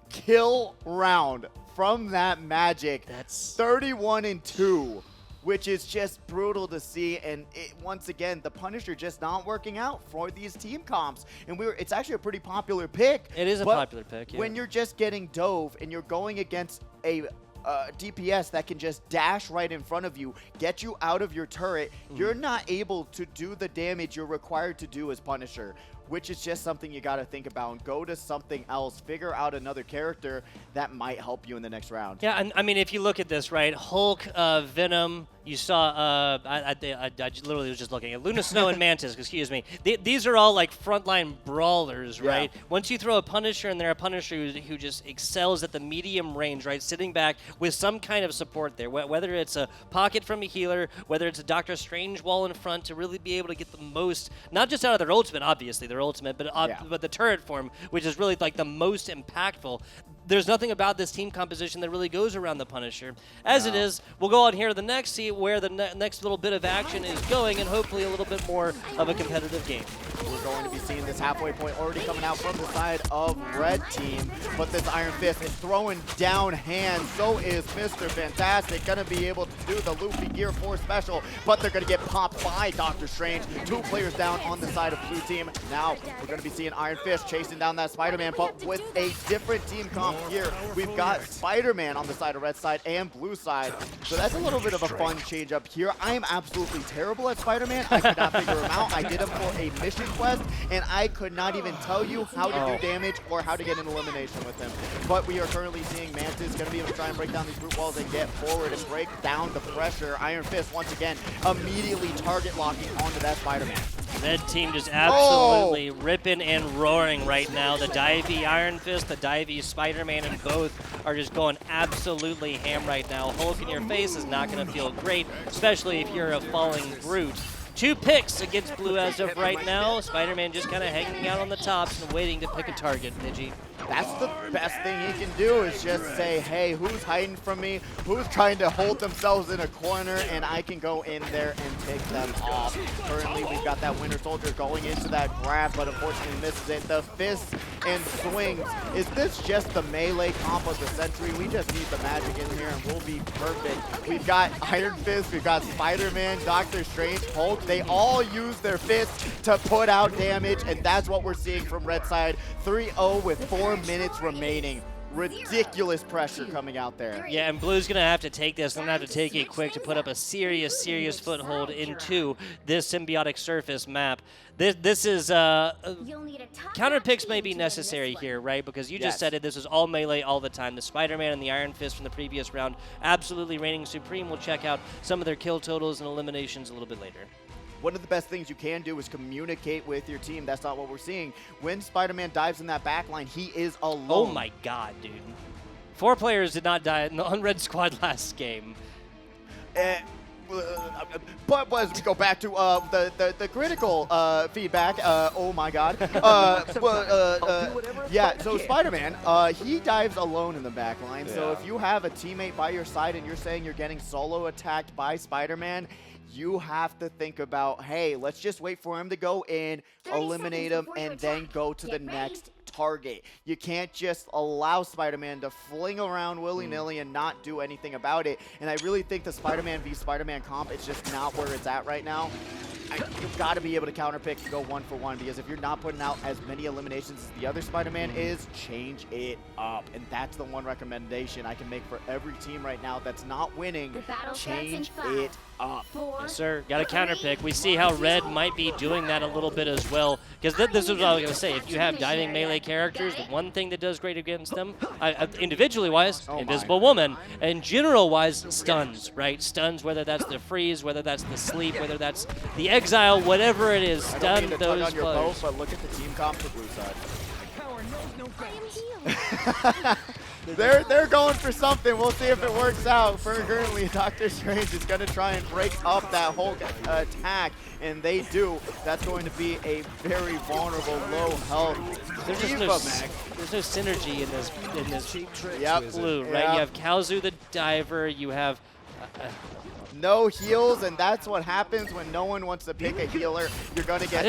B: kill round from that Magic.
A: That's
B: 31-2. Which is just brutal to see, and once again, the Punisher just not working out for these team comps. And it's actually a pretty popular pick.
A: It is a popular pick, yeah.
B: When you're just getting dove and you're going against a DPS that can just dash right in front of you, get you out of your turret, you're not able to do the damage you're required to do as Punisher, which is just something you got to think about and go to something else. Figure out another character that might help you in the next round.
A: Yeah, and I mean, if you look at this, right, Hulk, Venom, you saw, I literally was just looking at Luna Snow and Mantis, excuse me. These are all like frontline brawlers, right? Yeah. Once you throw a Punisher in there, a Punisher who just excels at the medium range, right, sitting back with some kind of support there, whether it's a pocket from a healer, whether it's a Doctor Strange wall in front to really be able to get the most, not just out of their ultimate, obviously, their ultimate, but the turret form, which is really like the most impactful. There's nothing about this team composition that really goes around the Punisher. As it is, we'll go on here to the next, see where the next little bit of action is going, and hopefully a little bit more of a competitive game.
B: We're going to be seeing this halfway point already coming out from the side of red team, but this Iron Fist is throwing down hands. So is Mr. Fantastic, going to be able to do the Luffy Gear 4 special, but they're going to get popped by Doctor Strange. 2 players down on the side of blue team. Now we're going to be seeing Iron Fist chasing down that Spider-Man, but with a different team comp here. We've got Spider-Man on the side of red side and blue side, so that's a little bit of a fun change up here. I am absolutely terrible at Spider-Man. I could not figure him out. I did him for a mission quest, and I could not even tell you how to do damage or how to get an elimination with him. But we are currently seeing Mantis going to be able to try and break down these brute walls and get forward and break down the pressure. Iron Fist, once again, immediately target locking onto that Spider-Man.
A: Red team just absolutely ripping and roaring right now. The Divey Iron Fist, the Divey Spider-Man, and both are just going absolutely ham right now. Hulk in your face is not going to feel great, especially if you're a falling brute. 2 picks against blue as of right now. Spider-Man just kind of hanging out on the tops and waiting to pick a target, Pidgey.
B: that's the best thing he can do is just say, hey, who's hiding from me? Who's trying to hold themselves in a corner? And I can go in there and take them off. Currently, we've got that Winter Soldier going into that grab, but unfortunately misses it. The fists and swings. Is this just the melee comp of the century? We just need the magic in here and we'll be perfect. We've got Iron Fist, we've got Spider-Man, Doctor Strange, Hulk. They all use their fists to put out damage, and that's what we're seeing from Red Side. 3-0 with 4 minutes remaining. Ridiculous pressure coming out there.
A: Yeah, and Blue's going to have to take this. They're going to have to take it quick to put up a serious foothold into this symbiotic surface map. This is counter picks may be necessary here, right? Because you just said it. This is all melee all the time. The Spider-Man and the Iron Fist from the previous round absolutely reigning supreme. We'll check out some of their kill totals and eliminations a little bit later.
B: One of the best things you can do is communicate with your team. That's not what we're seeing. When Spider-Man dives in that back line, he is alone.
A: Oh my god, dude. 4 players did not die on Red Squad last game.
B: But as we go back to the critical feedback, oh my god. Yeah, so Spider-Man, he dives alone in the back line. Yeah. So if you have a teammate by your side and you're saying you're getting solo attacked by Spider-Man, you have to think about, hey, let's just wait for him to go in, eliminate him, and then go to the next target. You can't just allow Spider-Man to fling around willy-nilly and not do anything about it. And I really think the Spider-Man v Spider-Man comp is just not where it's at right now. You've got to be able to counterpick and go 1-for-1, because if you're not putting out as many eliminations as the other Spider-Man is, change it up. And that's the one recommendation I can make for every team right now that's not winning. Change it up.
A: Yes, sir. Got to counterpick. We see how Red might be doing that a little bit as well. Because this is what I was going to say. If you have diving melee characters, the one thing that does great against them, individually-wise, Invisible Woman, and general-wise, stuns, right? Stuns, whether that's the freeze, whether that's the sleep, whether that's the exile, whatever it is, stun those players.
B: But look at the team comp for Blue Side. They're going for something. We'll see if it works out. For currently, Doctor Strange is going to try and break up that whole attack, and they do. That's going to be a very vulnerable, low health.
A: There's no synergy in this Blue, right? You have Kalzu the diver. You have.
B: No heals, and that's what happens when no one wants to pick a healer. You're going to get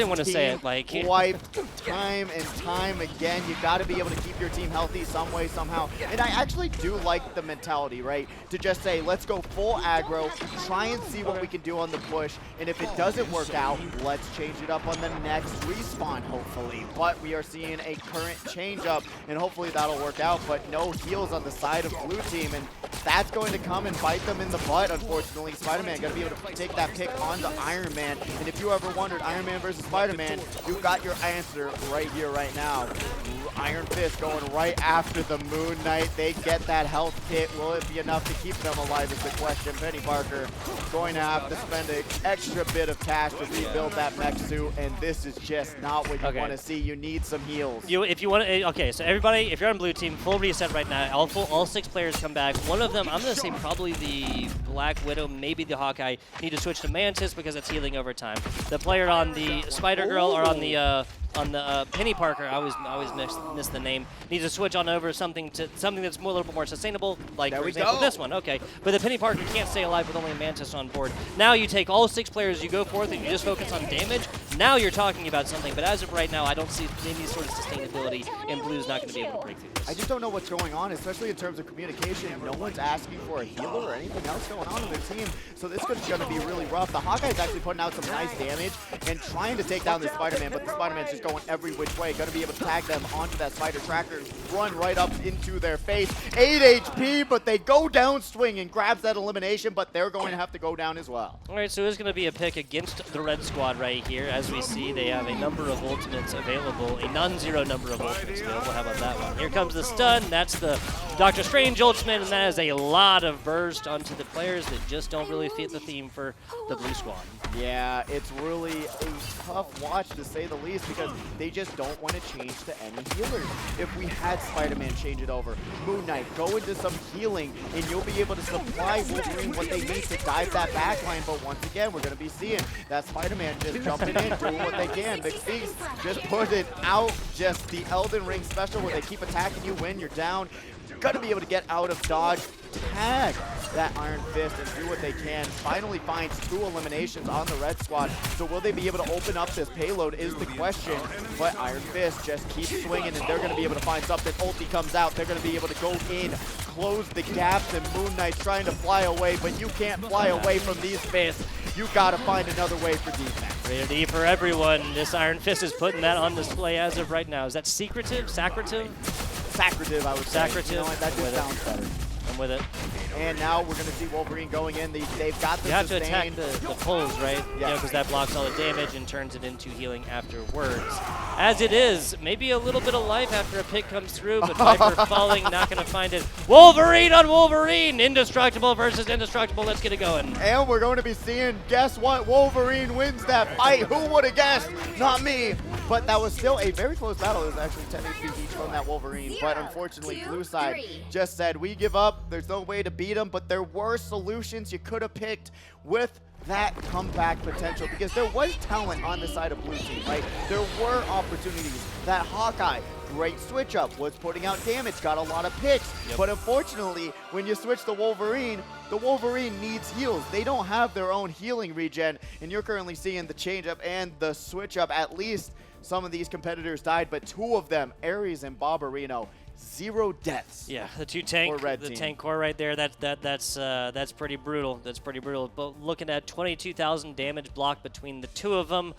B: wiped time and time again. You got to be able to keep your team healthy some way, somehow. And I actually do like the mentality, right? To just say, let's go full aggro, try and see what we can do on the push, and if it doesn't work out, let's change it up on the next respawn, hopefully. But we are seeing a current change up, and hopefully that'll work out, but no heals on the side of Blue Team, and that's going to come and bite them in the butt, unfortunately. Spider-Man going to be able to take that pick onto Iron Man. And if you ever wondered, Iron Man versus Spider-Man, you've got your answer right here, right now. Iron Fist going right after the Moon Knight. They get that health kit. Will it be enough to keep them alive is the question. Penny Parker going to have to spend an extra bit of cash to rebuild that mech suit, and this is just not what you want to see. You need some heals.
A: If you want to, okay, so everybody, if you're on Blue Team, full reset right now. All 6 players come back. One of them, I'm going to say probably the Black Widow, maybe the Hawkeye, need to switch to Mantis because it's healing over time. The player on the Spider-Girl or on the Penny Parker, I always miss the name, needs to switch on over something that's a little bit more sustainable, like for example this one. Okay, but the Penny Parker can't stay alive with only a Mantis on board. Now you take all 6 players, you go forth, and you just focus on damage. Now you're talking about something, but as of right now, I don't see any sort of sustainability, and Blue's not going to be able to break through this.
B: I just don't know what's going on, especially in terms of communication. No one's asking for a healer or anything else going on in their team, so this is going to be really rough. The Hawkeye's actually putting out some nice damage and trying to take down the Spider-Man, but the Spider-Man's just going every which way. Going to be able to tag them onto that Spider Tracker, run right up into their face. 8 HP, but they go down swinging, grabs that elimination, but they're going to have to go down as well.
A: All right, so it's going to be a pick against the Red Squad right here. As we see, they have a number of ultimates available, a non-zero number of ultimates available. How about that one? Here comes the stun. That's the Doctor Strange ultimate, and that is a lot of burst onto the players that just don't really fit the theme for the Blue Squad.
B: Yeah, it's really a tough watch to say the least, because they just don't want to change to any healers. If we had Spider-Man change it over, Moon Knight, go into some healing, and you'll be able to supply Wolverine what they need to dive that backline. But once again, we're going to be seeing that Spider-Man just jumping in, doing what they can. McPhee's just put it out, just the Elden Ring special where they keep attacking you when you're down. Got to be able to get out of dodge, tag that Iron Fist, and do what they can. Finally finds 2 eliminations on the red squad. So will they be able to open up this payload is the question. But Iron Fist just keeps swinging, and they're going to be able to find something. Ulti comes out. They're going to be able to go in, close the gaps, and Moon Knight's trying to fly away, but you can't fly away from these fists. You got to find another way for defense.
A: Rated E for everyone. This Iron Fist is putting that on display as of right now. Is that secretive? Sacrative?
B: Sacrative, I would say.
A: Sacrative.
B: You know what, that just sounds better.
A: I'm with it.
B: And now we're going to see Wolverine going in. They've got the
A: You have to
B: sustain.
A: attack the pulls, right?
B: Yeah.
A: Because that blocks all the damage and turns it into healing afterwards. As it is, maybe a little bit of life after a pick comes through, but Viper falling, not going to find it. Wolverine on Wolverine! Indestructible versus indestructible. Let's get it going.
B: And we're going to be seeing, guess what? Wolverine wins that fight. Who would have guessed? Not me. But that was still a very close battle. It was actually 10 HP each from that Wolverine. But unfortunately, blue side just said, we give up. There's no way to beat him. But there were solutions you could have picked with that comeback potential, because there was talent on the side of blue team, right? There were opportunities. That Hawkeye, great switch up, was putting out damage, got a lot of picks.
A: Yep.
B: But unfortunately, when you switch the Wolverine needs heals. They don't have their own healing regen, and you're currently seeing the change up and the switch up. At least some of these competitors died, but 2 of them, Ares and Barbarino, 0 deaths.
A: Yeah, the 2 tank,
B: red
A: the
B: team.
A: tank core right there. That's pretty brutal. That's pretty brutal. But looking at 22,000 damage blocked between the 2 of them,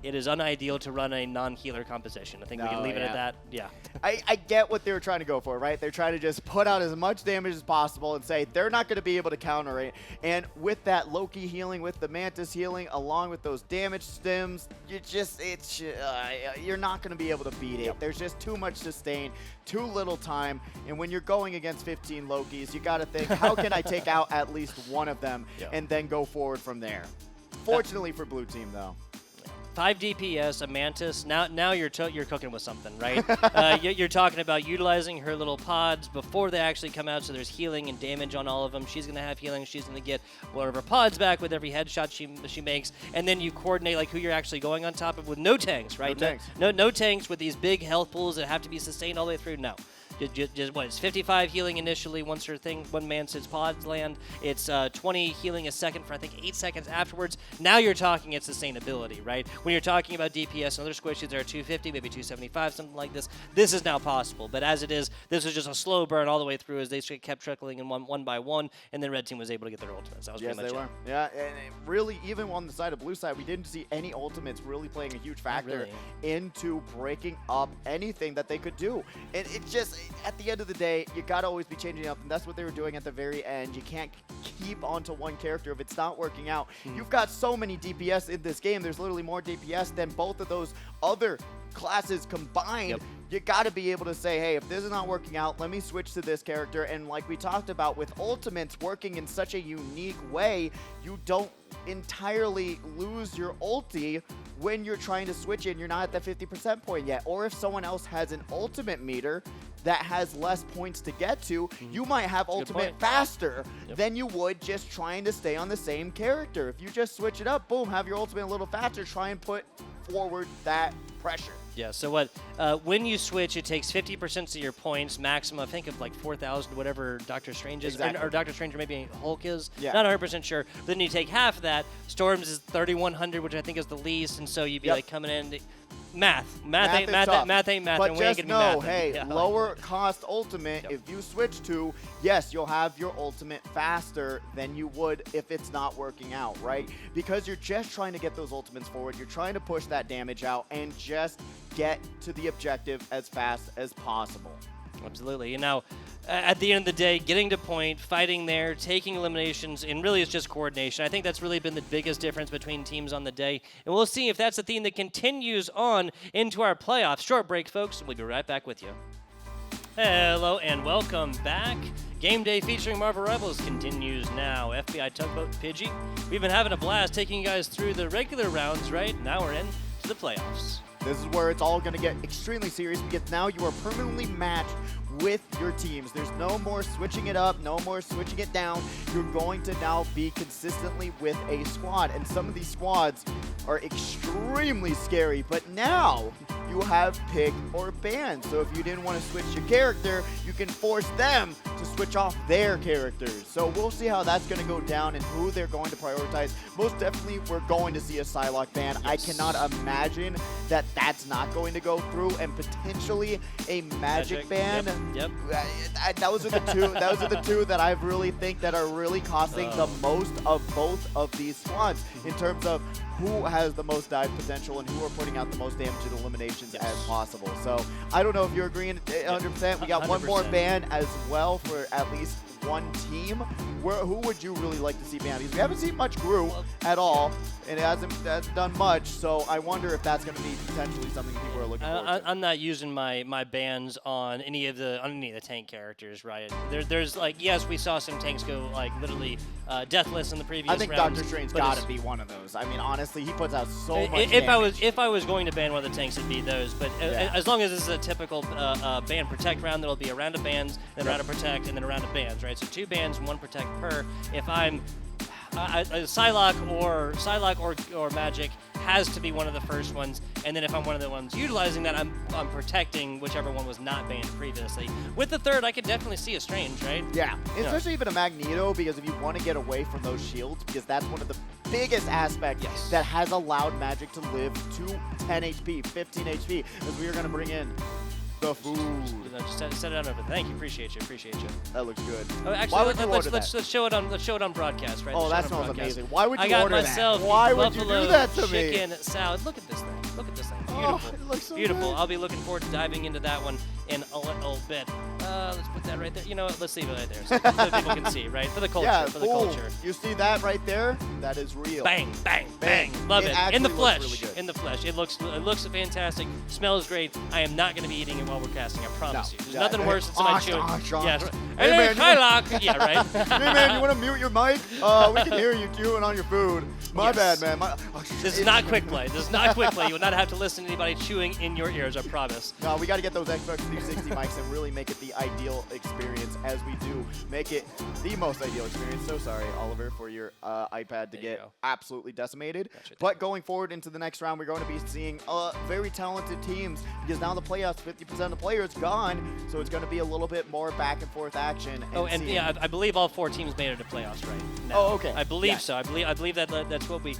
A: it is unideal to run a non-healer composition. I think we can leave it at that. Yeah.
B: I get what they were trying to go for, right? They're trying to just put out as much damage as possible and say they're not going to be able to counter it. And with that Loki healing, with the Mantis healing, along with those damage stems, you're not going to be able to beat it.
A: Yep.
B: There's just too much sustain, too little time. And when you're going against 15 Lokis, you got to think, how can I take out at least one of them and then go forward from there? Fortunately for blue team, though.
A: 5 DPS, a Mantis. Now you're cooking with something, right? You're talking about utilizing her little pods before they actually come out, so there's healing and damage on all of them. She's going to have healing. She's going to get one of her pods back with every headshot she makes, and then you coordinate like who you're actually going on top of with no tanks, right? No tanks with these big health pools that have to be sustained all the way through. No. Just what, it's 55 healing initially once her thing, one man sits pods land. It's 20 healing a second for I think 8 seconds afterwards. Now you're talking it's sustainability, right? When you're talking about DPS and other squishes, they're 250, maybe 275, something like this. This is now possible, but as it is, this was just a slow burn all the way through as they kept trickling in one by one, and then red team was able to get their ultimates. That was pretty much
B: they were. Yeah, and really, even on the side of blue side, we didn't see any ultimates really playing a huge factor into breaking up anything that they could do. And it just, at the end of the day, you got to always be changing up, and that's what they were doing at the very end. You can't keep onto one character if it's not working out. You've got so many DPS in this game. There's literally more DPS than both of those other classes combined. You got to be able to say, hey, if this is not working out, let me switch to this character. And like we talked about, with ultimates working in such a unique way, you don't entirely lose your ulti when you're trying to switch it and you're not at that 50% point yet. Or if someone else has an ultimate meter that has less points to get to, you might have ultimate faster than you would just trying to stay on the same character. If you just switch it up, boom, have your ultimate a little faster, try and put forward that pressure.
A: Yeah, so what, when you switch, it takes 50% of your points, maximum, I think of like 4,000, whatever Doctor Strange is, or Doctor Strange, or maybe Hulk is, not 100% sure. But then you take half of that, Storms is 3,100, which I think is the least, and so you'd be like coming in, math ain't math,
B: but
A: and we ain't
B: just
A: gonna
B: know,
A: be
B: hey, lower cost ultimate, if you switch to, yes, you'll have your ultimate faster than you would if it's not working out, right? Because you're just trying to get those ultimates forward, you're trying to push that damage out and just get to the objective as fast as possible.
A: Absolutely. And now, at the end of the day, getting to point, fighting there, taking eliminations, and really it's just coordination. I think that's really been the biggest difference between teams on the day. And we'll see if that's a theme that continues on into our playoffs. Short break, folks, and we'll be right back with you. Hello and welcome back. Game day featuring Marvel Rivals continues now. FBI Tugboat Pidgey. We've been having a blast taking you guys through the regular rounds, right? Now we're in the playoffs.
B: This is where it's all going to get extremely serious because now you are permanently matched with your teams. There's no more switching it up, no more switching it down. You're going to now be consistently with a squad, and some of these squads are extremely scary, but now you have pick or ban. So if you didn't want to switch your character, you can force them to switch off their characters. So we'll see how that's going to go down and who they're going to prioritize. Most definitely, we're going to see a Psylocke ban.
A: Yes.
B: I cannot imagine that that's not going to go through, and potentially a Magic ban.
A: Yep.
B: Those are the two. Those are the two that I really think that are really costing the most of both of these squads in terms of who has the most dive potential and who are putting out the most damage and eliminations as possible. So I don't know if you're agreeing 100%. We got one more
A: 100%.
B: ban as well for at least one team. Who would you really like to see banned? Because we haven't seen much Gru at all, and it hasn't done much. So I wonder if that's going to be potentially something people are looking forward to.
A: I'm not using my bans on any of the tank characters, right? There's like, yes, we saw some tanks go like literally deathless in the previous
B: I think
A: rounds,
B: Dr. Strange's
A: but
B: got
A: it's-
B: to be one of those. I mean, honestly, he puts out so much
A: If
B: damage.
A: I was going to ban one of the tanks, it'd be those. But as long as this is a typical ban protect round, there'll be a round of bans, then a round of protect, and then a round of bans, right? So 2 bans and 1 protect per. If I'm Psylocke or Magic has to be one of the first ones, and then if I'm one of the ones utilizing that, I'm protecting whichever one was not banned previously. With the third, I could definitely see a Strange, right?
B: Yeah, especially even a Magneto, because if you want to get away from those shields, because that's one of the biggest aspects that has allowed Magic to live to 10 HP, 15 HP, as we are going to bring in the food.
A: Just set it on over. Thank you. Appreciate you.
B: That looks good.
A: Oh, actually,
B: Why would you order
A: let's
B: that?
A: show it on broadcast, right?
B: Oh,
A: Let's
B: that
A: show it on
B: smells
A: broadcast.
B: amazing. Why would you
A: I got
B: order
A: myself
B: that? Why
A: the
B: would you
A: buffalo
B: do that to me?
A: chicken salad. Look at this thing. Look at this thing.
B: Oh,
A: Beautiful.
B: it looks so
A: Beautiful.
B: good.
A: I'll be looking forward to diving into that one in a little bit. Let's put that right there. You know what? Let's leave it right there so people can see, right? For the culture.
B: Yeah,
A: for the
B: boom.
A: culture.
B: You see that right there? That is real.
A: Bang, bang, bang. Love
B: It
A: it.
B: actually
A: In the
B: looks
A: flesh.
B: really good.
A: In the flesh. It looks fantastic. Smells great. I am not going to be eating it while we're casting. I promise you. There's
B: Yeah.
A: nothing worse than somebody chewing.
B: Sean.
A: Yeah.
B: Hey,
A: Hey,
B: man, you-
A: Kylock. Yeah, right.
B: Hey, man, you want to mute your mic? We can hear you chewing on your food. My
A: Yes.
B: bad, man.
A: This is not quick play. This is not quick play. You will not have to listen to anybody chewing in your ears, I promise.
B: No, we got to get those Xbox 360 mics and really make it the ideal experience as we do. Make it the most ideal experience. So sorry, Oliver, for your iPad to
A: There you
B: get
A: go.
B: absolutely decimated.
A: Gotcha.
B: But going forward into the next round, we're going to be seeing very talented teams because now the playoffs, 50% of the players gone. So it's going to be a little bit more back and forth action.
A: Oh, and
B: seeing-
A: yeah, I believe all 4 teams made it to playoffs, right? now.
B: Oh, okay.
A: I believe
B: Yes.
A: so. I believe that's what we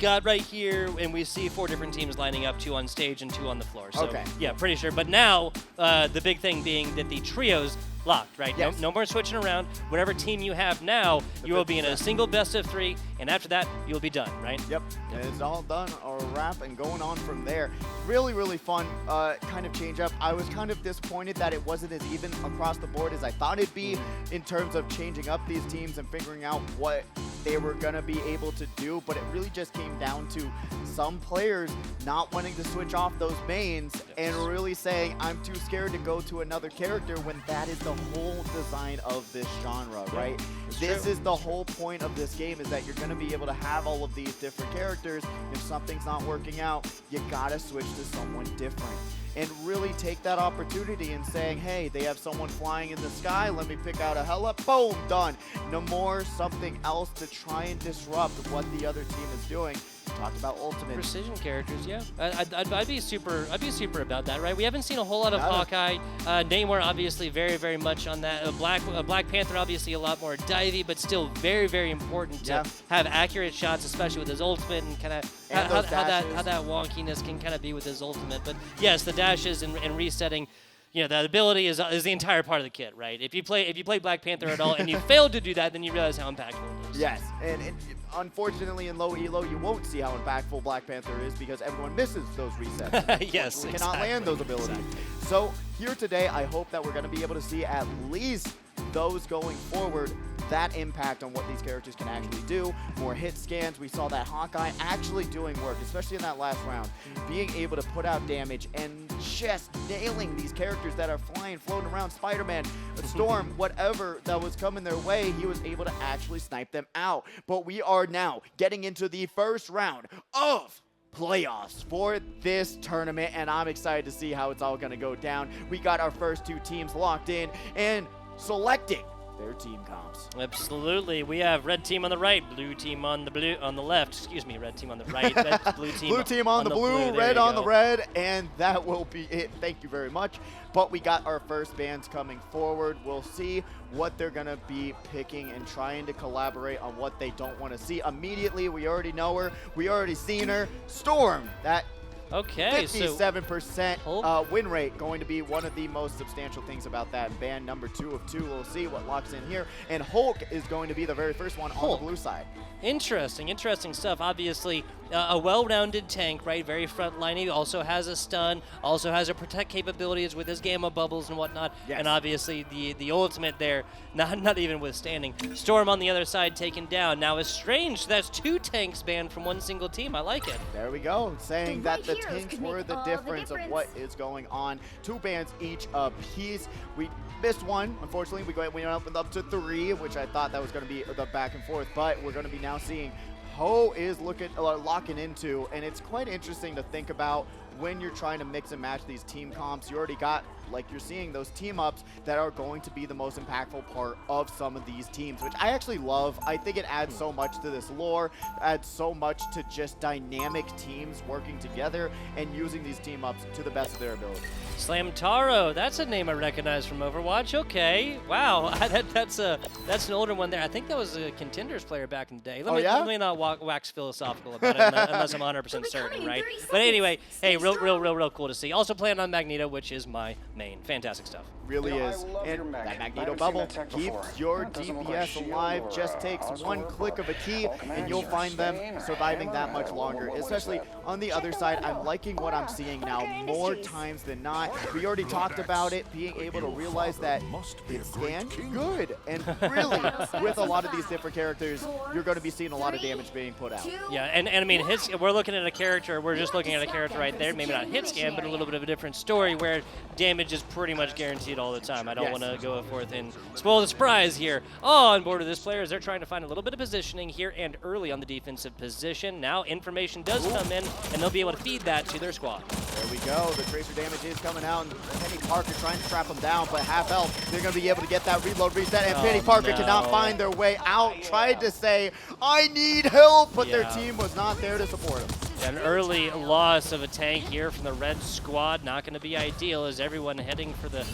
A: got right here, and we see 4 different teams lining up, 2 on stage and 2 on the floor. So,
B: Okay.
A: yeah, pretty sure. But now, the big thing being that the trios locked, right?
B: Yes.
A: No more switching around. Whatever team you have now, you will be in a
B: 50%.
A: single best of 3, and after that, you'll be done, right?
B: Yep, and it's all done, or wrap, and going on from there. Really, really fun kind of change up. I was kind of disappointed that it wasn't as even across the board as I thought it'd be in terms of changing up these teams and figuring out what they were going to be able to do, but it really just came down to some players not wanting to switch off those mains and really saying, I'm too scared to go to another character, when that is the whole design of this genre, right? This is the whole point of this game, is that you're going to be able to have all of these different characters. If something's not working out, you got to switch to someone different. And really take that opportunity and saying, hey, they have someone flying in the sky, let me pick out a hella, boom, done. No more something else to try and disrupt what the other team is doing. Talked about ultimate.
A: Precision characters, yeah. I'd be super about that, right? We haven't seen a whole lot of Hawkeye. Namor obviously very much on that. Black Panther obviously a lot more divey, but still very important to have accurate shots, especially with his ultimate, and kind of how that wonkiness can kind of be with his ultimate. But yes, the dashes and resetting. You know, that ability is the entire part of the kit, right? If you play Black Panther at all and you failed to do that, then you realize how impactful it is.
B: Yes, and unfortunately in low elo, you won't see how impactful Black Panther is because everyone misses those resets.
A: Yes,
B: We cannot land those abilities.
A: Exactly.
B: So here today, I hope that we're going to be able to see at least those going forward, that impact on what these characters can actually do. More hit scans. We saw that Hawkeye actually doing work, especially in that last round. Being able to put out damage and just nailing these characters that are flying, floating around. Spider-Man, Storm, whatever that was coming their way, he was able to actually snipe them out. But we are now getting into the first round of playoffs for this tournament, and I'm excited to see how it's all going to go down. We got our first 2 teams locked in and selecting their team comps.
A: Absolutely. We have red team on the right, blue team on the left. Excuse me, red team on the right, blue team
B: blue team on the blue, red on the red, and that will be it. Thank you very much. But we got our first bands coming forward. We'll see what they're going to be picking and trying to collaborate on what they don't want to see. Immediately, we already know her. We already seen her. Storm, that
A: okay,
B: 57% win rate, going to be one of the most substantial things about that. Band number 2 of 2. We'll see what locks in here. And Hulk is going to be the very first one on the blue side.
A: Interesting stuff. Obviously, a well-rounded tank, right? Very front-liney. Also has a stun. Also has a protect capabilities with his gamma bubbles and whatnot.
B: Yes.
A: And obviously, the ultimate there, not even withstanding. Storm on the other side taken down. Now, it's strange. That's 2 tanks banned from one single team. I like it.
B: There we go. Saying that the tanks were the difference of what is going on. 2 bans each apiece. We missed one. Unfortunately, we went up to 3, which I thought that was going to be the back and forth. But we're going to be now seeing Ho is locking into, and it's quite interesting to think about when you're trying to mix and match these team comps. You already got, like you're seeing, those team ups that are going to be the most impactful part of some of these teams, which I actually love. I think it adds so much to this lore, adds so much to just dynamic teams working together and using these team ups to the best of their ability.
A: Slam Taro, that's a name I recognize from Overwatch. Okay, wow, that's an older one there. I think that was a Contenders player back in the day. Let me not wax philosophical about it unless I'm 100% certain, right? But anyway, hey, real cool to see. Also playing on Magneto, which is my main. Fantastic stuff.
B: Really is. And that Magneto bubble keeps your DPS alive. Just takes one click of a key, and you'll find them surviving that much longer. Especially on the other side, I'm liking what I'm seeing now more times than not. We already talked about it, being able to realize that it's good. And really, with a lot of these different characters, you're going to be seeing a lot of damage being put out.
A: Yeah, and I mean, we're looking at a character, we're just looking at a character right there, maybe not hit scan, but a little bit of a different story where damage is pretty much guaranteed all the time. I don't want to go forth and spoil the surprise here. On board of this player as they're trying to find a little bit of positioning here and early on the defensive position. Now information does come in, and they'll be able to feed that to their squad.
B: There we go. The tracer damage is coming out, and Penny Parker trying to trap him down, but half health. They're going to be able to get that reload reset, and Penny Parker cannot find their way out. Tried to say, I need help, but their team was not there to support them.
A: An early loss of a tank here from the red squad, not going to be ideal as everyone heading for the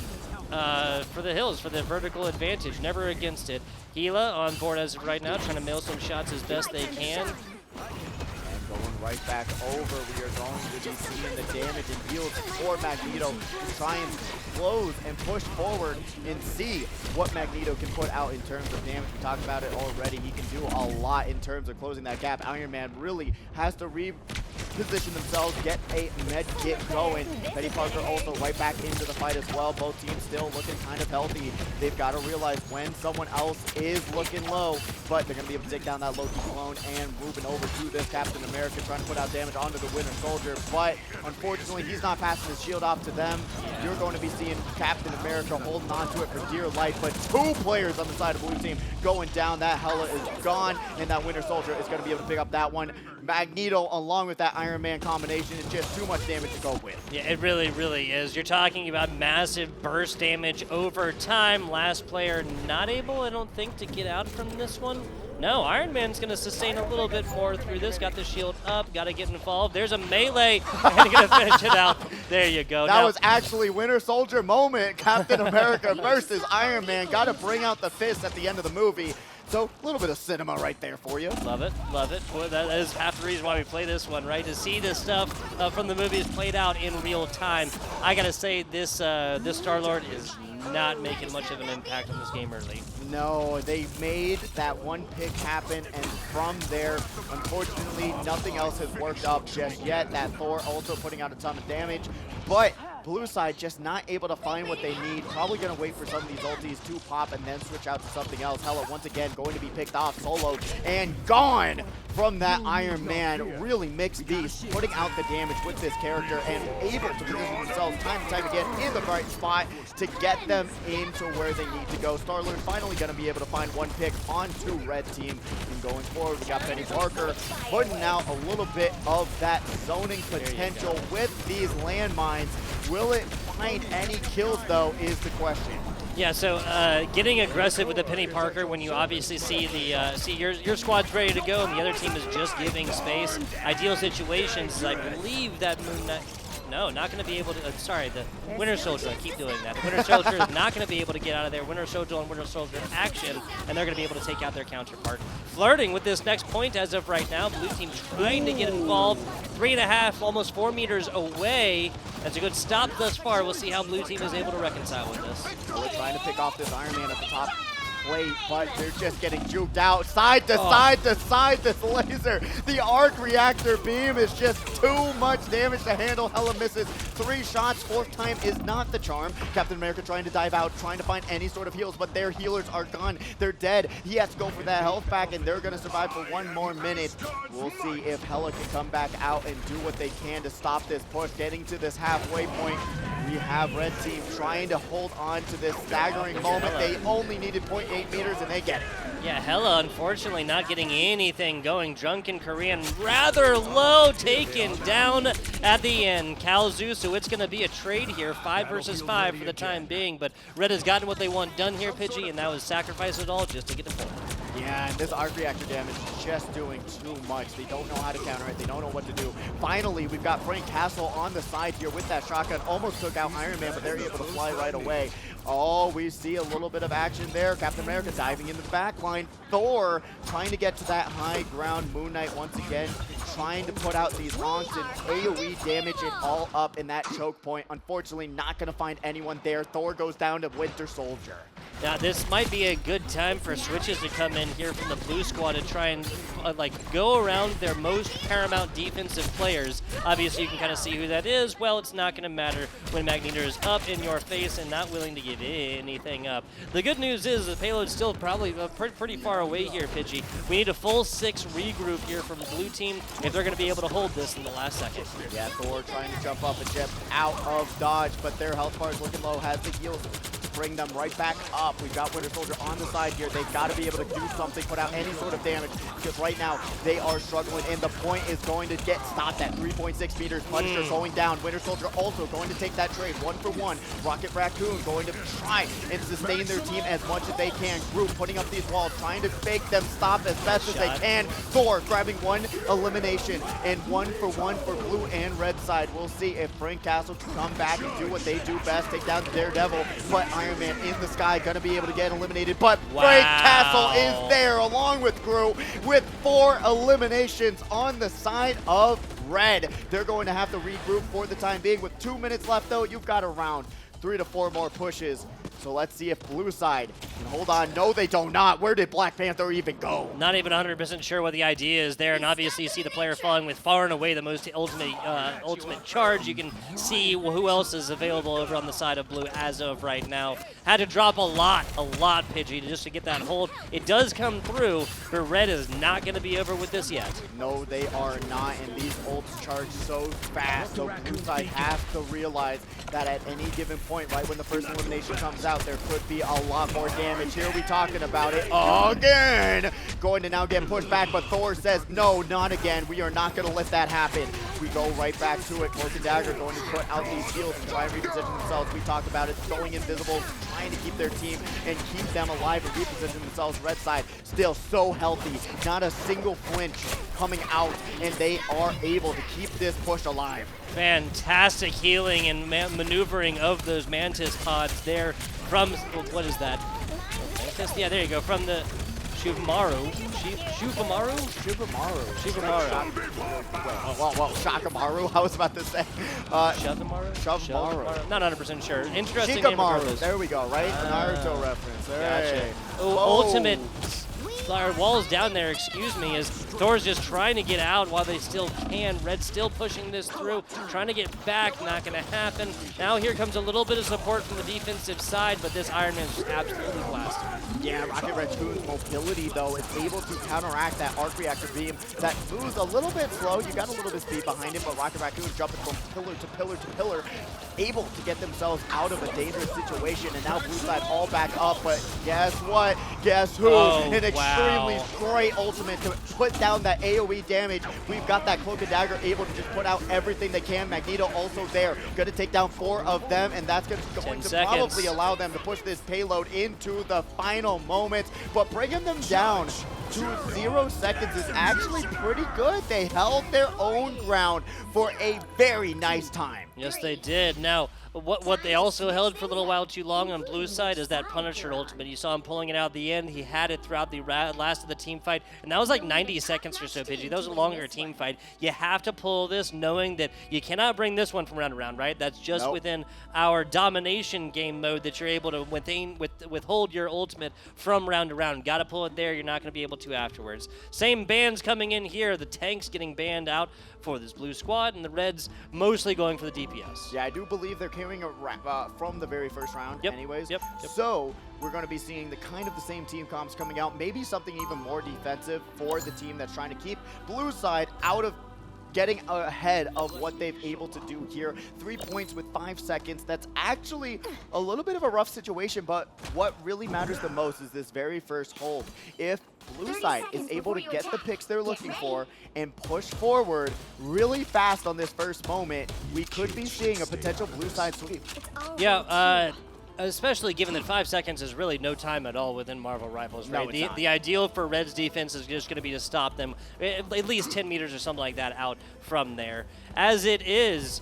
A: hills, for the vertical advantage, never against it. Gila on board as of right now, trying to mail some shots as best they can.
B: And going right back over, we are going to be seeing the damage and heals for Magneto to try and close and push forward and see what Magneto can put out in terms of damage. We talked about it already. He can do a lot in terms of closing that gap. Iron Man really has to reposition themselves, get a med kit going. Penny Parker also right back into the fight as well. Both teams still looking kind of healthy. They've got to realize when someone else is looking low, but they're going to be able to take down that Loki clone and moving over to this Captain America, trying to put out damage onto the Winter Soldier, but unfortunately he's not passing his shield off to them. You're going to be seeing Captain America holding on to it for dear life, but 2 players on the side of blue team going down. That Hela is gone, and that Winter Soldier is going to be able to pick up that one. Magneto, along with that Iron Man combination, is just too much damage to go with.
A: Yeah, it really is. You're talking about massive burst damage over time. Last player not able, I don't think, to get out from this one. No, Iron Man's going to sustain a little bit more through this. Got the shield up, got to get involved. There's a melee, and going to finish it out. There you go.
B: That was actually Winter Soldier moment. Captain America versus Iron Man. Got to bring out the fist at the end of the movie. So a little bit of cinema right there for you.
A: Love it, love it. Boy, that is half the reason why we play this one, right? To see this stuff from the movies played out in real time. I gotta say, this Star-Lord is not making much of an impact on this game early.
B: No, they made that one pick happen, and from there, unfortunately, nothing else has worked up just yet. That Thor also putting out a ton of damage, but blue side just not able to find what they need. Probably going to wait for some of these ultis to pop and then switch out to something else. Hela once again going to be picked off, soloed, and gone from that Iron Man. Really mixed beast, putting out the damage with this character and able to position themselves time and time again in the right spot to get them into where they need to go. Starler's finally going to be able to find one pick onto red team. And going forward, we got Penny Parker putting out a little bit of that zoning potential with these landmines. Will it find any kills, though, is the question.
A: Yeah, so getting aggressive with the Penny Parker when you obviously see the your squad's ready to go and the other team is just giving space. Ideal situations, I believe that Moon Knight. No, not going to be able to. Sorry, the Winter Soldier. I keep doing that. The Winter Soldier is not going to be able to get out of there. Winter Soldier and Winter Soldier action, and they're going to be able to take out their counterpart. Flirting with this next point as of right now. Blue team trying to get involved. 3.5, almost 4 meters away. That's a good stop thus far. We'll see how blue team is able to reconcile with this.
B: We're trying to pick off this Iron Man at the top plate, but they're just getting juked out. Side to side to side, this laser. The arc reactor beam is just too much damage to handle. Hella misses 3 shots. 4th time is not the charm. Captain America trying to dive out, trying to find any sort of heals, but their healers are gone. They're dead. He has to go for that health back, and they're going to survive for 1 more minute. We'll see if Hella can come back out and do what they can to stop this push. Getting to this halfway point, we have red team trying to hold on to this staggering moment. They only needed 0.8 meters and they get it.
A: Yeah, Hella unfortunately not getting anything going. Drunken Korean rather low, taken down at the end. Kalzu, so it's going to be a trade here, 5 versus 5 for the time being, but Red has gotten what they want done here, Pidgey, and that was sacrifice it all just to get the point.
B: Yeah, and this arc reactor damage is just doing too much. They don't know how to counter it. They don't know what to do. Finally, we've got Frank Castle on the side here with that shotgun. Almost took out Iron Man, but they're able to fly right away. Oh, we see a little bit of action there. Captain America diving in the back line. Thor trying to get to that high ground. Moon Knight once again trying to put out these honks and AoE damage it all up in that choke point. Unfortunately, not going to find anyone there. Thor goes down to Winter Soldier.
A: Now, this might be a good time for switches to come in here from the blue squad to try and go around their most paramount defensive players. Obviously, you can kind of see who that is. Well, it's not going to matter when Magneto is up in your face and not willing to give anything up. The good news is the payload's still probably pretty far away here, Pidgey. We need a full 6 regroup here from the blue team if they're going to be able to hold this in the last second.
B: Yeah, Thor trying to jump up and jump out of dodge, but their health bar is looking low, has the heals to bring them right back up. We've got Winter Soldier on the side here. They've got to be able to do something, put out any sort of damage, because right now they are struggling, and the point is going to get stopped at 3.6 meters. Punisher going down. Winter Soldier also going to take that trade 1 for 1. Rocket Raccoon going to try and sustain their team as much as they can. Group putting up these walls, trying to make them stop as best as they can. Thor grabbing 1 elimination and 1 for 1 for blue and red side. We'll see if Frank Castle can come back and do what they do best, take down Daredevil, but Iron Man in the sky gonna be able to get eliminated, but Frank Castle is there along with Gru with 4 eliminations on the side of red. They're going to have to regroup for the time being. With 2 minutes left though, you've got around 3 to 4 more pushes. So let's see if blue side can hold on. No, they do not. Where did Black Panther even go?
A: Not even 100% sure what the idea is there, and obviously you see the player falling with far and away the most ultimate charge. You can see who else is available over on the side of blue as of right now. Had to drop a lot, Pidgey, just to get that hold. It does come through, but red is not going to be over with this yet.
B: No, they are not, and these ults charge so fast. So blue side has to realize that at any given point, right when the first elimination comes out, there could be a lot more damage. Here we talking about it again. Going to now get pushed back, but Thor says, no, not again. We are not going to let that happen. We go right back to it. Cloak and Dagger going to put out these heals and try and reposition themselves. We talked about it, going invisible, trying to keep their team and keep them alive and reposition themselves. Red side still so healthy. Not a single flinch coming out, and they are able to keep this push alive.
A: Fantastic healing and maneuvering of those Mantis pods there from, what is that? Mantis? Yeah, there you go, from the Shuvamaru. Shuvamaru?
B: Whoa, Shakamaru, I was about to say.
A: Shuvamaru? Not 100% sure. Interesting name
B: Shikamaru,
A: regardless.
B: there we go, right? Naruto reference.
A: Gotcha.
B: Hey.
A: Oh, ultimate. Our wall's down there, excuse me, as Thor's just trying to get out while they still can. Red's still pushing this through, trying to get back, not going to happen. Now here comes a little bit of support from the defensive side, but this Iron Man's just absolutely blasted.
B: Yeah, Rocket Raccoon's mobility, though, is able to counteract that arc reactor beam that moves a little bit slow. You got a little bit of speed behind him, but Rocket Raccoon jumping from pillar to pillar to pillar, able to get themselves out of a dangerous situation, and now blue side all back up, but guess what? Guess who? An extremely great ultimate to put down that AoE damage. We've got that Cloak and Dagger able to just put out everything they can. Magneto also there, going to take down 4 of them, and that's going to probably allow them to push this payload into the final moments, but bringing them down to 0 seconds is actually pretty good. They held their own ground for a very nice time.
A: Yes, they did. Now, what they also held for a little while too long on blue side is that Punisher ultimate. You saw him pulling it out at the end. He had it throughout the last of the team fight, and that was like 90 seconds or so, Pidgey. That was a longer team fight. You have to pull this knowing that you cannot bring this one from round to round, right? That's just within our domination game mode that you're able to withhold your ultimate from round to round. Got to pull it there. You're not going to be able to afterwards. Same bans coming in here. The tanks getting banned out for this blue squad, and the reds mostly going for the DPS.
B: Yeah, I do believe they're carrying a from the very first round anyways.
A: Yep.
B: So we're going to be seeing the same team comps coming out, maybe something even more defensive for the team that's trying to keep blue side out of getting ahead of what they've able to do here. 3 points with 5 seconds. That's actually a little bit of a rough situation, but what really matters the most is this very first hold. If blue side is able to get the picks they're looking for and push forward really fast on this first moment, we could be seeing a potential blue side sweep.
A: Yeah, especially given that 5 seconds is really no time at all within Marvel Rivals, right?
B: No,
A: the ideal for Red's defense is just going to be to stop them at least 10 meters or something like that out from there. As it is,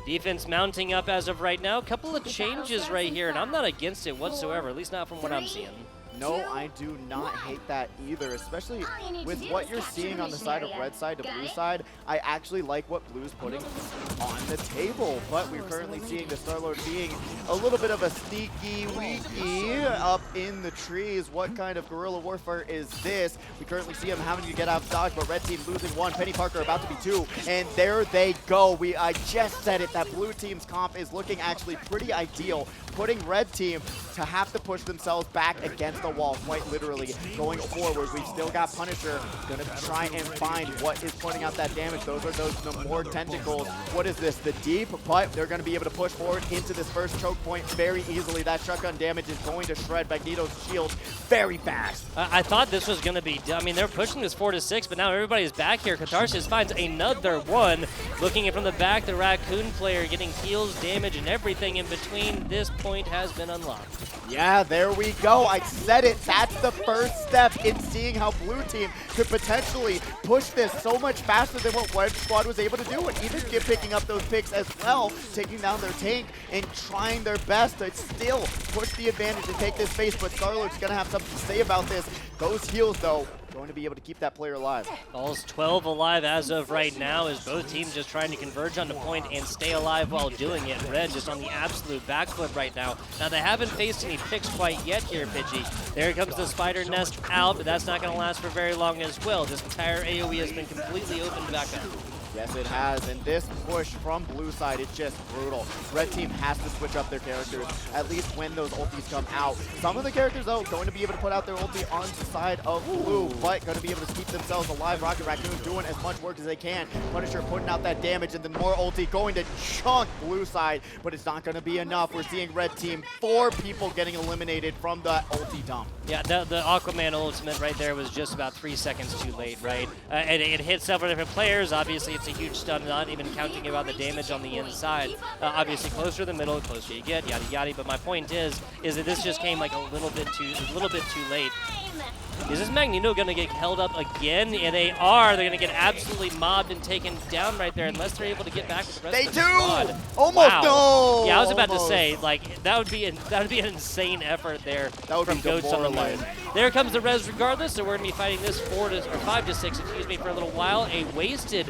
A: defense mounting up as of right now. A couple of changes right here, and I'm not against it whatsoever, at least not from what I'm seeing.
B: No, I do not hate that either, especially with what you're seeing on the side of red side to blue side. I actually like what blue's putting on the table, but we're currently seeing the Star-Lord being a little bit of a sneaky weaky up in the trees. What kind of guerrilla warfare is this? We currently see him having to get out of dodge, but red team losing 1, Penny Parker about to be 2, and there they go. I just said it, that blue team's comp is looking actually pretty ideal, putting red team to have to push themselves back against the wall, quite literally. Going forward, we've still got Punisher gonna try and find what is putting out that damage. Those are the more tentacles. What is this? The deep, but they're gonna be able to push forward into this first choke point very easily. That shotgun damage is going to shred Magneto's shield very fast.
A: I thought this was gonna be, I mean, they're pushing this 4 to 6, but now everybody's back here. Catharsis finds another one. Looking it from the back, the Raccoon player getting heals, damage, and everything in between. This point has been unlocked.
B: Yeah, there we go. I said it. That's the first step in seeing how blue team could potentially push this so much faster than what Red Squad was able to do, and even picking up those picks as well, taking down their tank and trying their best to still push the advantage and take this face. But Star-Lord's going to have something to say about this. Those heals, though, going to be able to keep that player alive.
A: All's 12 alive as of right now, as both teams just trying to converge on the point and stay alive while doing it. Red just on the absolute back foot right now. Now, they haven't faced any picks quite yet here, Pidgey. There comes the Spider Nest out, but that's not going to last for very long as well. This entire AoE has been completely opened back up.
B: Yes, it has, and this push from blue side is just brutal. Red team has to switch up their characters, at least when those ultis come out. Some of the characters, though, going to be able to put out their ulti on the side of blue, but going to be able to keep themselves alive. Rocket Raccoon doing as much work as they can. Punisher putting out that damage, and then more ulti going to chunk blue side, but it's not going to be enough. We're seeing red team, 4 people getting eliminated from the ulti dump.
A: Yeah, the Aquaman ultimate right there was just about 3 seconds too late, right? And it hit several different players. Obviously, it's a huge stun, not even counting about the damage on the inside. Obviously, closer to the middle, closer you get, yada yada. But my point is that this just came like a little bit too late. Is this Magneto going to get held up again? Yeah, they are. They're going to get absolutely mobbed and taken down right there unless they're able to get back with the rest of the squad.
B: Almost.
A: Wow.
B: No.
A: Yeah, I was about to say, like, that would be an insane effort there from Goats on the lane. There comes the res regardless, so we're going to be fighting this 5 to 6, excuse me, for a little while. A wasted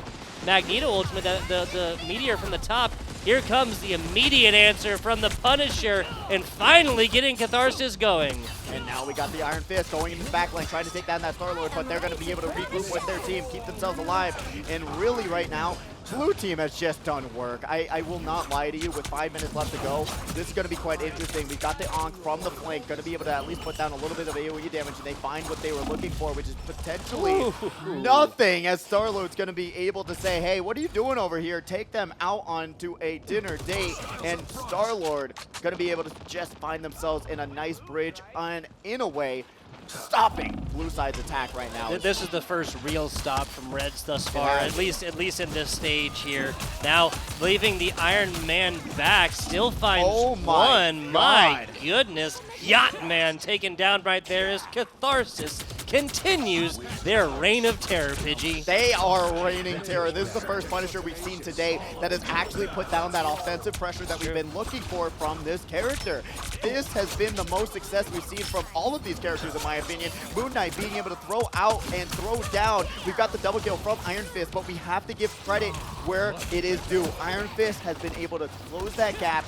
A: Magneto ultimate, the meteor from the top. Here comes the immediate answer from the Punisher, and finally getting Catharsis going.
B: And now we got the Iron Fist going into the backline, trying to take down that Star-Lord, but they're going to be able to regroup with their team, keep themselves alive. And really right now, Blue team has just done work. I will not lie to you. With 5 minutes left to go, this is going to be quite interesting. We've got the Ankh from the flank, going to be able to at least put down a little bit of AoE damage, and they find what they were looking for, which is potentially nothing, as Star-Lord's going to be able to say, hey, what are you doing over here? Take them out onto a dinner date, and Star-Lord going to be able to just find themselves in a nice bridge, and in a way, stopping blue side's attack right now.
A: This is the first real stop from Reds thus far, at least in this stage here. Now leaving the Iron Man back, still finds one. My goodness, Yacht Man taken down right there as Catharsis continues their reign of terror, Pidgey.
B: They are reigning terror. This is the first Punisher we've seen today that has actually put down that offensive pressure that we've been looking for from this character. This has been the most success we've seen from all of these characters, in my opinion. Moon Knight being able to throw out and throw down. We've got the double kill from Iron Fist, but we have to give credit where it is due. Iron Fist has been able to close that gap,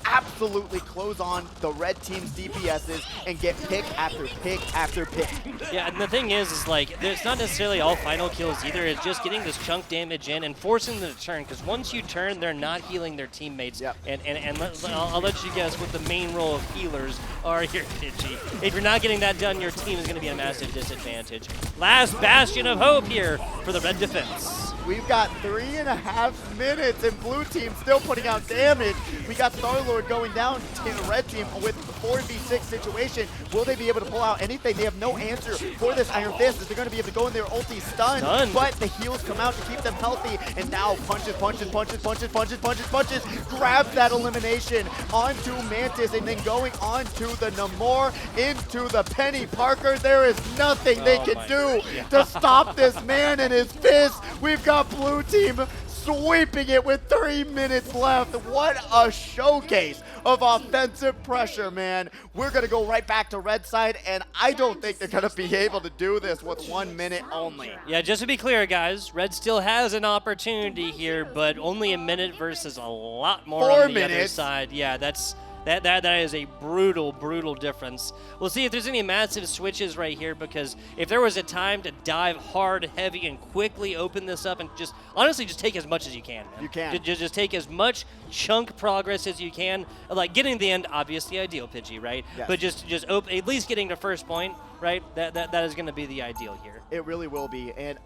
B: absolutely close on the red team's DPSs, and get pick after pick after pick.
A: Yeah, and the thing is like, it's not necessarily all final kills either. It's just getting this chunk damage in and forcing them to turn, because once you turn, they're not healing their teammates.
B: Yep.
A: And I'll let you guess what the main role of healers are here, Pidgey. If you're not getting that done, your team is going to be at a massive disadvantage. Last bastion of hope here for the red defense.
B: We've got 3.5 minutes, and blue team still putting out damage. We got Star-Lord going down to the red team with the 4v6 situation. Will they be able to pull out anything? They have no answer for this Iron Fist, as they're going to be able to go in their ulti stunned. But the heals come out to keep them healthy, and now punches, grabs that elimination onto Mantis, and then going onto the Namor, into the Penny Parker. There is nothing they can do to stop this man and his fist. We've got blue team sweeping it with 3 minutes left. What a showcase of offensive pressure, man. We're going to go right back to red side, and I don't think they're going to be able to do this with 1 minute only.
A: Yeah, just to be clear, guys, red still has an opportunity here, but only a minute versus a lot more
B: 4
A: on the other
B: minutes.
A: side. Yeah, that is a brutal difference. We'll see if there's any massive switches right here, because if there was a time to dive hard, heavy, and quickly open this up and just honestly just take as much as you can, man.
B: You can.
A: Just take as much chunk progress as you can. Like getting to the end, obviously ideal, Pidgey, right?
B: Yes.
A: But just at least getting to first point, right? That is going to be the ideal here.
B: It really will be, and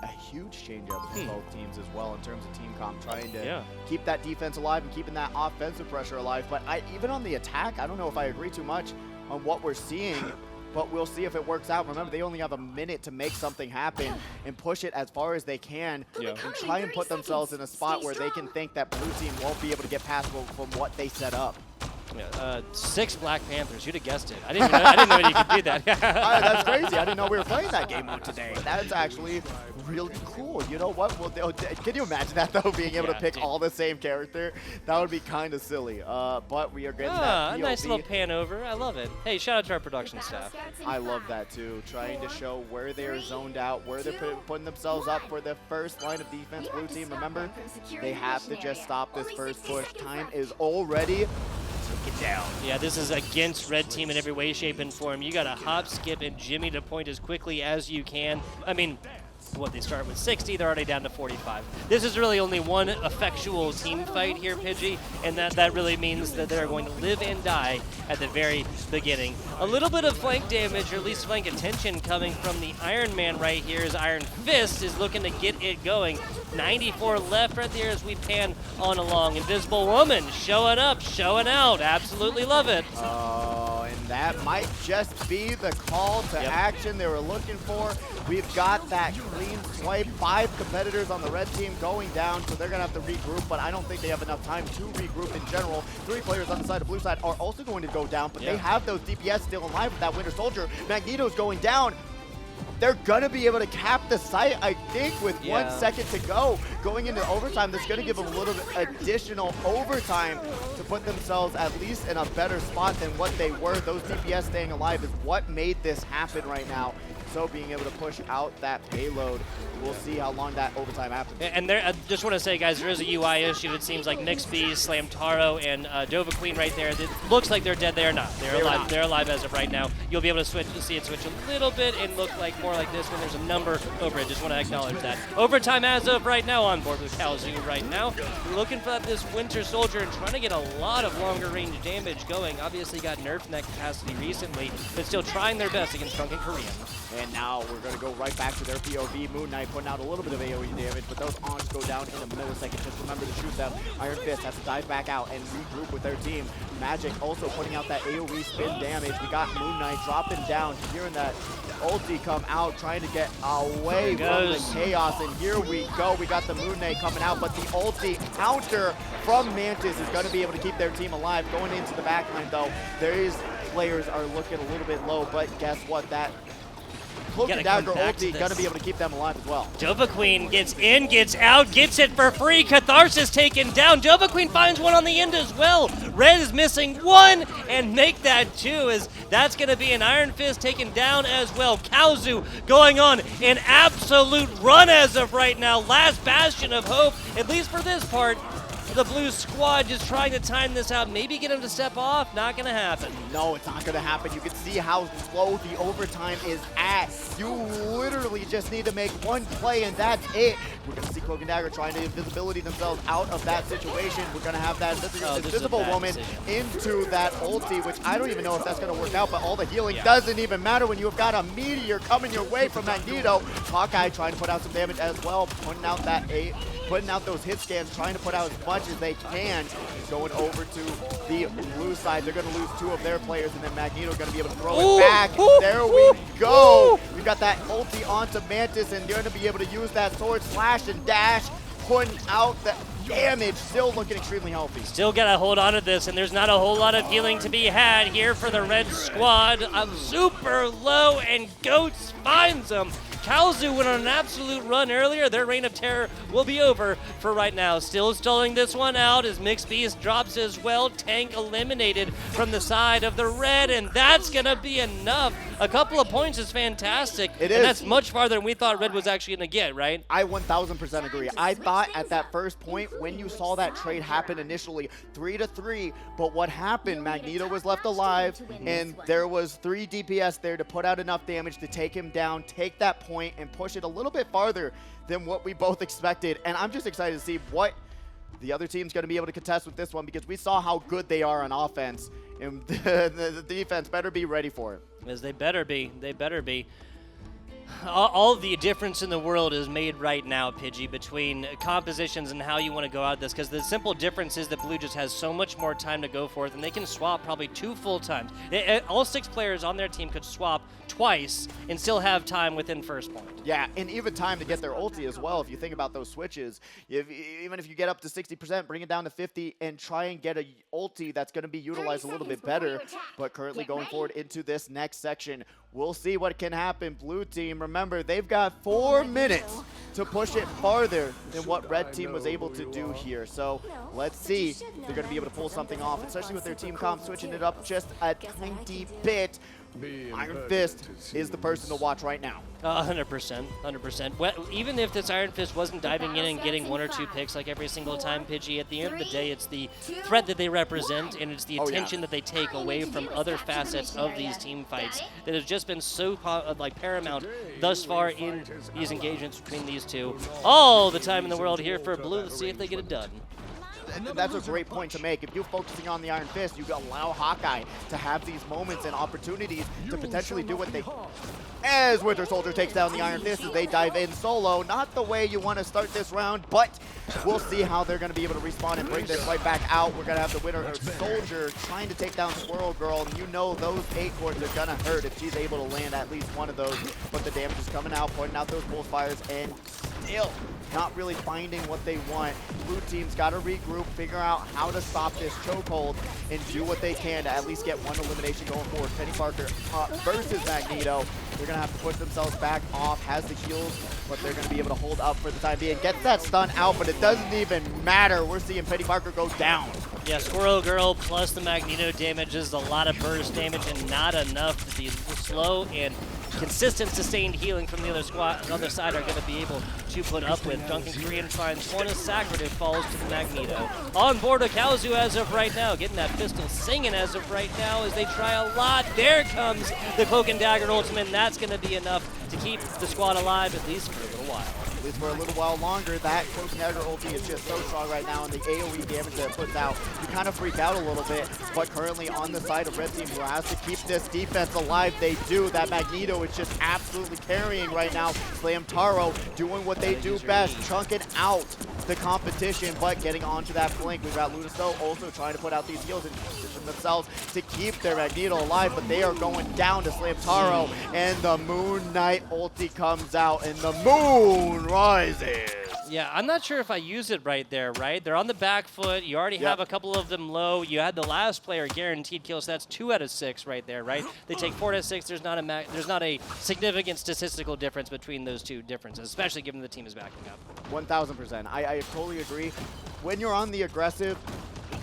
B: a huge change-up for both teams as well in terms of team comp, trying to keep that defense alive and keeping that offensive pressure alive. But even on the attack, I don't know if I agree too much on what we're seeing, but we'll see if it works out. Remember, they only have a minute to make something happen and push it as far as they can and try and put themselves in a spot where they can think that blue team won't be able to get past from what they set up.
A: Yeah, 6 Black Panthers. You'd have guessed it. I didn't know you could do that.
B: That's crazy. I didn't know we were playing that game mode today. That's actually really cool. You know what? Well, can you imagine that, though, being able to pick all the same character? That would be kind of silly. But we are getting that POV.
A: A nice little pan over. I love it. Hey, shout out to our production staff.
B: I love that, too. Trying to show where they're zoned out, where they're putting themselves up for the first line of defense. Blue team, remember, they have to just stop this first push. Time is already it down.
A: Yeah, this is against red team in every way, shape, and form. You got to hop, skip, and jimmy to point as quickly as you can. I mean, what, they start with 60, they're already down to 45. This is really only one effectual team fight here, Pidgey, and that really means that they're going to live and die at the very beginning. A little bit of flank damage, or at least flank attention, coming from the Iron Man right here, as Iron Fist is looking to get it going. 94 left right there as we pan on along. Invisible Woman showing up, showing out. Absolutely love it.
B: Oh, and that might just be the call to action they were looking for. We've got that clean swipe. 5 competitors on the red team going down, so they're going to have to regroup, but I don't think they have enough time to regroup in general. 3 players on the side of blue side are also going to go down, but they have those DPS still alive with that Winter Soldier. Magneto's going down. They're going to be able to cap the site, I think, with 1 second to go. Going into overtime, that's going to give them a little bit additional overtime to put themselves at least in a better spot than what they were. Those DPS staying alive is what made this happen right now. so being able to push out that payload. We'll see how long that overtime happens.
A: And there, I just want to say, guys, there is a UI issue. It seems like Mixbee, Slamtaro, and Dova Queen right there. It looks like they're dead. They are not. They're alive. They're alive as of right now. You'll be able to see it switch a little bit and look like more like this when there's a number over it. Just want to acknowledge that. Overtime as of right now on board with Kalzu right now. We're looking for this Winter Soldier and trying to get a lot of longer range damage going. Obviously got nerfed in that capacity recently, but still trying their best against Drunken Korean.
B: And now we're going to go right back to their POV. Moon Knight putting out a little bit of AoE damage, but those aunts go down in a millisecond. Just remember to shoot them. Iron Fist has to dive back out and regroup with their team. Magic also putting out that AoE spin damage. We got Moon Knight dropping down, hearing that ulti come out, trying to get away from the chaos. And here we go. We got the Moon Knight coming out, but the ulti counter from Mantis is going to be able to keep their team alive. Going into the backline, though, players are looking a little bit low, but guess what? That Cloak and Dagger ulti gonna be able to keep them alive as well.
A: Dova Queen gets in, gets out, gets it for free. Catharsis taken down. Dova Queen finds one on the end as well. Red is missing one, and make that two, as that's gonna be an Iron Fist taken down as well. Kalzu going on an absolute run as of right now. Last bastion of hope, at least for this part. The blue squad just trying to time this out, maybe get him to step off. Not gonna happen.
B: No, it's not gonna happen. You can see how slow the overtime is at. You literally just need to make one play and that's it. We're gonna see Cloak and Dagger trying to invisibility themselves out of that situation. We're gonna have that invisible woman into that ulti, which I don't even know if that's gonna work out, but all the healing doesn't even matter when you've got a meteor coming your way from Magneto. Hawkeye trying to put out some damage as well, putting out those hit scans, trying to put out as much as they can. Going over to the blue side. They're going to lose two of their players, and then Magneto going to be able to throw it back. There we go. We've got that ulti onto Mantis, and you're going to be able to use that sword slash and dash, putting out the damage. Still looking extremely healthy.
A: Still got to hold on to this, and there's not a whole lot of healing to be had here for the red squad. Super low, and Goats finds them. Kalzu went on an absolute run earlier. Their reign of terror will be over for right now. Still stalling this one out as Mixed Beast drops as well. Tank eliminated from the side of the red, and that's going to be enough. A couple of points is fantastic.
B: It
A: is.
B: And
A: that's much farther than we thought red was actually going to get, right?
B: I 1000% agree. I thought at that first point when you saw that trade happen initially, 3-3, but what happened, Magneto was left alive, and there was 3 DPS there to put out enough damage to take him down, take that point, and push it a little bit farther than what we both expected. And I'm just excited to see what the other team's going to be able to contest with this one, because we saw how good they are on offense, and the defense better be ready for it.
A: As they better be. They better be. All the difference in the world is made right now, Pidgey, between compositions and how you want to go out this, because the simple difference is that Blue just has so much more time to go forth, and they can swap probably 2 full times. All 6 players on their team could swap twice and still have time within first point.
B: Yeah, and even time to get their ulti as well. If you think about those switches, even if you get up to 60%, bring it down to 50 and try and get a ulti that's going to be utilized a little bit better. But currently going forward into this next section, we'll see what can happen. Blue team, remember, they've got 4 minutes to push it farther than what red team was able to do here. So let's see if they're going to be able to pull something off, especially with their team comp switching it up just a tiny bit. Iron Fist is the person to watch right now.
A: 100%, 100%. Well, even if this Iron Fist wasn't diving in and getting 1 or 2 picks like every single time, Pidgey, at the end of the day, it's the threat that they represent, and it's the attention that they take away from other facets of these team fights that has just been so paramount thus far in these engagements between these two. All the time in the world here for Blue. Let's see if they get it done.
B: That's a great point to make. If you're focusing on the Iron Fist, you allow Hawkeye to have these moments and opportunities to potentially do what they... As Winter Soldier takes down the Iron Fist as they dive in solo. Not the way you want to start this round, but we'll see how they're going to be able to respawn and bring this right back out. We're going to have the Winter Soldier trying to take down Squirrel Girl, and you know those acorns are going to hurt if she's able to land at least one of those. But the damage is coming out, pointing out those pulse fires, and still not really finding what they want. Blue team's got to regroup, figure out how to stop this chokehold, and do what they can to at least get one elimination going forward. Penny Parker versus Magneto. They're going to have to push themselves back off, has the heals, but they're going to be able to hold up for the time being. Gets that stun out, but it doesn't even matter. We're seeing Penny Parker go down.
A: Yeah, Squirrel Girl plus the Magneto damage is a lot of burst damage and not enough to be slow and consistent, sustained healing from the other squad, the other side are going to be able to put up with. Drunken Korean finds one as Sacrative falls to the Magneto. On board Akazu as of right now, getting that pistol singing as of right now as they try a lot. There comes the Cloak and Dagger ultimate, and that's going to be enough to keep the squad alive at least for a little while.
B: At least for a little while longer. That Cloak and Dagger ulti is just so strong right now, and the AoE damage that it puts out, you kind of freak out a little bit. But currently on the side of Red Team, who has to keep this defense alive, they do. That Magneto is just absolutely carrying right now. Slam Taro doing what they do best, chunking out the competition, but getting onto that flank. We've got Lunaso also trying to put out these heals and position themselves to keep their Magneto alive, but they are going down to Slam Taro, and the Moon Knight ulti comes out, and the moon rises.
A: Yeah, I'm not sure if I use it right there, right? They're on the back foot. You already have a couple of them low. You had the last player guaranteed kills, so that's 2 out of 6 right there, right? They take 4 out of 6. There's not a significant statistical difference between those two differences, especially given the team is backing up.
B: 1,000%. I totally agree. When you're on the aggressive,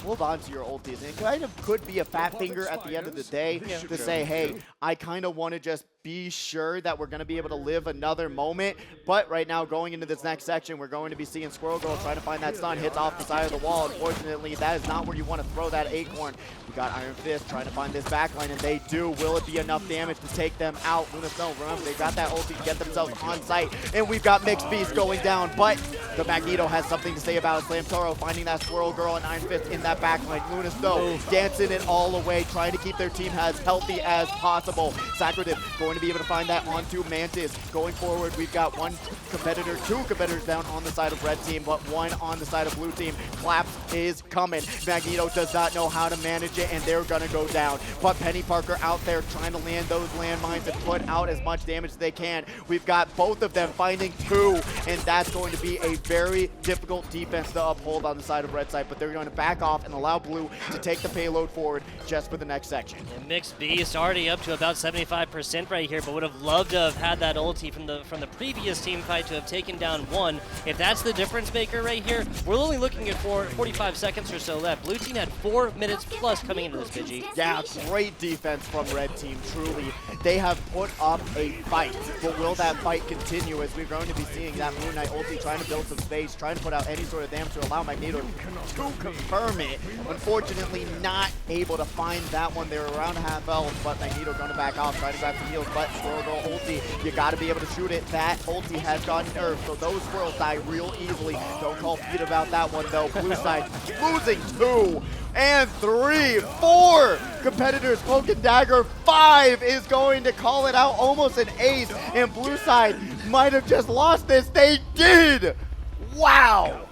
B: hold on to your ultis. And it kind of could be a fat finger at the end of the day to say, hey, I kind of want to just be sure that we're going to be able to live another moment. But right now, going into this next section, we're going to be seeing Squirrel Girl trying to find that stun, hits off the side of the wall. Unfortunately, that is not where you want to throw that acorn. We got Iron Fist trying to find this backline, and they do. Will it be enough damage to take them out? Luna Snow, remember, they got that ulti to get themselves on site, and we've got Mixed Beast going down, but the Magneto has something to say about it. Slam Toro finding that Squirrel Girl and Iron Fist in that backline. Luna Snow dancing it all away, trying to keep their team as healthy as possible. Sacrative going to be able to find that onto Mantis. Going forward, we've got two competitors down on the side of Red Team, but one on the side of Blue Team. Collapse is coming. Magneto does not know how to manage it, and they're going to go down. But Penny Parker out there trying to land those landmines and put out as much damage as they can. We've got both of them finding 2, and that's going to be a very difficult defense to uphold on the side of Red side, but they're going to back off and allow Blue to take the payload forward just for the next section.
A: And Mixed Beast already up to about 75% right here, but would have loved to have had that ulti from the previous team fight to have taken down 1. If that's the difference maker right here, we're only looking at 45 seconds or so left. Blue team had 4 minutes plus coming into this, Pidgey.
B: Yeah, great defense from Red Team, truly. They have put up a fight, but will that fight continue as we're going to be seeing that Moon Knight ulti trying to build some space, trying to put out any sort of damage to allow Magneto to confirm it. Unfortunately, not able to find that one. They were around half health, but Magneto going to back off, trying to grab some heals, but Squirrel Girl ulti, you got to be able to shoot it. That ulti has gotten nerfed, so those squirrels die real easily. Don't call feet about that one, though. Blue side losing 2 and 3, 4 competitors. Cloak and Dagger, 5 is going to call it out, almost an ace, and Blue side might have just lost this. They did! Wow!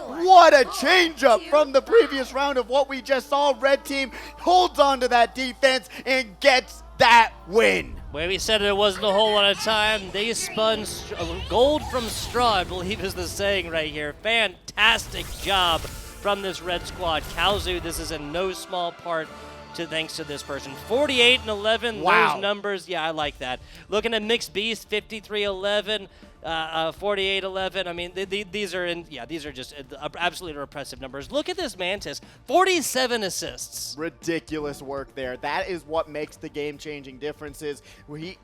B: What a change-up from the previous round of what we just saw. Red Team holds on to that defense and gets that win.
A: Where we said it wasn't a whole lot of time, they spun gold from straw, I believe is the saying right here. Fantastic job from this red squad. Kaozu, this is in no small part thanks to this person. 48 and 11,
B: wow.
A: Those numbers, yeah, I like that. Looking at Mixed Beast, 53-11. 48-11. I mean, these are just absolutely impressive numbers. Look at this Mantis, 47 assists.
B: Ridiculous work there. That is what makes the game-changing differences.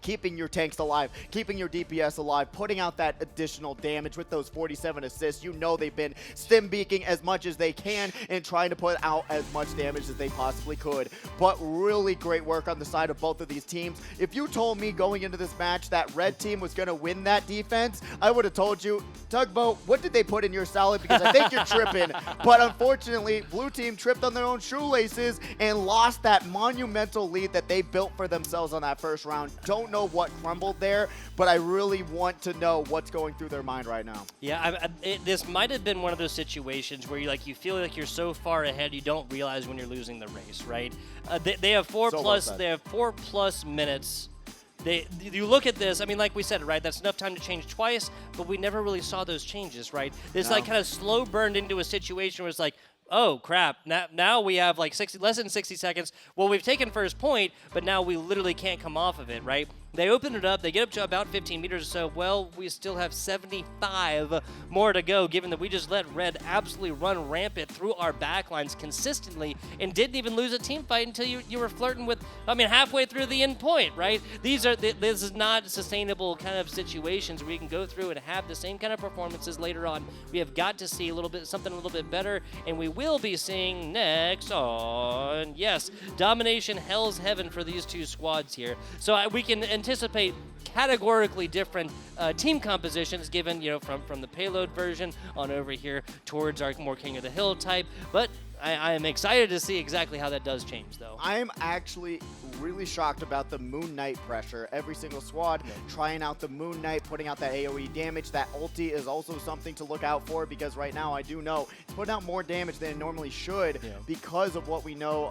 B: Keeping your tanks alive, keeping your DPS alive, putting out that additional damage with those 47 assists. You know they've been stim beaking as much as they can and trying to put out as much damage as they possibly could. But really great work on the side of both of these teams. If you told me going into this match that Red Team was going to win that defense, I would have told you, Tugboat, what did they put in your salad? Because I think you're tripping. But unfortunately, Blue Team tripped on their own shoelaces and lost that monumental lead that they built for themselves on that first round. Don't know what crumbled there, but I really want to know what's going through their mind right now.
A: Yeah, this might have been one of those situations where you feel like you're so far ahead you don't realize when you're losing the race, right? They have 4+ minutes. You look at this, I mean, like we said, right, that's enough time to change twice, but we never really saw those changes, right? This like kind of slow burned into a situation where it's like, oh crap, now we have like less than 60 seconds. Well, we've taken first point, but now we literally can't come off of it, right? They open it up. They get up to about 15 meters or so. Well, we still have 75 more to go, given that we just let Red absolutely run rampant through our backlines consistently and didn't even lose a team fight until you were flirting with, I mean, halfway through the end point, right? This is not sustainable kind of situations where you can go through and have the same kind of performances later on. We have got to see something a little bit better, and we will be seeing next on, yes, Domination Hell's Heaven for these two squads here. So we can anticipate categorically different team compositions given, from the payload version on over here towards our more King of the Hill type. But I am excited to see exactly how that does change, though.
B: I am actually really shocked about the Moon Knight pressure. Every single squad trying out the Moon Knight, putting out that AoE damage. That ulti is also something to look out for, because right now I do know it's putting out more damage than it normally should because of what we know.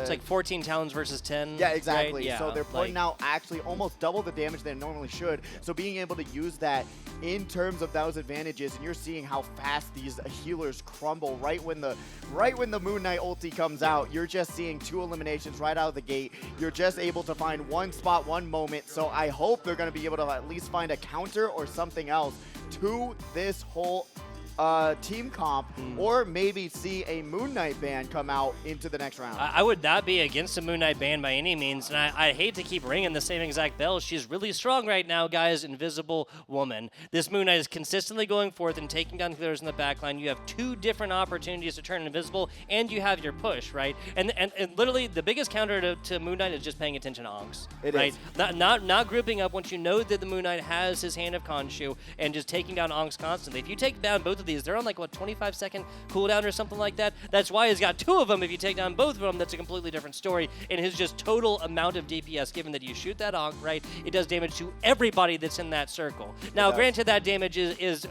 A: It's like 14 Talons versus 10.
B: Yeah, exactly.
A: Right? Yeah,
B: so they're putting out actually almost double the damage than it normally should. So being able to use that in terms of those advantages, and you're seeing how fast these healers crumble right when the Moon Knight ulti comes out. You're just seeing 2 eliminations right out of the gate. You're just able to find one spot, one moment. So I hope they're going to be able to at least find a counter or something else to this whole team comp, or maybe see a Moon Knight ban come out into the next round.
A: I would not be against a Moon Knight ban by any means, and I hate to keep ringing the same exact bell. She's really strong right now, guys. Invisible Woman. This Moon Knight is consistently going forth and taking down killers in the backline. You have 2 different opportunities to turn invisible, and you have your push, right? And literally, the biggest counter to Moon Knight is just paying attention to Onks.
B: It
A: right?
B: is.
A: Not grouping up once you know that the Moon Knight has his Hand of Khonshu, and just taking down Onks constantly. If you take down both of these, they're on like, what, 25-second cooldown or something like that? That's why he's got 2 of them. If you take down both of them, that's a completely different story. And his just total amount of DPS, given that you shoot that Onk, right, it does damage to everybody that's in that circle. Now, granted, that damage is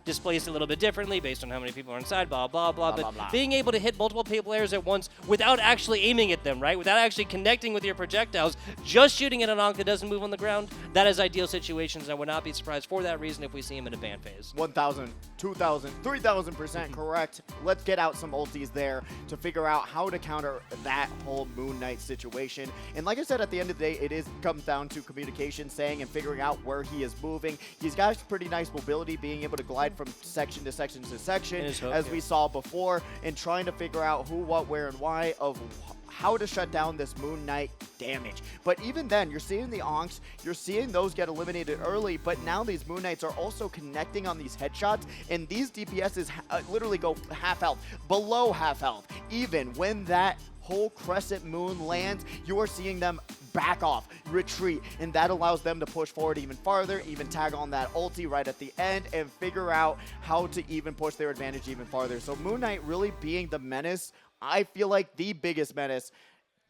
A: displaced a little bit differently based on how many people are inside, blah, blah, blah. But being able to hit multiple players at once without actually aiming at them, right, without actually connecting with your projectiles, just shooting at an Onk that doesn't move on the ground, that is ideal situations. I would not be surprised for that reason if we see him in a ban phase.
B: 1,000, 2,000, 3,000% correct. Let's get out some ultis there to figure out how to counter that whole Moon Knight situation. And like I said, at the end of the day, it comes down to communication, saying and figuring out where he is moving. He's got pretty nice mobility, being able to glide from section to section to section, as we saw before, and trying to figure out who, what, where, and why of how to shut down this Moon Knight damage. But even then, you're seeing the Onks, you're seeing those get eliminated early, but now these Moon Knights are also connecting on these headshots, and these DPSs literally go half health, below half health. Even when that whole crescent moon lands, you are seeing them back off, retreat, and that allows them to push forward even farther, even tag on that ulti right at the end, and figure out how to even push their advantage even farther. So Moon Knight really being the menace, I feel like the biggest menace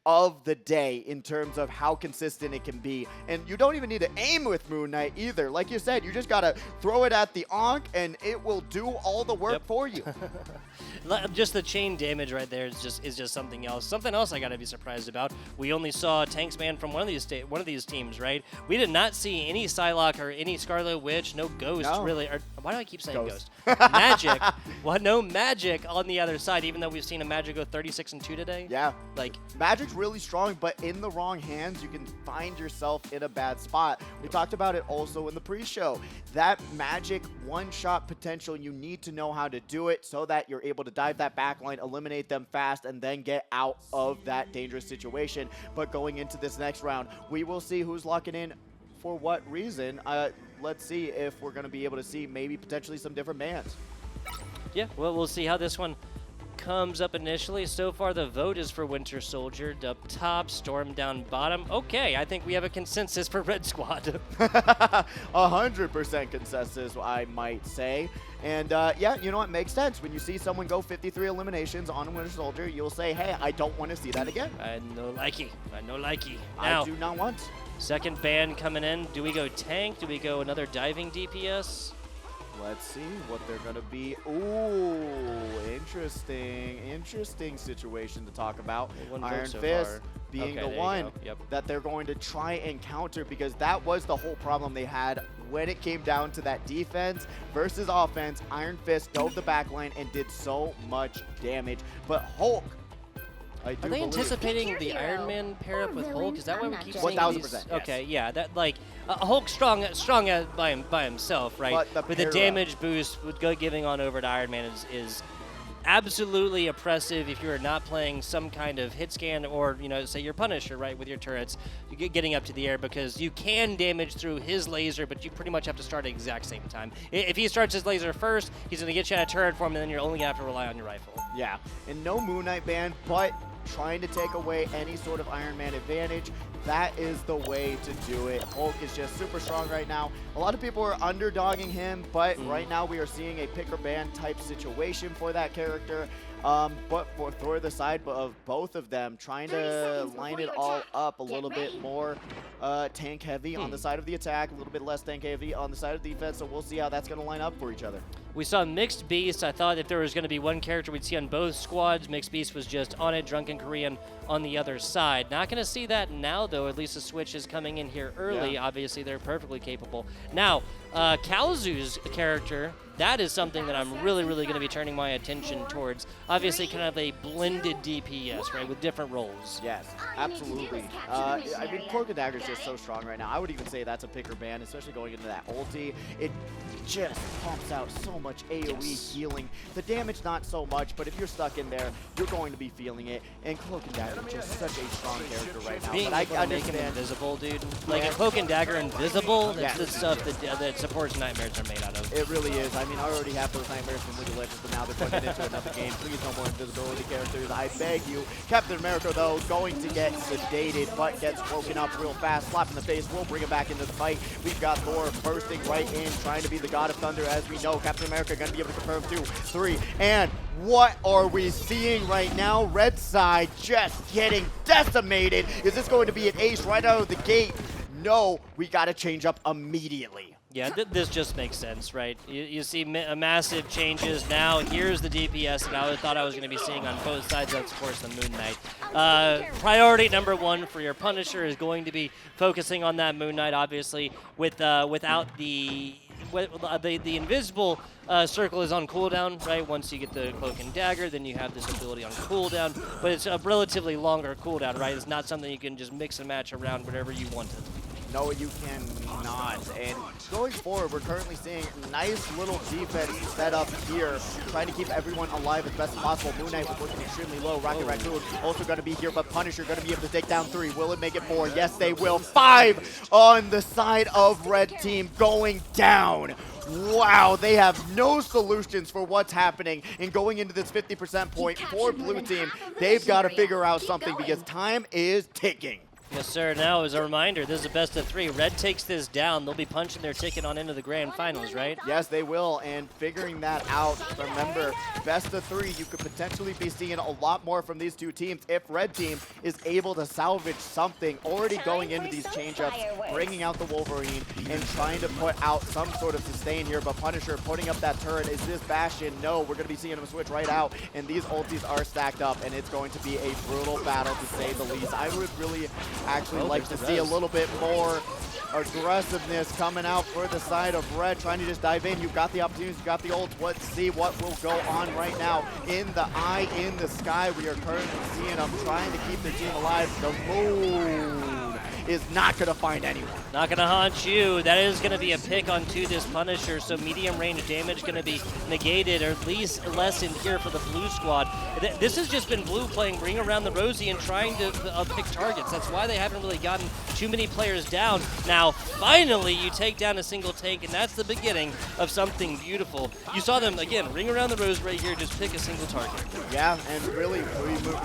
B: of the day in terms of how consistent it can be. And you don't even need to aim with Moon Knight either. Like you said, you just gotta throw it at the Onk and it will do all the work for you.
A: Just the chain damage right there is just something else. Something else I gotta be surprised about. We only saw tanks ban from one of these teams, right? We did not see any Psylocke or any Scarlet Witch, no Ghost really. Or, why do I keep saying Ghost? Magic. Well, no Magic on the other side, even though we've seen a Magic go 36-2 today.
B: Yeah.
A: Like,
B: Magic's really strong, but in the wrong hands, you can find yourself in a bad spot. We talked about it also in the pre-show. That Magic one-shot potential, you need to know how to do it so that you're able to dive that backline, eliminate them fast, and then get out of that dangerous situation. But going into this next round, we will see who's locking in for what reason. Let's see if we're going to be able to see maybe potentially some different bans.
A: Yeah, well, we'll see how this one comes up initially. So far, the vote is for Winter Soldier up top, Storm down bottom. Okay, I think we have a consensus for Red Squad.
B: 100% consensus, I might say. And yeah, you know what, makes sense. When you see someone go 53 eliminations on Winter Soldier, you'll say, hey, I don't want to see that again.
A: I no likey.
B: I do not want.
A: Second ban coming in. Do we go tank? Do we go another diving DPS?
B: Let's see what they're going to be. Ooh, interesting situation to talk about. Iron Fist being the one that they're going to try and counter, because that was the whole problem they had when it came down to that defense versus offense. Iron Fist dove the backline and did so much damage. But Hulk I do
A: Are they
B: believe.
A: anticipating the Iron Man pair up with Hulk? Is that why we keep seeing
B: 1000%,
A: these?
B: yes.
A: Okay, yeah, that like Hulk strong by himself, right?
B: But the
A: the
B: pair
A: damage boost would go giving on over to Iron Man is absolutely oppressive if you're not playing some kind of hit scan or, say your Punisher, right, with your turrets, you getting up to the air, because you can damage through his laser, but you pretty much have to start at the exact same time. If he starts his laser first, he's going to get you out of turret form, and then you're only going to have to rely on your rifle.
B: Yeah, and no Moon Knight ban, but trying to take away any sort of Iron Man advantage. That is the way to do it. Hulk is just super strong right now. A lot of people are underdogging him, but right now we are seeing a pick or ban type situation for that character. But for the side of both of them, trying to line it all up a little bit more tank heavy on the side of the attack, a little bit less tank heavy on the side of defense, so we'll see how that's going to line up for each other.
A: We saw Mixed Beast. I thought if there was going to be one character we'd see on both squads, Mixed Beast was just on it, Drunken Korean on the other side. Not going to see that now, though. At least the switch is coming in here early. Yeah. Obviously, they're perfectly capable. Now, Kalzu's character, that is something that I'm really going to be turning my attention towards. Obviously, kind of a blended DPS, right, with different roles.
B: Yes, absolutely. I mean, Cloak and Dagger is just so strong right now. I would even say that's a pick or ban, especially going into that ulti. It just pumps out so much AoE healing. The damage, not so much, but if you're stuck in there, you're going to be feeling it. And Cloak and Dagger is just such a strong character right now.
A: Being
B: but
A: able to make him invisible, dude. Like a Cloak and Dagger invisible, that's the stuff that supports nightmares are made out of.
B: It really is. I mean, I already have those nightmares from League of Legends, but now they're putting it into another game. Please, no more invisibility characters. I beg you. Captain America, though, going to get sedated, but gets woken up real fast. Slap in the face. We'll bring him back into the fight. We've got Thor bursting right in, trying to be the God of Thunder, as we know. Captain America going to be able to confirm 2, 3, and what are we seeing right now? Red side just getting decimated. Is this going to be an ace right out of the gate? No, we got to change up immediately.
A: Yeah, this just makes sense, right? You see massive changes. Now, here's the DPS that I thought I was going to be seeing on both sides. That's, of course, the Moon Knight. Priority number one for your Punisher is going to be focusing on that Moon Knight, obviously, without the invisible circle is on cooldown, right? Once you get the Cloak and Dagger, then you have this ability on cooldown, but it's a relatively longer cooldown, right? It's not something you can just mix and match around whatever you want it.
B: No, you cannot. And going forward, we're currently seeing nice little defense set up here, trying to keep everyone alive as best as possible. Moon Knight was looking extremely low. Rocket Raccoon also going to be here, but Punisher going to be able to take down 3. Will it make it 4? Yes, they will. 5 on the side of Red Team going down. Wow, they have no solutions for what's happening. And going into this 50% point for Blue Team, they've got to figure out something because time is ticking.
A: Yes, sir. Now, as a reminder, this is a best of 3. Red takes this down. They'll be punching their ticket on into the grand finals, right?
B: Yes, they will. And figuring that out, remember, best of 3, you could potentially be seeing a lot more from these two teams if Red Team is able to salvage something, already going into these change-ups, bringing out the Wolverine, and trying to put out some sort of sustain here. But Punisher putting up that turret. Is this Bastion? No, we're going to be seeing him switch right out. And these ultis are stacked up, and it's going to be a brutal battle, to say the least. I would really actually like to see a little bit more aggressiveness coming out for the side of Red, trying to just dive in. You've got the opportunities, you've got the ults. Let's see what will go on right now. In the eye, in the sky, we are currently seeing them trying to keep their team alive. The moon is not going to find anyone.
A: Not going to haunt you. That is going to be a pick onto this Punisher, so medium range damage going to be negated, or at least lessened here for the Blue squad. This has just been Blue playing Ring Around the Rosie and trying to pick targets. That's why they haven't really gotten too many players down. Now, finally, you take down a single tank, and that's the beginning of something beautiful. You saw them, again, Ring Around the Rose right here, just pick a single target.
B: Yeah, and really,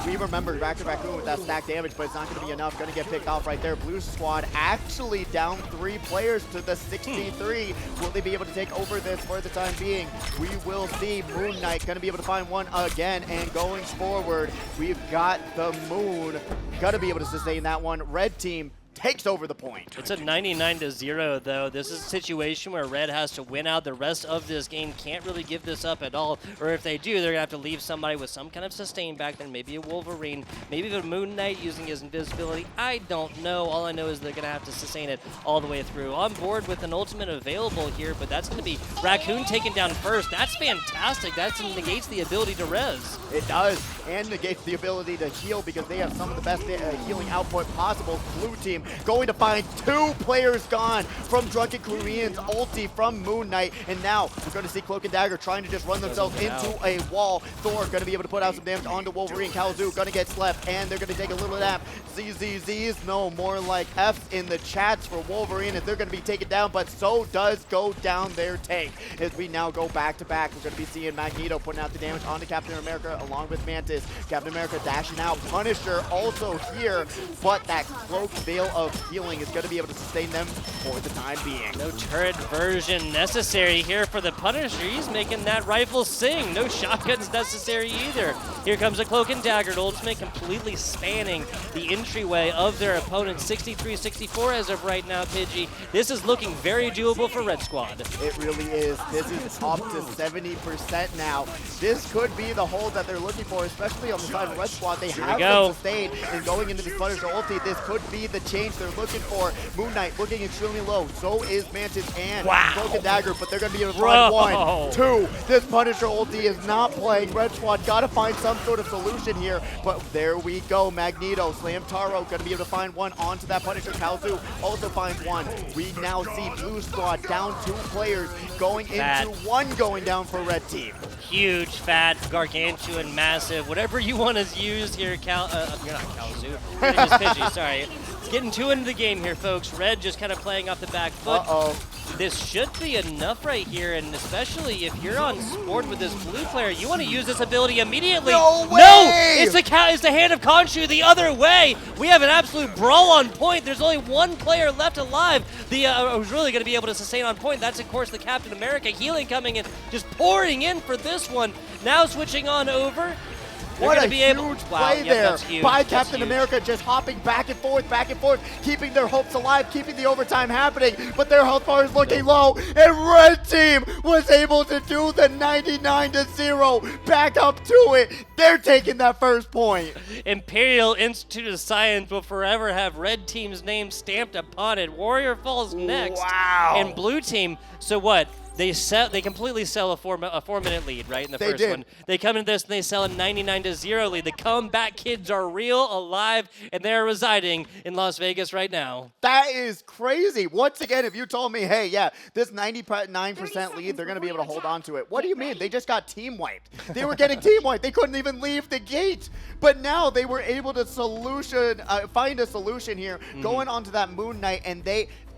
B: we remember Rocket Raccoon with that stack damage, but it's not going to be enough. Going to get picked off right there. Blue squad actually down 3 players to the 63. Will they be able to take over this for the time being? We will see. Moon Knight going to be able to find one again, and going forward, we've got the Moon. Got to be able to sustain that one. Red Team takes over the point.
A: It's a 99-0 though. This is a situation where Red has to win out. The rest of this game can't really give this up at all. Or if they do, they're going to have to leave somebody with some kind of sustain back there. Maybe a Wolverine, maybe the Moon Knight using his invisibility. I don't know. All I know is they're going to have to sustain it all the way through. On board with an ultimate available here, but that's going to be Raccoon taken down first. That's fantastic. That negates the ability to res.
B: It does, and negates the ability to heal because they have some of the best healing output possible. Blue team going to find 2 players gone from Drunken Korean's ulti from Moon Knight, and now we're going to see Cloak and Dagger trying to just run themselves into a wall. Thor going to be able to put out some damage onto Wolverine. Kalzu going to get slept, and they're going to take a little nap. ZZZs, no, more like F's in the chats for Wolverine, and they're going to be taken down, but so does go down their tank. As we now go back to back, we're going to be seeing Magneto putting out the damage onto Captain America along with Mantis. Captain America dashing out. Punisher also here, but that Cloak Veil of Healing is going to be able to sustain them for the time being.
A: No turret version necessary here for the Punisher. He's making that rifle sing. No shotguns necessary either. Here comes a Cloak and Dagger ultimate, completely spanning the entryway of their opponent. 63-64 as of right now, Pidgey. This is looking very doable for Red Squad.
B: It really is. This is up to 70% now. This could be the hold that they're looking for, especially on the side of Red Squad. They have been sustained, and going into this Punisher ulti, this could be the change they're looking for. Moon Knight looking extremely low. So is Mantis and Cloak and Dagger, but they're going to be able to find 1, 2. This Punisher ulti is not playing. Red Squad got to find some sort of solution here, but there we go. Magneto, Slam Taro, going to be able to find 1 onto that Punisher. Kalzu also finds 1. We now see Blue Squad down 2 players, going into 1 going down for Red Team.
A: Huge, fat, gargantuan, massive, whatever you want to use here, you're not Kalzu. Just Pidgey, sorry. Getting 2 into the game here, folks. Red just kind of playing off the back foot. This should be enough right here, and especially if you're on board with this blue player, you want to use this ability immediately.
B: No way!
A: No! It's the hand of Khonshu the other way. We have an absolute brawl on point. There's only 1 player left alive. Who's really going to be able to sustain on point. That's, of course, the Captain America. Healing coming in, just pouring in for this one. Now switching on over.
B: What a huge play there by Captain America, just hopping back and forth, keeping their hopes alive, keeping the overtime happening, but their health bar is looking low, and Red Team was able to do the 99-0, back up to it. They're taking that first point.
A: Imperial Institute of Science will forever have Red Team's name stamped upon it. Warrior falls next.
B: Wow.
A: And Blue Team, so what? They completely sell a 4-minute lead, right, in the first one. They come into this and they sell a 99-0 lead. The comeback kids are real, alive, and they're residing in Las Vegas right now.
B: That is crazy. Once again, if you told me, hey, yeah, this 99% lead, they're going to be able to hold on to it. What do you mean? They just got team wiped. They were getting team wiped. They couldn't even leave the gate. But now they were able to find a solution here, going onto that Moon Knight, and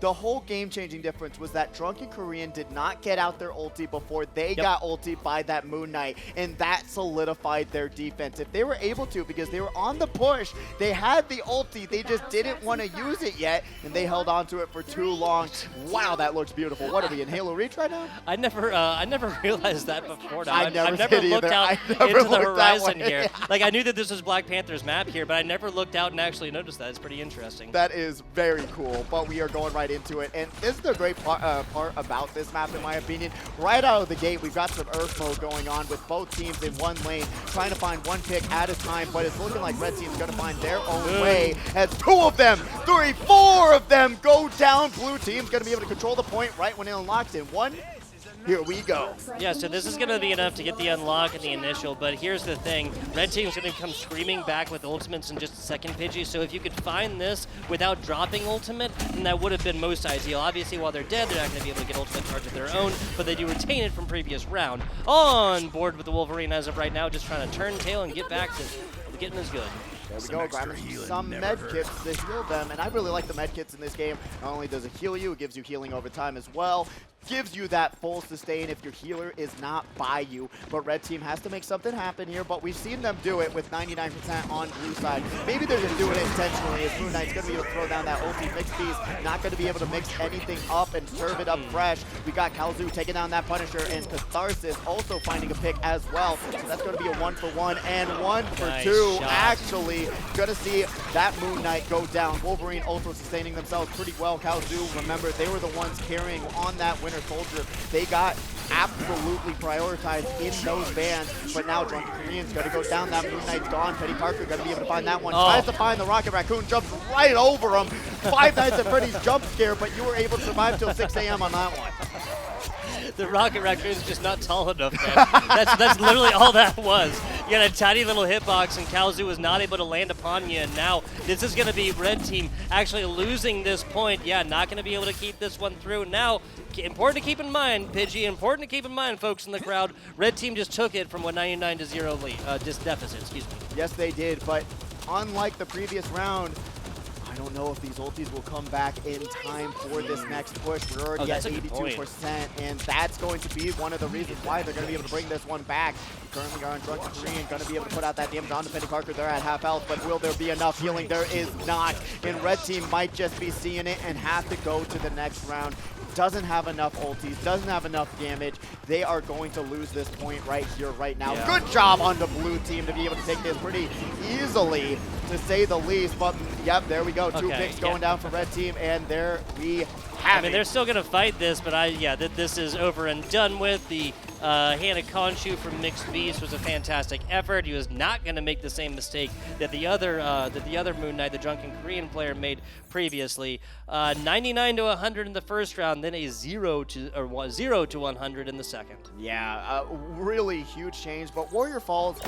B: the whole game-changing difference was that Drunken Korean did not get out their ulti before they got ultied by that Moon Knight, and that solidified their defense. If they were able to, because they were on the push, they had the ulti, they just didn't want to use it yet, and they held on to it for too long. Wow, that looks beautiful. What are we, in Halo Reach right now?
A: I never realized that before.
B: I've never
A: looked out into the horizon here. Like, I knew that this was Black Panther's map here, but I never looked out and actually noticed that. It's pretty interesting.
B: That is very cool, but we are going right into it, and this is the great part about this map, in my opinion. Right out of the gate, we've got some Earth mode going on with both teams in 1 lane, trying to find 1 pick at a time, but it's looking like Red Team's going to find their own way as 2 of them, 3, 4 of them go down. Blue Team's going to be able to control the point right when it unlocks in 1. Here we go.
A: Yeah, so this is going to be enough to get the unlock and the initial, but here's the thing. Red Team's going to come screaming back with ultimates in just a second, Pidgey, so if you could find this without dropping ultimate, then that would have been most ideal. Obviously, while they're dead, they're not going to be able to get ultimate charge of their own, but they do retain it from previous round. On board with the Wolverine as of right now, just trying to turn tail and get back to getting as good.
B: There we go, grabbing some med kits to heal them, and I really like the med kits in this game. Not only does it heal you, it gives you healing over time as well. Gives you that full sustain if your healer is not by you. But Red Team has to make something happen here, but we've seen them do it with 99% on blue side. Maybe they're just doing it intentionally, as Moon Knight's going to be able to throw down that ulti mix piece, not going to be able to mix anything up and serve it up fresh. We got Kalzu taking down that Punisher, and Catharsis also finding a pick as well. So that's going to be a 1-for-1 and 1-for-2. Actually, going to see that Moon Knight go down. Wolverine also sustaining themselves pretty well. Kaozu, remember, they were the ones carrying on that Winter Soldier. They got absolutely prioritized in those bands, but now Drunken Korean's going to go down. That Moon Knight's gone. Petty Parker going to be able to find that one. Tries to find the Rocket Raccoon, jumps right over him. Five Nights at Freddy's jump scare, but you were able to survive till 6 a.m. on that one.
A: The Rocket Raccoon's just not tall enough, man. That's literally all that was. You got a tiny little hitbox, and Kaozu was not able to land upon you, and now this is going to be Red Team actually losing this point. Yeah, not going to be able to keep this one through. Now, important to keep in mind, Pidgey, important to keep in mind, folks in the crowd, Red Team just took it from a 99-0 lead, deficit, excuse me.
B: Yes, they did, but unlike the previous round, I don't know if these ultis will come back in time for this next push. We're already at 82%, and that's going to be one of the reasons why they're going to be able to bring this one back. We currently are on Drunken Korean, going to be able to put out that damage onto Petty Parker. They're at half health, but will there be enough healing? There is not, and Red Team might just be seeing it and have to go to the next round. Doesn't have enough ultis, doesn't have enough damage. They are going to lose this point right here, right now. Yeah. Good job on the blue team to be able to take this pretty easily, to say the least. But, yep, there we go. Two picks going down for Red Team, and there we have it.
A: I mean, they're still going to fight this, but this is over and done with. The Hannah Khonshu from Mixed Beast was a fantastic effort. He was not going to make the same mistake that the other Moon Knight, the Drunken Korean player, made previously. 99 to 100 in the first round, then a 0 to 100 in the second.
B: Yeah, really huge change. But Warrior Falls,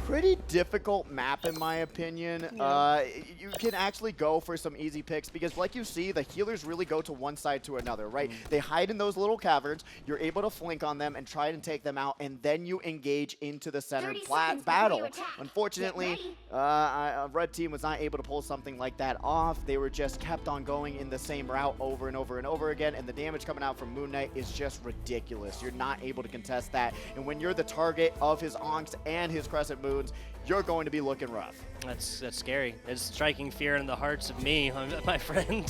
B: pretty difficult map in my opinion. You can actually go for some easy picks because, like you see, the healers really go to one side to another, right? They hide in those little caverns. You're able to flank on them and try and take them out, and then you engage into the center battle. Unfortunately, Red Team was not able to pull something like that off. They were just kept on going in the same route over and over and over again, and the damage coming out from Moon Knight is just ridiculous. You're not able to contest that, and when you're the target of his Onks and his Crescent Moons, you're going to be looking rough.
A: That's scary. It's striking fear in the hearts of me, my friend.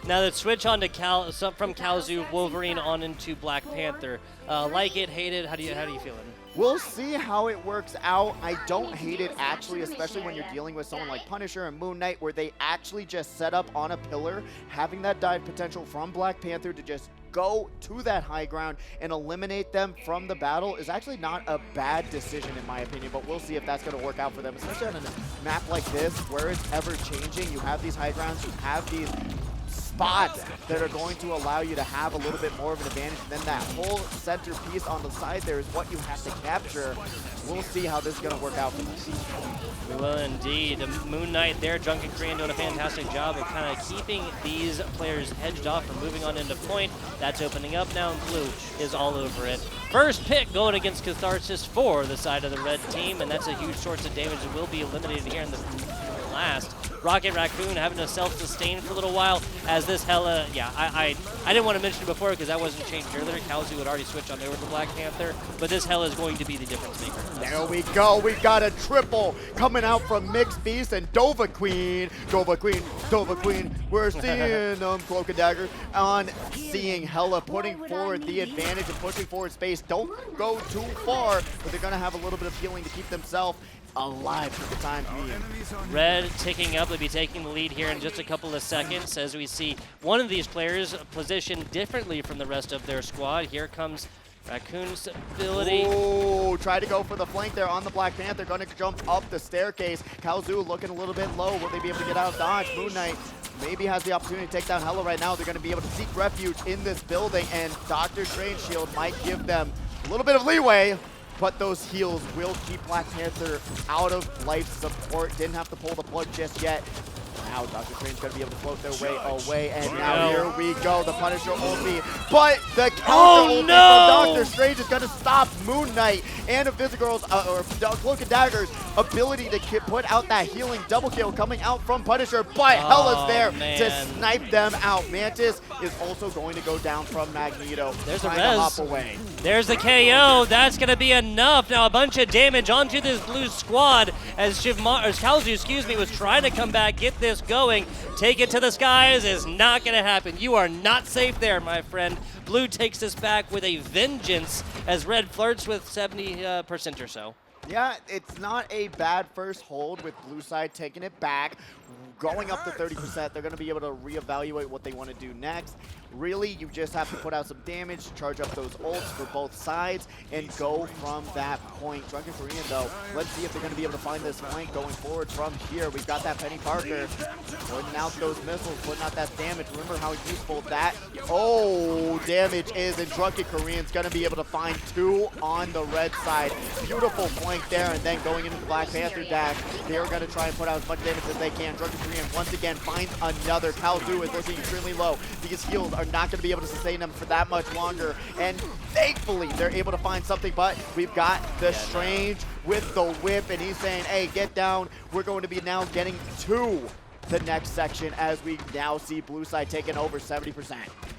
A: Now the switch on to from Kaozu, Wolverine on into Black Panther. Like it, hate it. How do you feel it?
B: We'll see how it works out. I don't hate it, actually, especially when you're dealing with someone like Punisher and Moon Knight, where they actually just set up on a pillar, having that dive potential from Black Panther to just go to that high ground and eliminate them from the battle is actually not a bad decision in my opinion, but we'll see if that's going to work out for them, especially on a map like this where it's ever changing. You have these high grounds, you have these spots that are going to allow you to have a little bit more of an advantage, and then that whole center piece on the side there is what you have to capture. We'll see how this is going to work out for them.
A: We will indeed. Moon Knight there, Drunken Korean doing a fantastic job of kind of keeping these players hedged off from moving on into point. That's opening up now, and Blue is all over it. First pick going against Catharsis for the side of the Red Team, and that's a huge source of damage that will be eliminated here in the last. Rocket Raccoon having to self-sustain for a little while as this Hella, I didn't want to mention it before because that wasn't changed earlier. Kaozu had already switched on over to Black Panther, but this Hella is going to be the difference maker.
B: There we go. We've got a triple coming out from Mixed Beast and Dova Queen. Dova Queen, Dova Queen. We're seeing Cloak and Dagger on seeing Hella putting forward the advantage and pushing forward space. Don't go too far, but they're going to have a little bit of healing to keep themselves alive for the time being.
A: Red ticking up. They'll be taking the lead here in just a couple of seconds as we see one of these players positioned differently from the rest of their squad. Here comes Raccoon's ability.
B: Oh, try to go for the flank there on the Black Panther. Going to jump up the staircase. Kaozu looking a little bit low. Will they be able to get out of dodge? Moon Knight maybe has the opportunity to take down Hella right now. They're going to be able to seek refuge in this building, and Dr. Strange Shield might give them a little bit of leeway. But those heals will keep Black Panther out of life support. Didn't have to pull the plug just yet. Now Dr. Strange's going to be able to float their way away. And now here we go. The Punisher ulti. But the counter ulti from Dr. Strange is going to stop Moon Knight and Invisigarl's, or Cloak and Dagger's ability to put out that healing double kill coming out from Punisher. But Hella's there to snipe them out. Mantis is also going to go down from Magneto.
A: There's a
B: res. To hop away.
A: There's the KO. That's going to be enough. Now a bunch of damage onto this blue squad as Kaozu, was trying to come back, get this going, take it to the skies is not going to happen. You are not safe there, my friend. Blue takes this back with a vengeance as Red flirts with 70% or so.
B: Yeah, it's not a bad first hold with blue side taking it back. going up to 30%. They're going to be able to reevaluate what they want to do next. Really, you just have to put out some damage, charge up those ults for both sides, and go from that point. Drunken Korean, though, let's see if they're going to be able to find this flank going forward from here. We've got that Penny Parker putting out those missiles, putting out that damage. Remember how useful that damage is, and Drunken Korean's going to be able to find 2 on the red side. Beautiful flank there, and then going into the Black Panther dash, they're going to try and put out as much damage as they can. Drunken Korean once again finds another. Kaldu is looking extremely low. These heals are not going to be able to sustain them for that much longer, and thankfully they're able to find something, but we've got the Strange with the whip, and he's saying, hey, get down. We're going to be now getting to the next section as we now see blue side taking over 70%.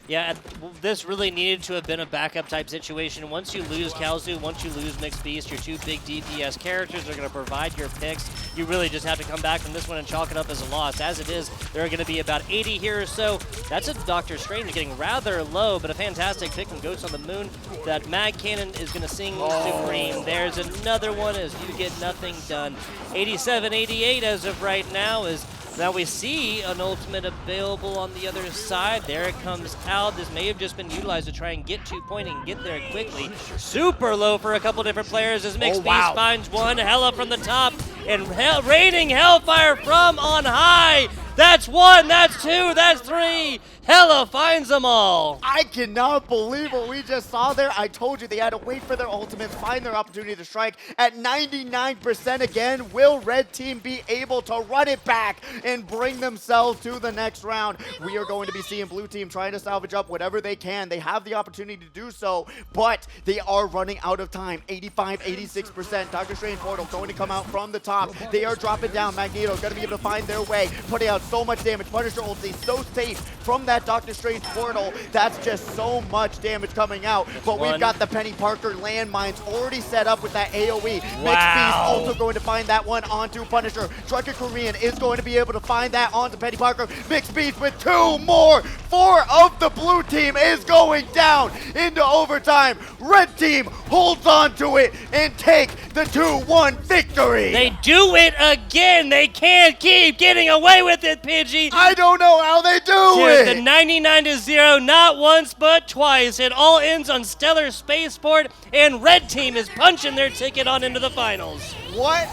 A: Yeah, this really needed to have been a backup type situation. Once you lose Kalzu, once you lose Mixed Beast, your 2 big DPS characters are going to provide your picks. You really just have to come back from this one and chalk it up as a loss. As it is, there are going to be about 80 here or so. That's a Dr. Strange getting rather low, but a fantastic pick from Ghost on the Moon. That Mag Cannon is going to sing supreme. There's another one as you get nothing done. 87-88 as of right now is... Now we see an ultimate available on the other side. There it comes out. This may have just been utilized to try and get 2 pointing and get there quickly. Super low for a couple different players as Mixed Beast finds one. Hella from the top and raining Hellfire from on high. That's 1, that's 2, that's 3. Hella finds them all.
B: I cannot believe what we just saw there. I told you they had to wait for their ultimates, find their opportunity to strike. At 99% again, will Red Team be able to run it back and bring themselves to the next round? We are going to be seeing Blue Team trying to salvage up whatever they can. They have the opportunity to do so, but they are running out of time. 85, 86%. Dr. Strange Portal going to come out from the top. They are dropping down. Magneto going to be able to find their way, putting out so much damage. Punisher ulti so safe from that Dr. Strange portal. That's just so much damage coming out. But we've got the Penny Parker landmines already set up with that AoE. Mixed Beast also going to find that one onto Punisher. Drunken Korean is going to be able to find that onto Penny Parker. Mixed Beast with 2 more. 4 of the blue team is going down into overtime. Red team holds on to it and take the 2-1 victory.
A: They do it again. They can't keep getting away with it, Pidgey.
B: I don't know how they do it.
A: The 99-0, not once but twice. It all ends on Stellar Spaceport, and Red Team is punching their ticket on into the finals.
B: What?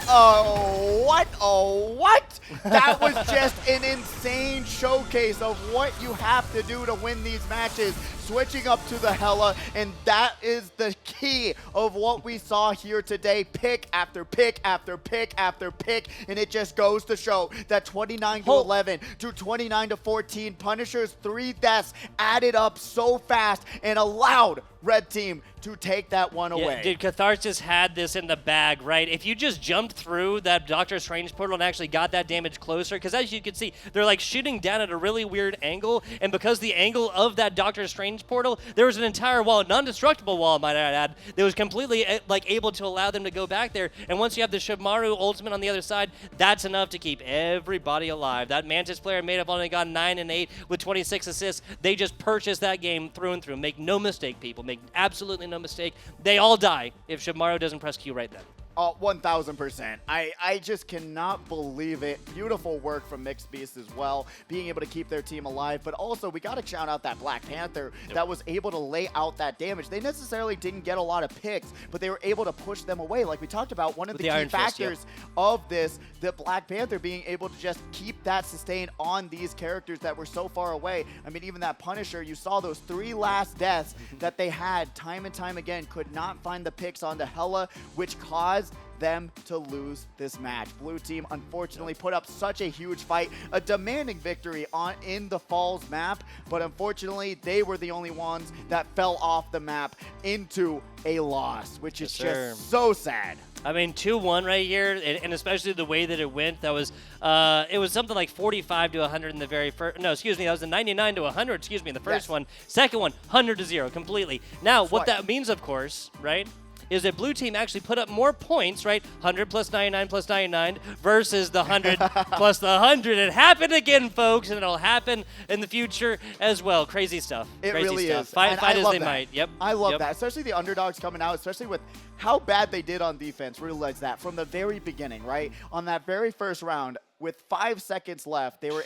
B: That was just an insane showcase of what you have to do to win these matches. Switching up to the Hella, and that is the key of what we saw here today. Pick after pick after pick after pick, and it just goes to show that 29-11 to 29-14, Punisher's 3 deaths added up so fast and allowed Red Team to take that one away.
A: Yeah, dude, Catharsis had this in the bag, right? If you just jumped through that Doctor Strange portal and actually got that damage closer, because as you can see, they're like shooting down at a really weird angle, and because the angle of that Doctor Strange portal, there was an entire wall, non-destructible wall, might I add, that was completely like able to allow them to go back there. And once you have the Shimaru ultimate on the other side, that's enough to keep everybody alive. That Mantis player may have only gone 9 and 8 with 26 assists. They just purchased that game through and through. Make no mistake, people. Make absolutely no mistake. They all die if Shimaru doesn't press Q right then.
B: 1000%. I just cannot believe it. Beautiful work from Mixed Beast as well, being able to keep their team alive. But also, we got to shout out that Black Panther that was able to lay out that damage. They necessarily didn't get a lot of picks, but they were able to push them away. Like we talked about, one of the key factors of this, the Black Panther being able to just keep that sustained on these characters that were so far away. I mean, even that Punisher, you saw those 3 last deaths that they had time and time again, could not find the picks onto Hella, which caused them to lose this match. Blue team unfortunately put up such a huge fight, a demanding victory in the Falls map, but unfortunately they were the only ones that fell off the map into a loss, which is just so sad.
A: I mean, 2-1 right here, and especially the way that it went, that was, it was something like 45 to 100 in the very first, no, excuse me, that was a 99 to 100, excuse me, in the first one. Second one, 100 to 0, completely. Now, what that means, of course, right, is that blue team actually put up more points, right? 100 plus 99 plus 99 versus the 100 plus the 100. It happened again, folks, and it'll happen in the future as well. Crazy stuff.
B: It
A: Crazy
B: really
A: stuff.
B: is.
A: Fight as they might. Yep.
B: I love that, especially the underdogs coming out, especially with how bad they did on defense. Realize that from the very beginning, right? On that very first round, with 5 seconds left, they were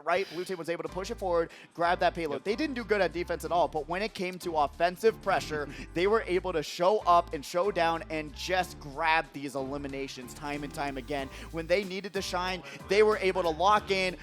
B: right. Blue team was able to push it forward, grab that payload. They didn't do good at defense at all, but when it came to offensive pressure, they were able to show up and show down and just grab these eliminations time and time again. When they needed to shine, they were able to lock in,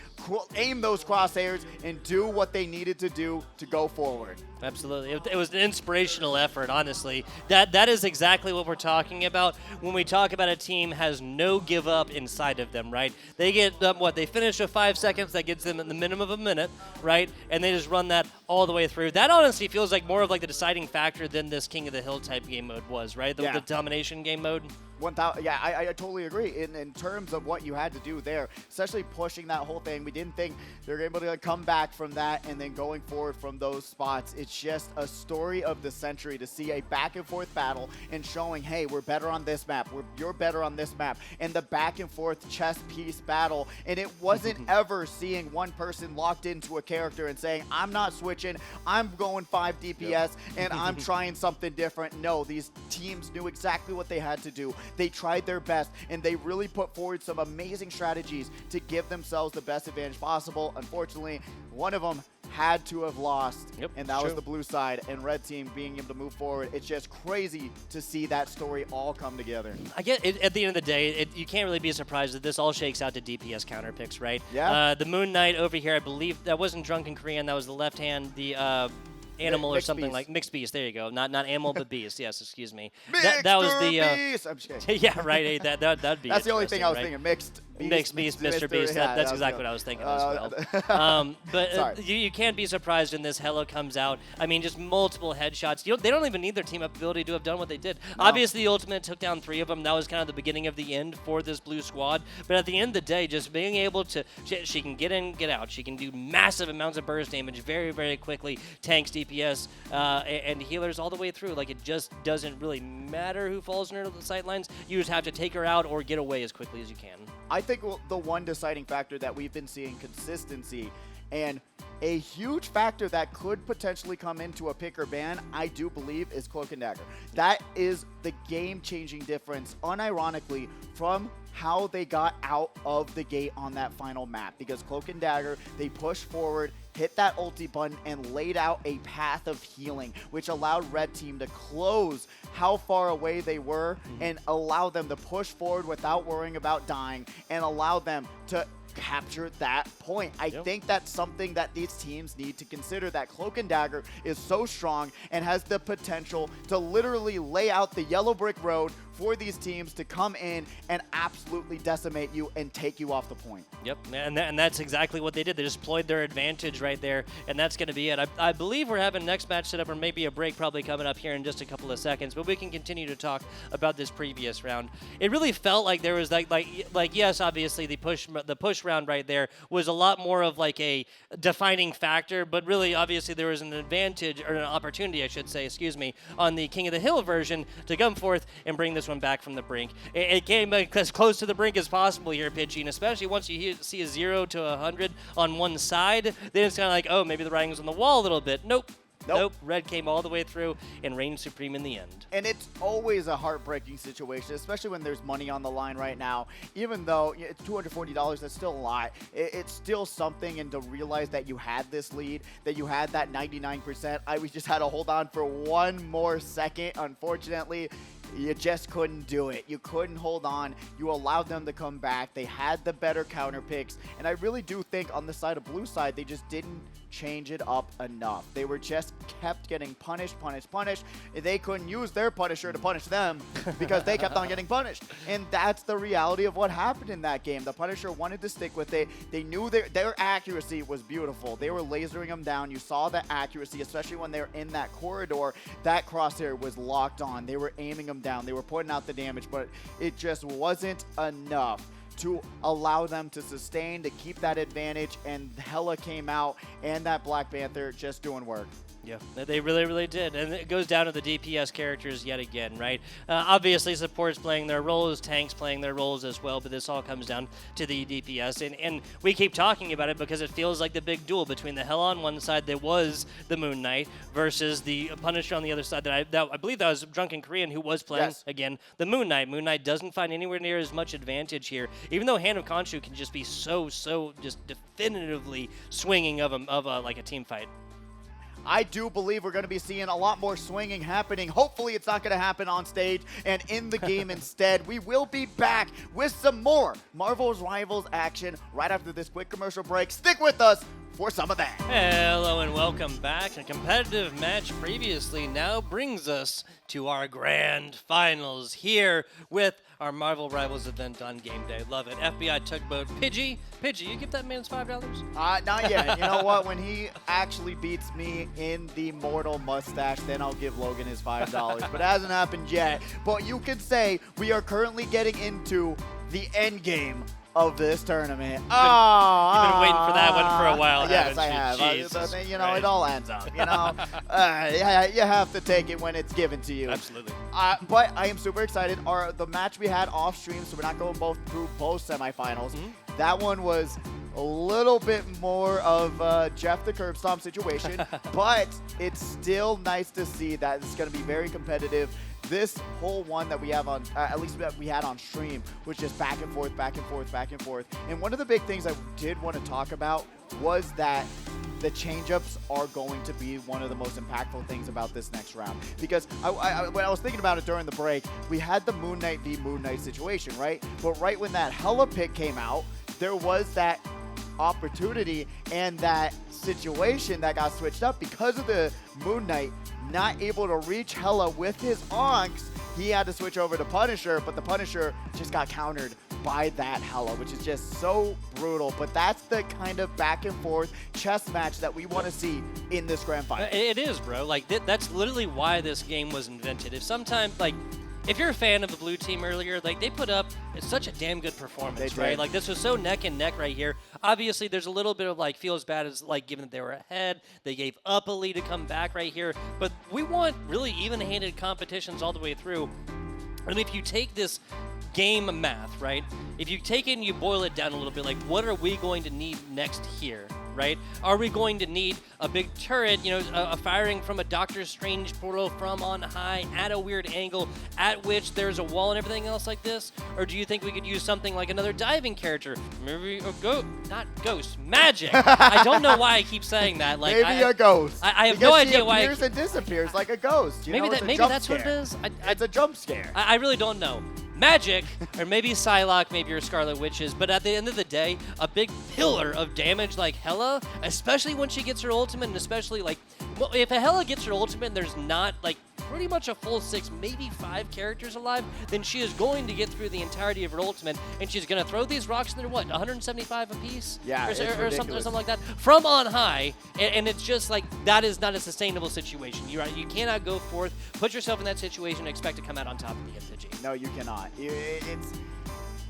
B: aim those crosshairs, and do what they needed to do to go forward.
A: Absolutely. It was an inspirational effort, honestly. That is exactly what we're talking about when we talk about a team has no give up inside of them, right? They get, they finish with 5 seconds. That gives them the minimum of a minute, right? And they just run that all the way through. That honestly feels like more of like the deciding factor than this King of the Hill type game mode was, right? The domination game mode.
B: 1,000. Yeah, I totally agree. In terms of what you had to do there, especially pushing that whole thing, we didn't think they were able to come back from that and then going forward from those spots. It's just a story of the century to see a back and forth battle and showing, hey, we're better on this map. You're better on this map. And the back and forth chess piece battle. And it wasn't ever seeing one person locked into a character and saying, I'm not switching. I'm going 5 DPS and I'm trying something different. No, these teams knew exactly what they had to do. They tried their best, and they really put forward some amazing strategies to give themselves the best advantage possible. Unfortunately, one of them had to have lost, and that was the blue side, and red team being able to move forward. It's just crazy to see that story all come together.
A: I get it, at the end of the day, you can't really be surprised that this all shakes out to DPS counter picks, right?
B: Yeah.
A: The Moon Knight over here, I believe that wasn't Drunken Korean. That was the left hand, the animal or something like mixed beast. There you go. Not animal, but beast. Yes, excuse me. That was the
B: beast. I'm just kidding.
A: yeah, right. Hey, that'd be.
B: That's the only thing I was
A: right?
B: thinking. Mixed
A: beast, Mr. Beast. That's exactly what I was thinking as well. But you can't be surprised when this Hella comes out. I mean, just multiple headshots. They don't even need their team up ability to have done what they did. No. Obviously, the ultimate took down 3 of them. That was kind of the beginning of the end for this blue squad. But at the end of the day, just being able to, she can get in, get out. She can do massive amounts of burst damage very, very quickly. Tanks, DPS, and healers all the way through. Like, it just doesn't really matter who falls under the sightlines. You just have to take her out or get away as quickly as you can.
B: I think the one deciding factor that we've been seeing consistency, and a huge factor that could potentially come into a pick or ban, I do believe, is Cloak and Dagger. That is the game-changing difference, unironically, from how they got out of the gate on that final map. Because Cloak and Dagger, they pushed forward, hit that ulti button, and laid out a path of healing, which allowed red team to close how far away they were and allow them to push forward without worrying about dying, and allow them to capture that point. I think that's something that these teams need to consider, that Cloak and Dagger is so strong and has the potential to literally lay out the yellow brick road for these teams to come in and absolutely decimate you and take you off the point.
A: Yep, and that's exactly what they did. They just deployed their advantage right there, and that's going to be it. I believe we're having next match set up, or maybe a break probably coming up here in just a couple of seconds, but we can continue to talk about this previous round. It really felt like there was like yes, obviously the push round right there was a lot more of like a defining factor, but really obviously there was an advantage, or an opportunity I should say, excuse me, on the King of the Hill version to come forth and bring this one back from the brink. It came as close to the brink as possible here, Pidgey, and especially once you see a 0 to 100 on one side, then it's kind of like, oh, maybe the writing's on the wall a little bit. Nope. Red came all the way through and reigned supreme in the end.
B: And it's always a heartbreaking situation, especially when there's money on the line right now. Even though it's $240, that's still a lot. It's still something, and to realize that you had this lead, that you had that 99%, we just had to hold on for one more second. Unfortunately, you just couldn't do it. You couldn't hold on. You allowed them to come back. They had the better counter picks. And I really do think on the side of blue side, they just didn't change it up enough. They were just kept getting punished. They couldn't use their Punisher to punish them because they kept on getting punished. And that's the reality of what happened in that game. The Punisher wanted to stick with it. They knew their accuracy was beautiful. They were lasering them down. You saw the accuracy, especially when they were in that corridor. That crosshair was locked on. They were aiming them down. They were putting out the damage, but it just wasn't enough to allow them to sustain, to keep that advantage, and Hella came out, and that Black Panther just doing work.
A: Yeah, they really, really did. And it goes down to the DPS characters yet again, right? Obviously, supports playing their roles, tanks playing their roles as well, but this all comes down to the DPS. And we keep talking about it because it feels like the big duel between the Hell on one side that was the Moon Knight versus the Punisher on the other side that I believe that was Drunken Korean who was playing, again, the Moon Knight. Moon Knight doesn't find anywhere near as much advantage here, even though Hand of Khonshu can just be so just definitively swinging of like a team fight.
B: I do believe we're going to be seeing a lot more swinging happening. Hopefully it's not going to happen on stage and in the game instead. We will be back with some more Marvel's Rivals action right after this quick commercial break. Stick with us for some of that.
A: Hello and welcome back. A competitive match previously now brings us to our grand finals here with our Marvel Rivals event on game day. Love it. FBI Tugboat. Pidgey, you give that man $5?
B: Not yet. You know what? When he actually beats me in the Mortal Mustache, then I'll give Logan his $5. But it hasn't happened yet. But you could say we are currently getting into the end game of this tournament. You've
A: been waiting for that one for a while,
B: yes,
A: haven't
B: I
A: you?
B: have.
A: Jesus
B: you know,
A: Christ.
B: It all ends up. You know, you have to take it when it's given to you.
A: Absolutely.
B: But I am super excited. The match we had off stream, so we're not going through both semifinals. That one was a little bit more of Jeff the Curb Stomp situation, but it's still nice to see that it's going to be very competitive. This whole one that we have on, at least that we had on stream, was just back and forth, back and forth, back and forth. And one of the big things I did want to talk about was that the change-ups are going to be one of the most impactful things about this next round. Because when I was thinking about it during the break, we had the Moon Knight v Moon Knight situation, right? But right when that Hela pick came out, there was that opportunity and that situation that got switched up because of the Moon Knight not able to reach Hela with his onks. He had to switch over to Punisher, but the Punisher just got countered by that Hela, which is just so brutal. But that's the kind of back and forth chess match that we want to see in this grand final.
A: It is, bro. Like that's literally why this game was invented. If you're a fan of the blue team earlier, like they put up such a damn good performance, right? Like this was so neck and neck right here. Obviously, there's a little bit of like feel as bad as like given that they were ahead, they gave up a lead to come back right here. But we want really even-handed competitions all the way through. And if you take this game math, right? If you take it and you boil it down a little bit, like what are we going to need next here? Right? Are we going to need a big turret, a firing from a Doctor Strange portal from on high at a weird angle at which there's a wall and everything else like this? Or do you think we could use something like another diving character? Maybe not ghost, magic. I don't know why I keep saying that. Like
B: maybe a ghost.
A: I have no idea why.
B: She appears and disappears like a ghost.
A: Maybe that's what it is.
B: It's a jump scare.
A: I really don't know. Magic, or maybe Psylocke, maybe your Scarlet Witches, but at the end of the day, a big pillar of damage like Hela, especially when she gets her ultimate, and especially if a Hela gets her ultimate and there's not pretty much a full 6, maybe 5 characters alive, then she is going to get through the entirety of her ultimate, and she's going to throw these rocks in there, 175 apiece?
B: Yeah,
A: or something like that, from on high, and it's just like, that is not a sustainable situation. You cannot go forth, put yourself in that situation, and expect to come out on top of the MPG.
B: No, you cannot.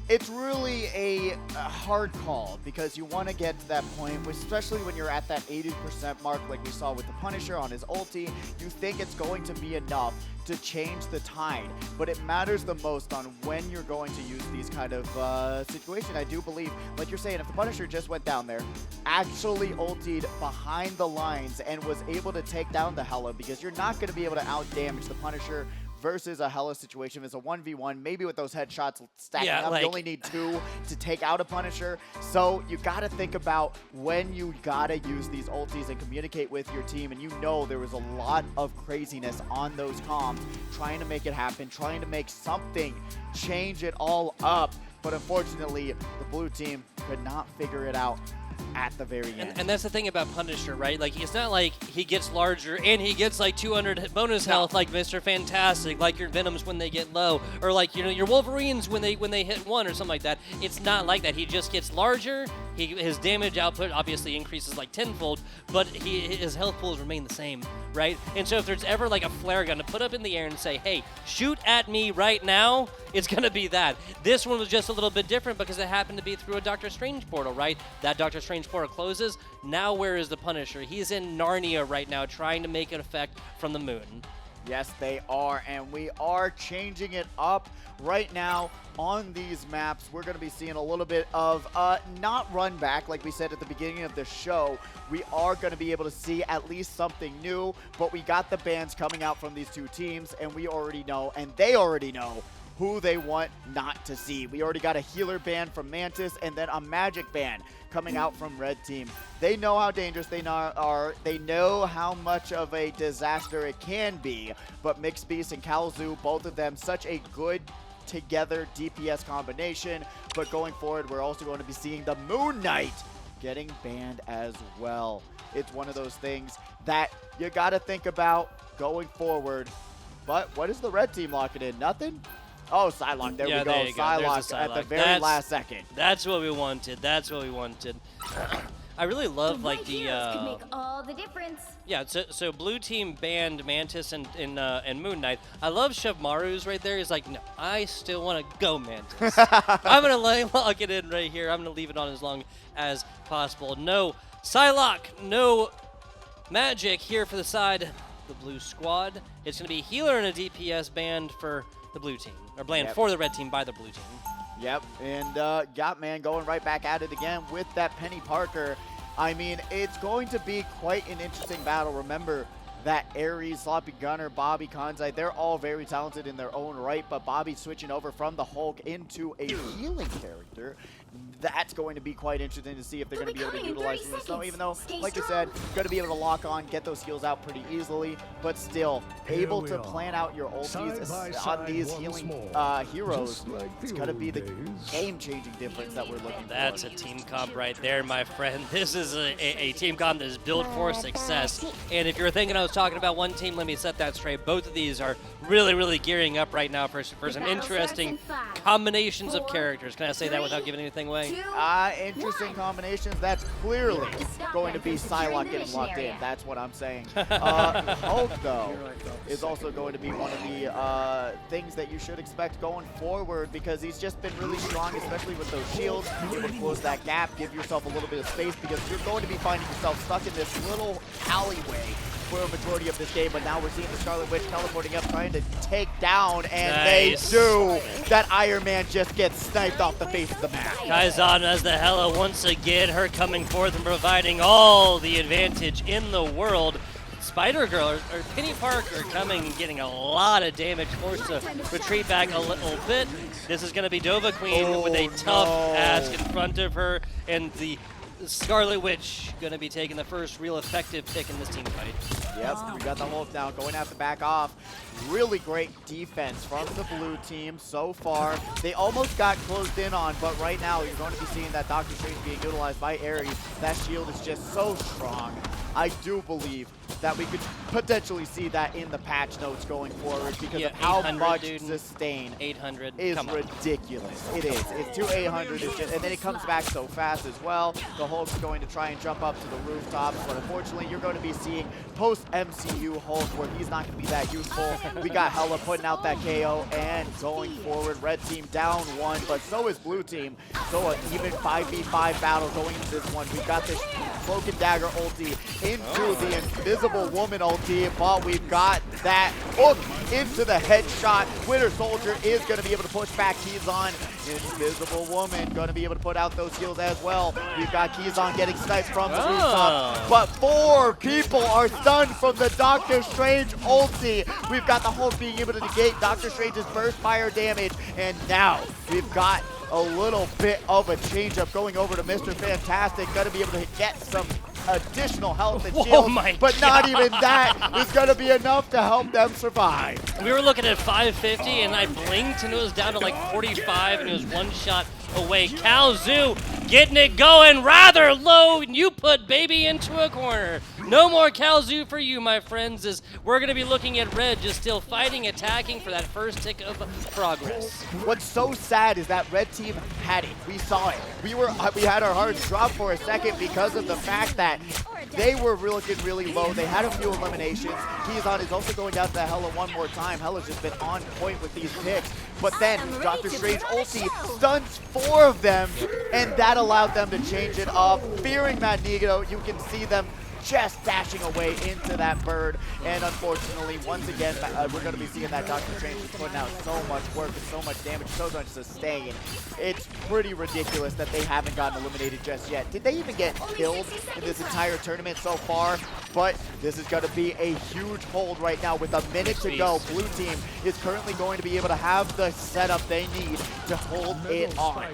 B: It's really a hard call because you want to get to that point, especially when you're at that 80% mark like we saw with the Punisher on his ulti. You think it's going to be enough to change the tide, but it matters the most on when you're going to use these kind of situations. I do believe, like you're saying, if the Punisher just went down there, actually ultied behind the lines and was able to take down the Hela, because you're not going to be able to out-damage the Punisher versus a Hela situation. It's a 1v1, maybe with those headshots stacking up. You only need 2 to take out a Punisher. So you got to think about when you got to use these ultis and communicate with your team. And there was a lot of craziness on those comms, trying to make it happen, trying to make something change it all up. But unfortunately, the blue team could not figure it out at the very end.
A: And that's the thing about Punisher, right? Like, it's not like he gets larger and he gets like 200 bonus health like Mr. Fantastic, like your Venoms when they get low, or like your Wolverines when they hit 1 or something like that. It's not like that. He just gets larger, his damage output obviously increases like tenfold, but his health pools remain the same, right? And so if there's ever like a flare gun to put up in the air and say, hey, shoot at me right now, it's going to be that. This one was just a little bit different because it happened to be through a Doctor Strange portal, right? That Doctor Strange portal closes. Now where is the Punisher? He's in Narnia right now trying to make an effect from the moon.
B: Yes, they are, and we are changing it up right now on these maps. We're going to be seeing a little bit of not run back like we said at the beginning of the show. We are going to be able to see at least something new, but we got the bans coming out from these two teams, and we already know, and they already know, who they want not to see. We already got a healer ban from Mantis and then a magic ban coming out from Red Team. They know how dangerous they are. They know how much of a disaster it can be. But Mixed Beast and Kalzu, both of them, such a good together DPS combination. But going forward, we're also going to be seeing the Moon Knight getting banned as well. It's one of those things that you got to think about going forward. But what is the Red Team locking in? Nothing? Oh, Psylocke. There we go. Psylocke at the very last second.
A: That's what we wanted. That's what we wanted. I really love like the.
C: Can make all the difference.
A: Yeah. So blue team banned Mantis and Moon Knight. I love Shevmaru's right there. He's like, no, I still want to go Mantis. I'm gonna lock it in right here. I'm gonna leave it on as long as possible. No Psylocke. No magic here for the side. The blue squad. It's gonna be healer and a DPS banned for the blue team, or banned for the red team by the blue team.
B: Yep, and Gotman going right back at it again with that Penny Parker. I mean, it's going to be quite an interesting battle. Remember that Ares, Sloppy Gunner, Bobby, Kanzai, they're all very talented in their own right, but Bobby's switching over from the Hulk into a healing character. That's going to be quite interesting to see if they're going to be able to utilize the snow, even though, like I said, going to be able to lock on, get those heals out pretty easily, but still able to plan out your ultis on these healing heroes. It's going to be the game-changing difference that we're looking for.
A: That's a team comp right there, my friend. This is a team comp that is built for success. And if you're thinking I was talking about one team, let me set that straight. Both of these are really, really gearing up right now for some interesting combinations of characters. Can I say that without giving anything away?
B: Interesting combinations. That's clearly going to be Psylocke getting locked in. That's what I'm saying. Hulk, though, is also going to be one of the things that you should expect going forward because he's just been really strong, especially with those shields. Be able to close that gap, give yourself a little bit of space because you're going to be finding yourself stuck in this little alleyway for a majority of this game, but now we're seeing the Scarlet Witch teleporting up, trying to take down, and they do. That Iron Man just gets sniped off the face of the map.
A: Kaizan as the Hela once again, her coming forth and providing all the advantage in the world. Spider-Girl, or Penny Parker, coming and getting a lot of damage, forced to retreat back a little bit. This is going to be Dova Queen with a tough ask in front of her, and the Scarlet Witch going to be taking the first real effective pick in this team fight.
B: Yep, we got the Hulk down, going to have to back off. Really great defense from the blue team so far. They almost got closed in on, but right now you're going to be seeing that Doctor Strange being utilized by Ares. That shield is just so strong. I do believe that we could potentially see that in the patch notes going forward because of how much sustain
A: 800
B: is ridiculous. It is. It's 800, and then it comes back so fast as well. The Hulk's going to try and jump up to the rooftops, but unfortunately you're going to be seeing post-MCU Hulk where he's not going to be that useful. We got Hela putting out that KO and going forward. Red team down one, but so is blue team. So an even 5v5 battle going into this one. We've got this Cloak and Dagger ulti into the Invisible Woman ulti, but we've got that hook into the headshot. Winter Soldier is going to be able to push back Keyzon. Invisible Woman going to be able to put out those heals as well. We've got Keyzon getting sniped from the rooftop, but 4 people are stunned from the Doctor Strange ulti. We've got the Hulk being able to negate Doctor Strange's burst fire damage, and now we've got a little bit of a change-up going over to Mr. Fantastic. Going to be able to get some additional health and shield, but not even that is going to be enough to help them survive.
A: We were looking at 550, and I blinked, and it was down to like 45, and it was one shot away. Kalzu getting it going rather low, and you put baby into a corner. No more Kalzu for you, my friends, as we're going to be looking at Red just still fighting, attacking for that first tick of progress.
B: What's so sad is that Red Team had it. We saw it. We had our hearts drop for a second because of the fact that they were looking really low. They had a few eliminations. Keyzon is also going down to Hella one more time. Hella's just been on point with these picks. But then Dr. Strange ulti stuns 4 of them, and that allowed them to change it up. Fearing Magneto, you can see them just dashing away into that bird. And unfortunately, once again, we're going to be seeing that Dr. Strange is putting out so much work and so much damage, so much sustain. It's pretty ridiculous that they haven't gotten eliminated just yet. Did they even get killed in this entire tournament so far? But this is going to be a huge hold right now with a minute to go. Blue team is currently going to be able to have the setup they need to hold it on.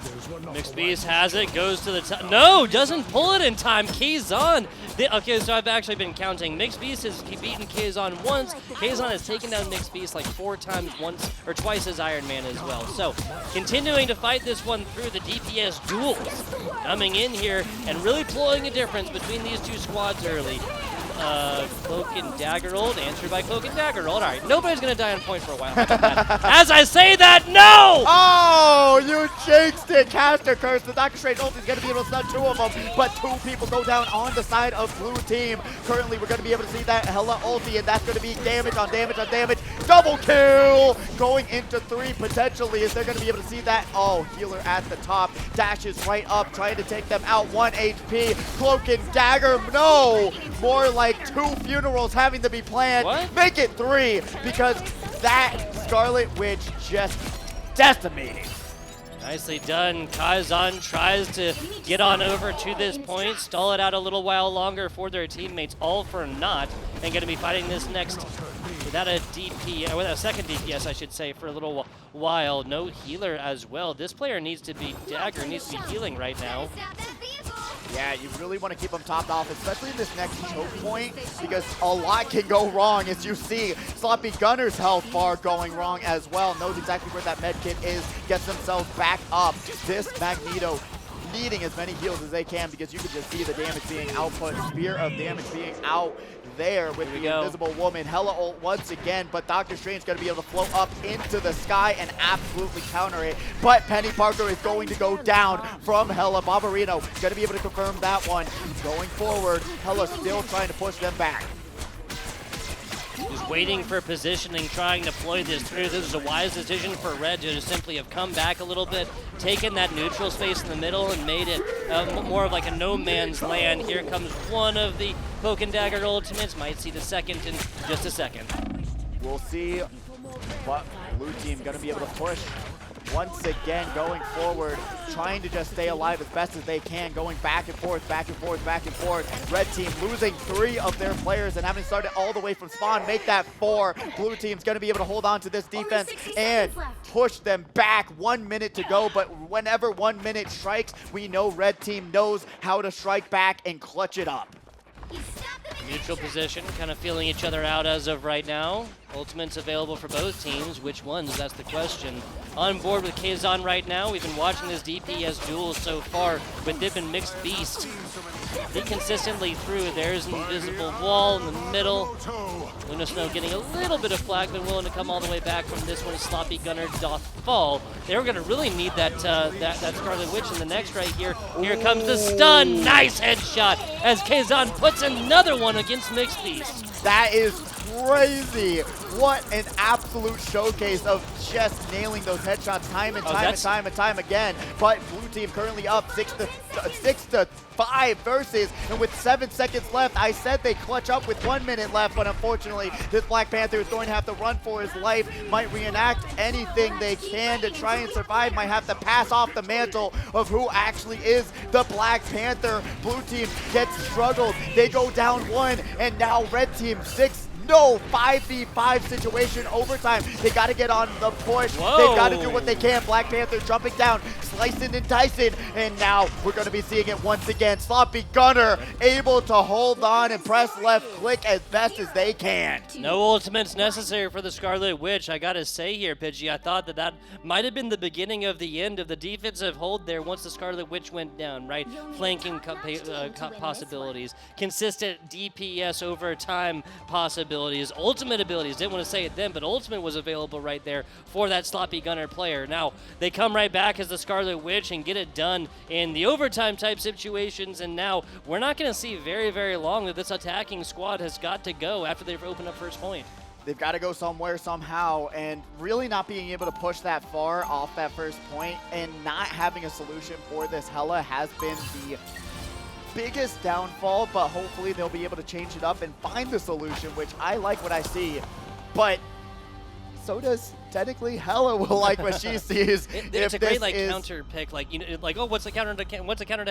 A: Mixed Beast has it, goes to the top. No, doesn't pull it in time. Keyzon. Okay, so I've actually been counting. Mixed Beast has beaten Keyzon once. Keyzon has taken down Mixed Beast like 4 times, once or twice as Iron Man as well. So continuing to fight this one through the DPS duels. Coming in here and really pulling a difference between these two squads early. Cloak and Dagger Ult, answered by Cloak and Dagger Ult. All right, nobody's going to die on point for a while. As I say that, no!
B: Oh, you jinxed it. Caster Curse. The Dr. Strange ult is going to be able to stun 2 of them, but 2 people go down on the side of blue team. Currently, we're going to be able to see that Hella ulti, and that's going to be damage on damage on damage. Double kill! Going into 3 potentially. Is they're going to be able to see that? Oh, healer at the top. Dashes right up, trying to take them out. 1 HP. Cloak and Dagger. No! More like 2 funerals having to be planned.
A: What?
B: Make it 3, because that Scarlet Witch just decimating.
A: Nicely done. Keyzon tries to get on over to this point, stall it out a little while longer for their teammates, all for naught, and going to be fighting this next without a DP, or without a second DPS, I should say, for a little while. No healer as well. This player needs to be Dagger, needs to be healing right now.
B: Yeah, you really want to keep them topped off, especially in this next choke point, because a lot can go wrong, as you see. Sloppy Gunner's health bar going wrong as well. Knows exactly where that med kit is, gets themselves back up. This Magneto needing as many heals as they can, because you can just see the damage being output, spear of damage being out there with the invisible woman. Hella ult once again, but Dr. Strange going to be able to float up into the sky and absolutely counter it. But Penny Parker is going to go down from Hella. Barbarino going to be able to confirm that one. Going forward, Hella still trying to push them back.
A: Just waiting for positioning, trying to play this through. This is a wise decision for Red to just simply have come back a little bit, taken that neutral space in the middle and made it more of like a no man's land. Here comes one of the Cloak and Dagger ultimates. Might see the second in just a second.
B: We'll see, but blue team going to be able to push once again, going forward, trying to just stay alive as best as they can, going back and forth, back and forth, back and forth. Red team losing 3 of their players and having started all the way from spawn, make that 4. Blue team's going to be able to hold on to this defense and push them back. 1 minute to go, but whenever 1 minute strikes, we know Red team knows how to strike back and clutch it up.
A: Neutral position, kind of feeling each other out as of right now. Ultimates available for both teams. Which ones? That's the question. On board with Keyzon right now. We've been watching this DPS duel so far with Dip and Mixed Beast. Be consistently through. There's an invisible wall in the middle. Luna Snow getting a little bit of flag, but willing to come all the way back from this one. Sloppy Gunner doth fall. They were going to really need that that Scarlet Witch in the next right here. Here comes the stun. Nice headshot as Keyzon puts another one against Mixed Beast.
B: That is crazy. What an absolute showcase of just nailing those headshots time and time again. But blue team currently up 6 to 5 versus, and with 7 seconds left, I said they clutch up with 1 minute left, but unfortunately, this Black Panther is going to have to run for his life, might reenact anything they can to try and survive, might have to pass off the mantle of who actually is the Black Panther. Blue team gets struggled. They go down 1, and now red team 6. No 5v5 situation, overtime. They got to get on the push.
A: Whoa.
B: They've got to do what they can. Black Panther jumping down, slicing and dicing, and now we're going to be seeing it once again. Sloppy Gunner able to hold on and press left click as best as they can.
A: No ultimates necessary for the Scarlet Witch. I gotta say here, Pidgey, I thought that might have been the beginning of the end of the defensive hold there once the Scarlet Witch went down, right? Flanking possibilities, consistent DPS over time possibilities, ultimate abilities. Didn't want to say it then, but ultimate was available right there for that Sloppy Gunner player. Now, they come right back as the Scarlet Witch and get it done in the overtime type situations, and now we're not going to see very, very long that this attacking squad has got to go after they've opened up first point.
B: They've got to go somewhere, somehow, and really not being able to push that far off that first point and not having a solution for this Hela has been the biggest downfall, but hopefully they'll be able to change it up and find the solution, which I like what I see, but so does technically Hela will like what she sees.
A: It's a great counter pick, oh, what's the counter to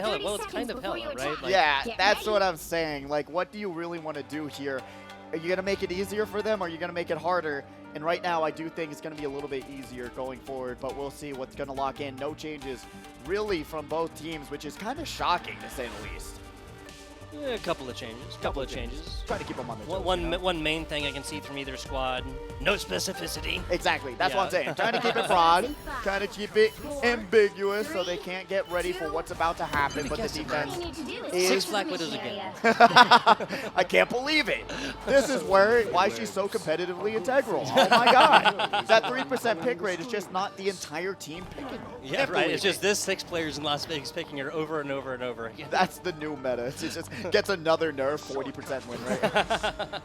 A: Hela? Well, it's kind of Hela, right?
B: Yeah, that's what I'm saying. Like, what do you really want to do here? Are you going to make it easier for them, or are you going to make it harder? And right now, I do think it's going to be a little bit easier going forward, but we'll see what's going to lock in. No changes really from both teams, which is kind of shocking to say the least.
A: Yeah, a couple of changes.
B: Try to keep them on the toes,
A: One main thing I can see from either squad, no specificity.
B: Exactly. That's what I'm saying. Trying to keep it broad, trying to keep it ambiguous so they can't get ready for what's about to happen, but the defense is...
A: 6 Black Widows again.
B: I can't believe it. This is why she's so competitively integral. Oh my God. That 3% pick rate is just not the entire team picking her.
A: Yeah, right. It's just this 6 players in Las Vegas picking her over and over and over again.
B: That's the new meta. It's just gets another nerf 40% win rate.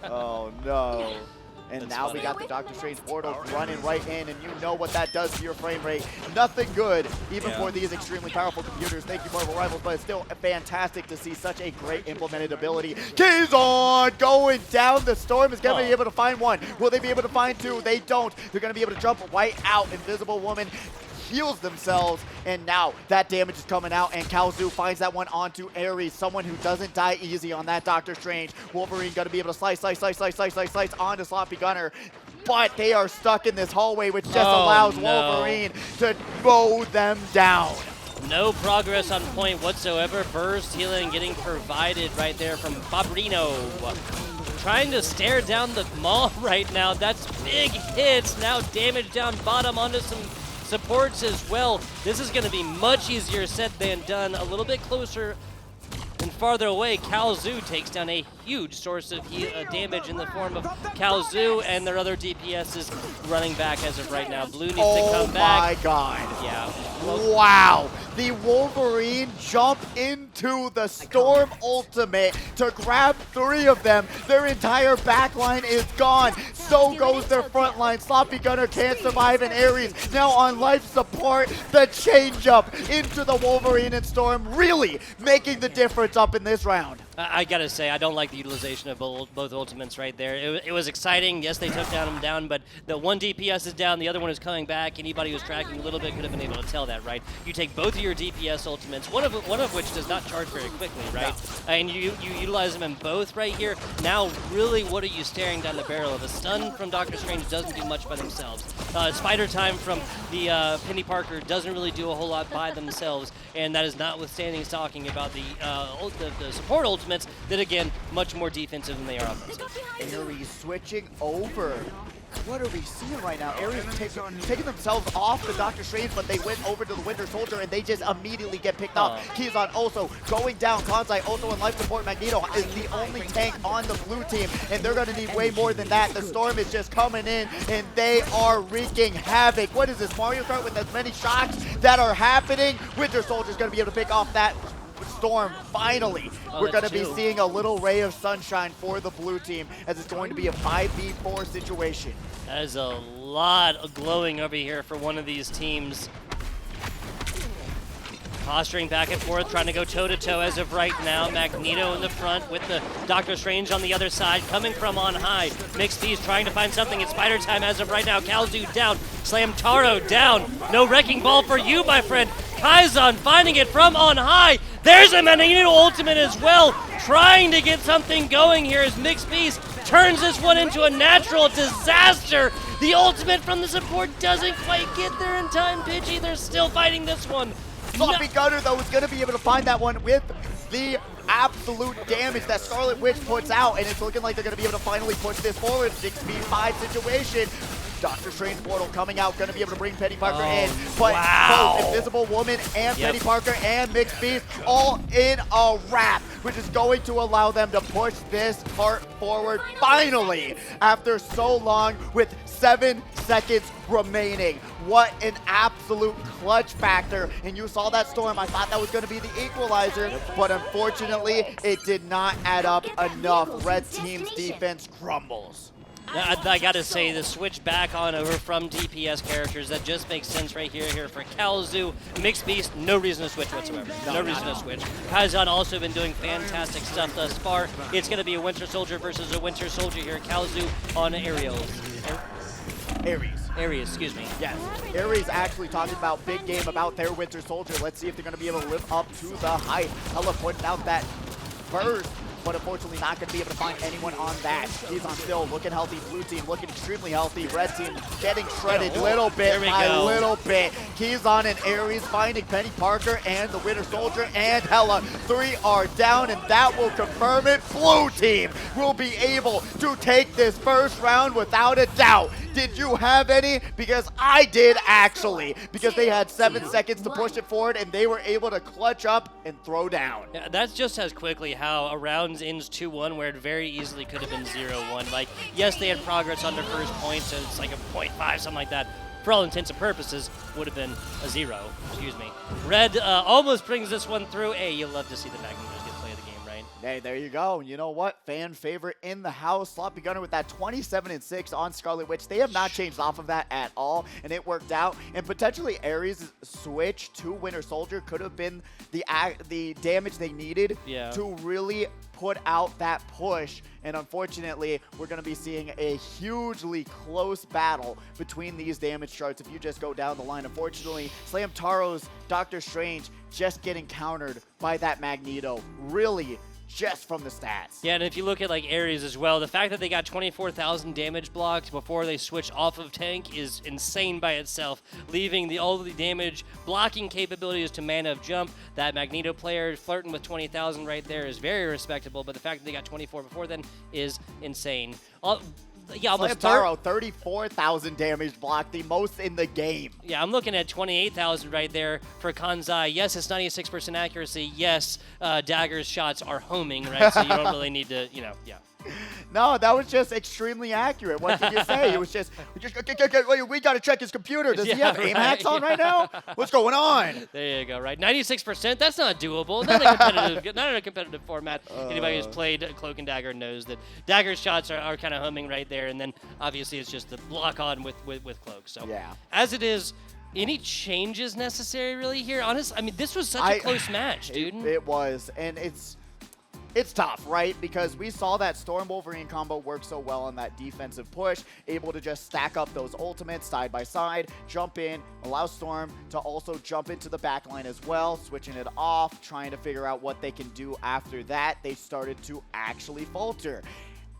B: Oh no. And
A: That's
B: now
A: funny.
B: we got the Doctor Strange portal running right in, and you know what that does to your frame rate. Nothing good, even for these extremely powerful computers. Thank you, Marvel Rivals, but it's still fantastic to see such a great implemented ability. Keys on! Going down. The Storm is going to be able to find one. Will they be able to find two? They don't. They're going to be able to jump right out. Invisible Woman heals themselves, and now that damage is coming out, and Kalzu finds that one onto Ares, someone who doesn't die easy on that Doctor Strange. Wolverine gonna be able to slice onto Sloppy Gunner, but they are stuck in this hallway, which just allows Wolverine to mow them down.
A: No progress on point whatsoever. Burst healing getting provided right there from Fabrino. Trying to stare down the Maul right now. That's big hits. Now damage down bottom onto some supports as well. This is going to be much easier said than done. A little bit closer and farther away, Kalzu takes down a huge source of damage in the form of Kalzu, and their other DPS is running back as of right now. Blue needs to come back.
B: Oh my God.
A: Yeah.
B: Wow. The Wolverine jump into the Storm ultimate to grab 3 of them. Their entire backline is gone. So goes their front line. Sloppy Gunner can't survive, and Ares now on life support. The change up into the Wolverine and Storm really making the difference up in this round.
A: I gotta say, I don't like the utilization of both ultimates right there. It was exciting. Yes, they took him down, but the one DPS is down, the other one is coming back. Anybody who's tracking a little bit could have been able to tell that, right? You take both of your DPS ultimates, one of which does not charge very quickly, right? No. And you utilize them in both right here. Now, really, what are you staring down the barrel of? A stun from Doctor Strange doesn't do much by themselves. Spider Time from the Penny Parker doesn't really do a whole lot by themselves, and that is notwithstanding talking about the support ultimates that, again, much more defensive than they are offensive.
B: Ares switching over. What are we seeing right now? Ares taking themselves off the Doctor Strange, but they went over to the Winter Soldier, and they just immediately get picked off. Kizan also going down. Kansai also in life support. Magneto is the only tank on the blue team, and they're going to need way more than that. The Storm is just coming in, and they are wreaking havoc. What is this, Mario Kart with as many shots that are happening? Winter Soldier's going to be able to pick off that Storm. Finally, we're going to be seeing a little ray of sunshine for the blue team, as it's going to be a 5v4 situation.
A: That is a lot of glowing over here for one of these teams. Posturing back and forth, trying to go toe-to-toe as of right now. Magneto in the front with the Doctor Strange on the other side, coming from on high. Mixed Feast trying to find something. It's Spider Time as of right now. Kalzu down. Slamtaro down. No Wrecking Ball for you, my friend. Kaizen finding it from on high. There's a Magneto ultimate as well. Trying to get something going here as Mixed Feast turns this one into a natural disaster. The ultimate from the support doesn't quite get there in time. Pidgey, they're still fighting this one.
B: Sloppy Gunner, though, is going to be able to find that one with the absolute damage that Scarlet Witch puts out, and it's looking like they're going to be able to finally push this forward. 6v5 situation. Dr. Strange Portal coming out, going to be able to bring Penny Parker in. But both Invisible Woman and Penny Parker and Mixed Beast all in a wrap, which is going to allow them to push this part forward finally after so long with 7 seconds remaining. What an absolute clutch factor. And you saw that Storm. I thought that was going to be the equalizer, but unfortunately, it did not add up enough. Red Team's defense crumbles.
A: I gotta say, the switch back on over from DPS characters, that just makes sense right here for Kalzu. Mixed Beast, no reason to switch whatsoever. No reason to switch. Kaizen also been doing fantastic stuff thus far. It's gonna be a Winter Soldier versus a Winter Soldier here. Kalzu on Ares, excuse me.
B: Yes, Ares actually talking about big game about their Winter Soldier. Let's see if they're gonna be able to live up to the hype. Hella pointed out that first, but unfortunately not going to be able to find anyone on that. He's on still looking healthy. Blue team looking extremely healthy. Red team getting shredded little bit by little bit. Keyzon and Ares finding Penny Parker and the Winter Soldier, and Hella. 3 are down, and that will confirm it. Blue team will be able to take this first round without a doubt. Did you have any? Because I did actually, because they had 7 seconds to push it forward, and they were able to clutch up and throw down.
A: Yeah, that's just as quickly how a round ends 2-1, where it very easily could have been 0-1. Like, yes, they had progress on their first point, so it's like a 0.5, something like that. For all intents and purposes, would have been a 0. Excuse me. Red almost brings this one through. Hey, you love to see the Magnetos get play of the game, right?
B: Hey, there you go. You know what? Fan favorite in the house. Sloppy Gunner with that 27-6 on Scarlet Witch. They have not changed off of that at all, and it worked out. And potentially Ares' switch to Winter Soldier could have been the damage they needed to really put out that push. And unfortunately, we're going to be seeing a hugely close battle between these damage charts if you just go down the line. Unfortunately, Slam Taro's Doctor Strange just getting countered by that Magneto. Really, just from the stats.
A: Yeah, and if you look at like Ares as well, the fact that they got 24,000 damage blocked before they switch off of tank is insane by itself, leaving all of the damage blocking capabilities to Mana of Jump. That Magneto player flirting with 20,000 right there is very respectable, but the fact that they got 24 before then is insane. Yeah, almost
B: Taro, 34,000 damage blocked, the most in the game.
A: Yeah, I'm looking at 28,000 right there for Kanzai. Yes, it's 96% accuracy. Yes, Dagger's shots are homing, right? So you don't really need to, yeah.
B: No, that was just extremely accurate. What can you say? It was just we got to check his computer. Does he have aim hacks on right now? What's going on?
A: There you go, right? 96%, that's not doable. Not in a competitive format. Anybody who's played Cloak and Dagger knows that Dagger's shots are kind of humming right there, and then obviously it's just the block on with Cloak. So as it is, any changes necessary really here? Honestly, I mean, this was such a close match, dude.
B: It was, and it's tough, right? Because we saw that Storm Wolverine combo work so well on that defensive push, able to just stack up those ultimates side by side, jump in, allow Storm to also jump into the backline as well, switching it off, trying to figure out what they can do after that. They started to actually falter.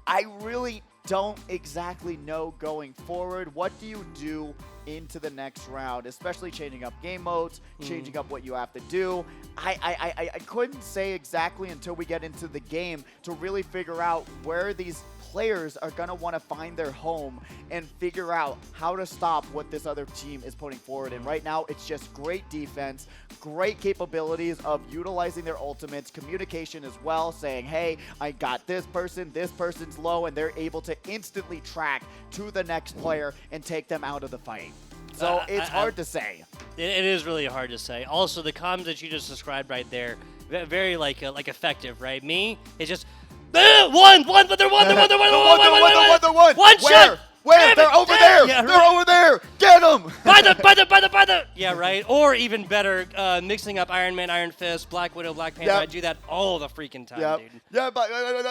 B: I really don't exactly know going forward. What do you do into the next round, especially changing up game modes, changing up what you have to do? I couldn't say exactly until we get into the game to really figure out where these players are going to want to find their home and figure out how to stop what this other team is putting forward. And right now, it's just great defense, great capabilities of utilizing their ultimates, communication as well, saying, hey, I got this person's low, and they're able to instantly track to the next player and take them out of the fight. So it's hard to say.
A: It is really hard to say. Also, the comms that you just described right there, very like effective, right? Me, it's just one shot.
B: Where? They're over there. Yeah, they're over there. Get them.
A: By the. Yeah, right. Or even better, mixing up Iron Man, Iron Fist, Black Widow, Black Panther. I do that all the freaking time, dude.
B: Yeah, but it's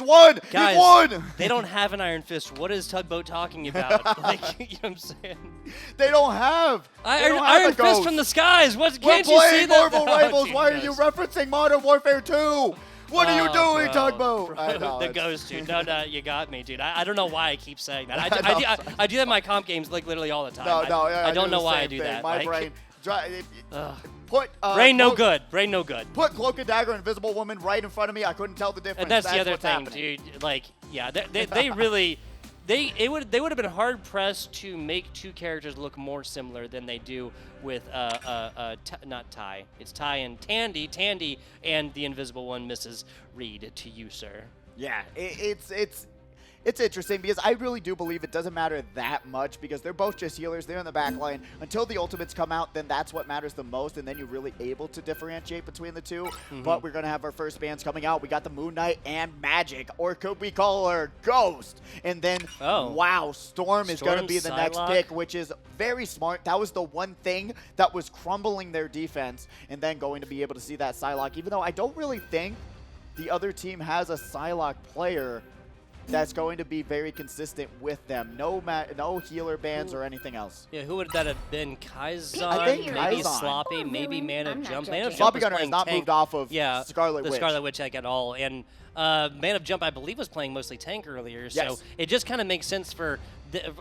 B: one.
A: Guys,
B: he's one.
A: They don't have an Iron Fist. What is Tugboat talking about? Like, you know what I'm saying?
B: They don't have.
A: Iron Fist from the skies. Can't you see that?
B: We're playing Marvel Rivals. Why are you referencing Modern Warfare 2? What are you doing,
A: bro,
B: Tugboat?
A: bro,
B: I know,
A: the
B: it's-
A: ghost, dude. No, you got me, dude. I don't know why I keep saying that.
B: No,
A: I do that in my comp games like literally all the time. I don't know why I do that.
B: My
A: Like,
B: brain.
A: ugh.
B: Put
A: Brain no good. Brain no good.
B: Put Cloak and Dagger and Invisible Woman right in front of me. I couldn't tell the difference.
A: And that's the other
B: what's
A: thing,
B: happening.
A: dude. Like, yeah, they really, they would have been hard pressed to make two characters look more similar than they do with not Ty. It's Ty and Tandy. Tandy and the Invisible One, Mrs. Reed. To you, sir.
B: Yeah, it's interesting because I really do believe it doesn't matter that much because they're both just healers. They're in the back line. Until the ultimates come out, then that's what matters the most, and then you're really able to differentiate between the two. But we're going to have our first bans coming out. We got the Moon Knight and Magic, or could we call her Ghost? And then, wow, Storm is going to be the next pick, which is very smart. That was the one thing that was crumbling their defense, and then going to be able to see that Psylocke, even though I don't really think the other team has a Psylocke player that's going to be very consistent with them. No healer bans or anything else.
A: Yeah, who would that have been? Kaizen?
B: I think
A: maybe
B: Kaizen.
A: Sloppy, maybe Man of Jump. Man of Jump
B: Sloppy
A: was
B: Gunner has
A: playing
B: not
A: tank.
B: moved off of
A: Yeah,
B: Scarlet
A: the
B: Witch.
A: Scarlet Witch at all. And Man of Jump, I believe, was playing mostly tank earlier. So
B: Yes.
A: it just kind of makes sense for,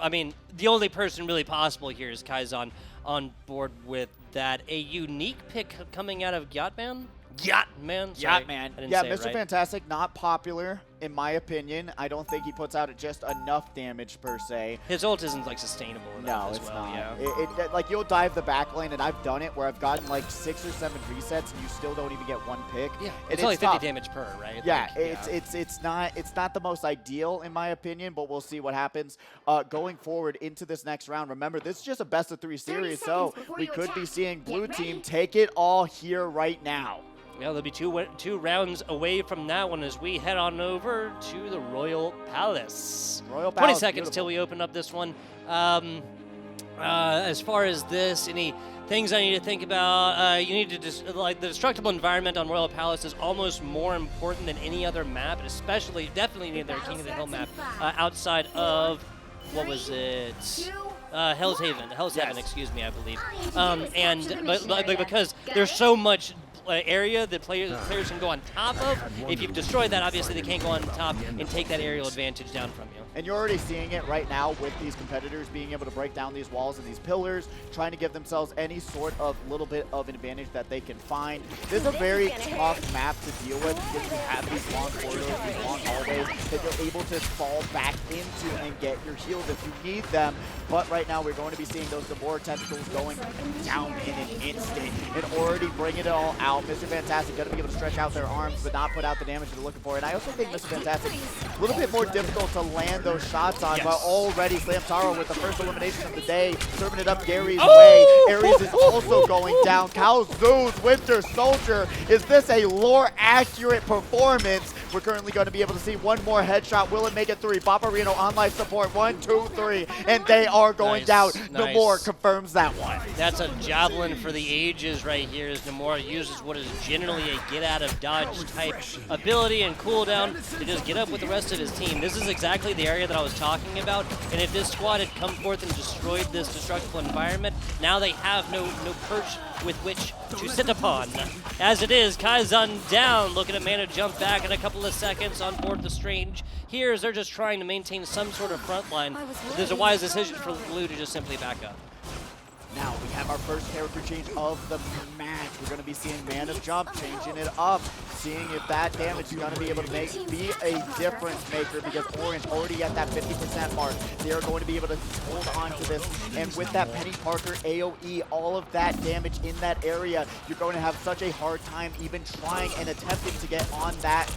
A: I mean, the only person really possible here is Kaizen on board with that. A unique pick coming out of Yachtman? Yachtman? Sorry,
B: Yachtman.
A: I didn't
B: Yeah,
A: say it
B: Mr.
A: right.
B: Fantastic, not popular, in my opinion. I don't think he puts out just enough damage, per se.
A: His ult isn't, like, sustainable
B: No,
A: enough as
B: it's
A: well.
B: not.
A: Yeah.
B: Like, you'll dive the back lane, and I've done it where I've gotten, like, 6 or 7 resets, and you still don't even get one pick.
A: Yeah,
B: And
A: it's only 50
B: tough.
A: damage per, right?
B: Yeah,
A: Like,
B: it's not the most ideal in my opinion, but we'll see what happens going forward into this next round. Remember, this is just a best of 3 series, so we could be seeing blue team take it all here right now.
A: Yeah, there'll be two rounds away from that one as we head on over to the Royal Palace.
B: Royal
A: 20
B: Palace,
A: seconds
B: beautiful.
A: till we open up this one. As far as this, any things I need to think about? You need to like the destructible environment on Royal Palace is almost more important than any other map, and especially definitely near their King of the Hill map outside of what was it? Hell's Haven. Hell's Haven, excuse me, I believe. But because there's so much area that players can go on top of. If you've destroyed that, obviously they can't go on top and take that aerial advantage down from you.
B: And you're already seeing it right now with these competitors being able to break down these walls and these pillars, trying to give themselves any sort of little bit of an advantage that they can find. This is a very tough map to deal with because you have these long corridors, these long hallways that you're able to fall back into and get your heals if you need them. But right now we're going to be seeing those Gamora tentacles going down in an instant and already bringing it all out. Mr. Fantastic going to be able to stretch out their arms but not put out the damage they're looking for. And I also think Mr. Fantastic a little bit more difficult to land those shots on, but already Slamtaro with the first elimination of the day, serving it up Gary's way. Ares is also going down. Kalzoo's Winter Soldier. Is this a lore accurate performance? We're currently going to be able to see one more headshot. Will it make it 3? Paparino on life support. 1, 2, 3. And they are going down. Namor confirms that one.
A: That's a javelin for the ages right here as Namor uses what is generally a get out of dodge type ability and cooldown to just get up with the rest of his team. This is exactly the area that I was talking about, and if this squad had come forth and destroyed this destructible environment, now they have no perch with which to sit upon. As it is, Kaizen down, looking at Mana jump back in a couple of seconds on board the Strange. Here, as they're just trying to maintain some sort of front line, there's a wise decision for Blue to just simply back up.
B: Now we have our first character change of the match. We're going to be seeing Man of Jump changing it up, seeing if that damage is going to be able to be a difference maker because Orange already at that 50% mark. They are going to be able to hold on to this. And with that Penny Parker AoE, all of that damage in that area, you're going to have such a hard time even trying and attempting to get on that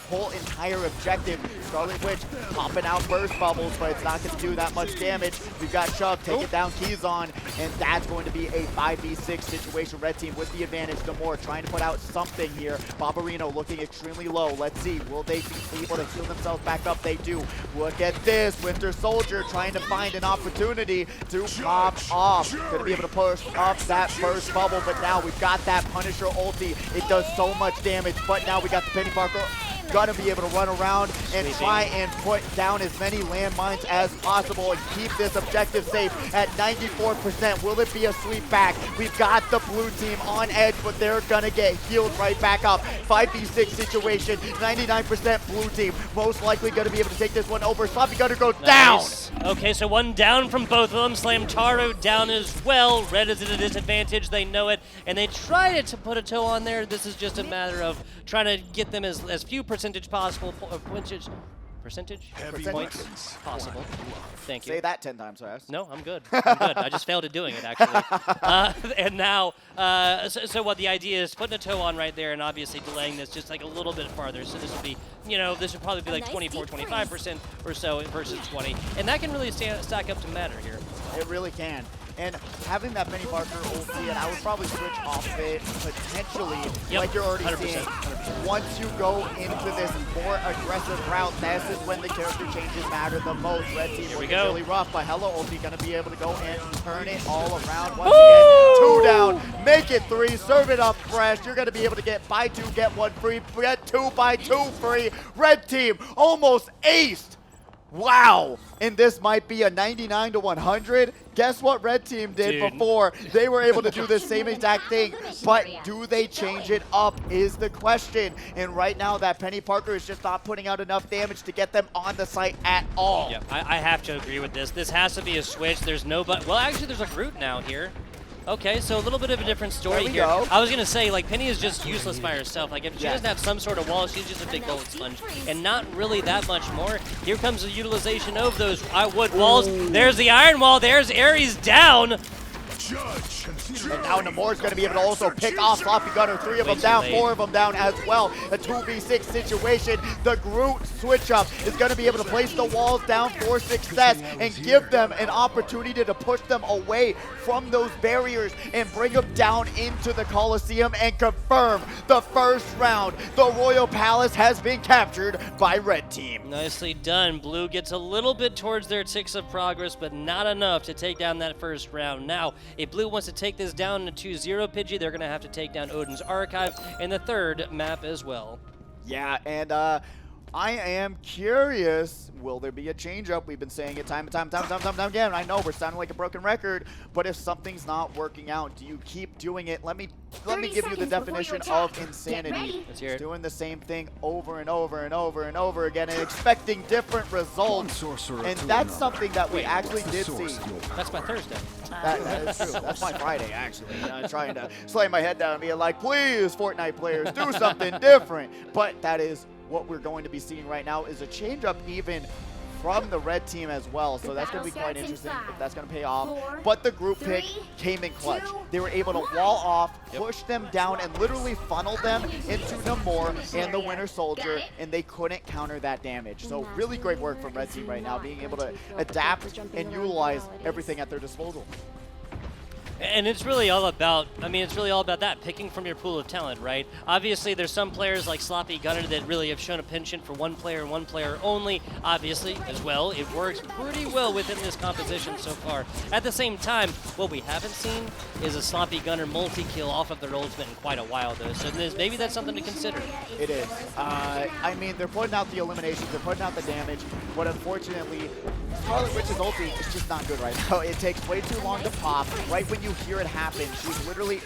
B: whole entire objective. Scarlet Witch popping out burst bubbles, but it's not going to do that much damage. We've got Shove taking down Keyzon, and that's going to be a 5v6 situation. Red team with the advantage. Namor trying to put out something here. Barbarino looking extremely low. Let's see, will they be able to heal themselves back up? They do. Look at this. Winter Soldier trying to find an opportunity to pop off. Going to be able to push up that burst bubble, but now we've got that Punisher ulti. It does so much damage, but now we got the Penny Parker gonna be able to run around and try and put down as many landmines as possible and keep this objective safe at 94%. Will it be a sweep back? We've got the blue team on edge, but they're gonna get healed right back up. 5v6 situation, 99% blue team. Most likely gonna be able to take this one over. Sloppy Gunner go down.
A: Okay, so one down from both of them. Slamtaro down as well. Red is at a disadvantage. They know it, and they tried to put a toe on there. This is just a matter of trying to get them as few percentage possible points possible. Thank you.
B: Say that 10 times fast.
A: No, I'm good. I'm good. I just failed at doing it, actually. And now, so what the idea is putting a toe on right there and obviously delaying this just like a little bit farther. So this would be, this would probably be like 24, 25% or so versus 20. And that can really stack up to matter here.
B: It really can. And having that Penny Parker ulti, and I would probably switch off it potentially, like you're already
A: 100%,
B: seeing.
A: 100%.
B: Once you go into this more aggressive route, this is when the character changes matter the most. Red team will get really rough, but Hello ulti gonna be able to go in, turn it all around. Once again, 2 down, make it 3, serve it up fresh. You're gonna be able to get buy 2, get 1 free, get 2, buy 2 free. Red team almost aced. Wow, and this might be a 99 to 100. Guess what Red Team did before? They were able to do the same exact thing, but do they change it up is the question. And right now that Penny Parker is just not putting out enough damage to get them on the site at all.
A: Yeah, I have to agree with this. This has to be a switch. There's no well, actually there's a Groot now here. Okay, so a little bit of a different story here. I was going to say, like, Penny is just useless by herself. Like, if she doesn't have some sort of wall, she's just a big bullet sponge. And not really that much more. Here comes the utilization of those wood walls. There's the iron wall. There's Ares down.
B: And now Namor's going to be able to also pick off Sloppy Gunner. 3 of them down, 4 of them down as well. A 2v6 situation. The Groot switch up is going to be able to place the walls down for success and give them an opportunity to push them away from those barriers and bring them down into the Coliseum and confirm the first round. The Royal Palace has been captured by Red Team.
A: Nicely done. Blue gets a little bit towards their ticks of progress, but not enough to take down that first round. Now, if Blue wants to take this down to 2-0, Pidgey, they're going to have to take down Odin's Archive in the third map as well.
B: Yeah, and I am curious, will there be a change-up? We've been saying it time and time again. I know we're sounding like a broken record, but if something's not working out, do you keep doing it? Let me give you the definition of insanity.
A: Let's hear it.
B: Doing the same thing over and over and over and over again and expecting different results. And that's something that we actually did see.
A: That's my Thursday.
B: That is true. That's my Friday, actually. Trying to slam my head down and be like, please, Fortnite players, do something different. But that is what we're going to be seeing right now is a change-up even from the Red Team as well. So that's going to be quite interesting if that's going to pay off. But the group pick came in clutch. They were able to wall off, push them down, and literally funnel them into Namor and the Winter Soldier, and they couldn't counter that damage. So really great work from Red Team right now, being able to adapt and utilize everything at their disposal.
A: And it's really all about, it's really all about that, picking from your pool of talent, right? Obviously, there's some players like Sloppy Gunner that really have shown a penchant for one player and one player only, obviously, as well. It works pretty well within this composition so far. At the same time, what we haven't seen is a Sloppy Gunner multi-kill off of their ultimate in quite a while, though. So maybe that's something to consider.
B: It is. They're putting out the eliminations, they're putting out the damage, but unfortunately, Scarlet Witch's ulti is just not good right now. It takes way too long to pop. Right when you hear it happen, she's literally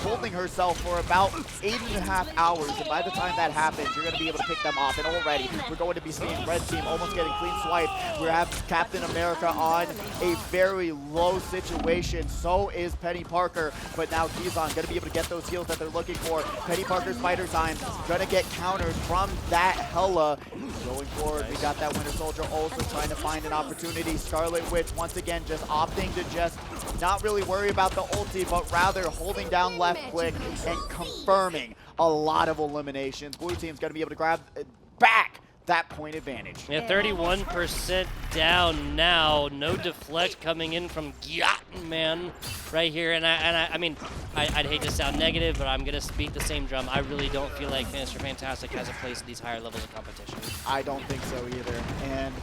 B: holding herself for about 8.5 hours, and by the time that happens, you're going to be able to pick them off. And already, we're going to be seeing Red Team almost getting clean swiped. We have Captain America on a very low situation. So is Penny Parker, but now Kizon going to be able to get those heals that they're looking for. Penny Parker's fighter time going to get countered from that Hela. Going forward, we got that Winter Soldier also trying to find an opportunity. Scarlet Witch once again just opting to just not really worry about the ulti, but rather holding down left click and confirming a lot of eliminations. Blue team's going to be able to grab back that point advantage.
A: Yeah, 31% down now. No deflect coming in from Man right here. And I'd hate to sound negative, but I'm going to beat the same drum. I really don't feel like Mr. Fantastic has a place at these higher levels of competition.
B: I don't think so either. And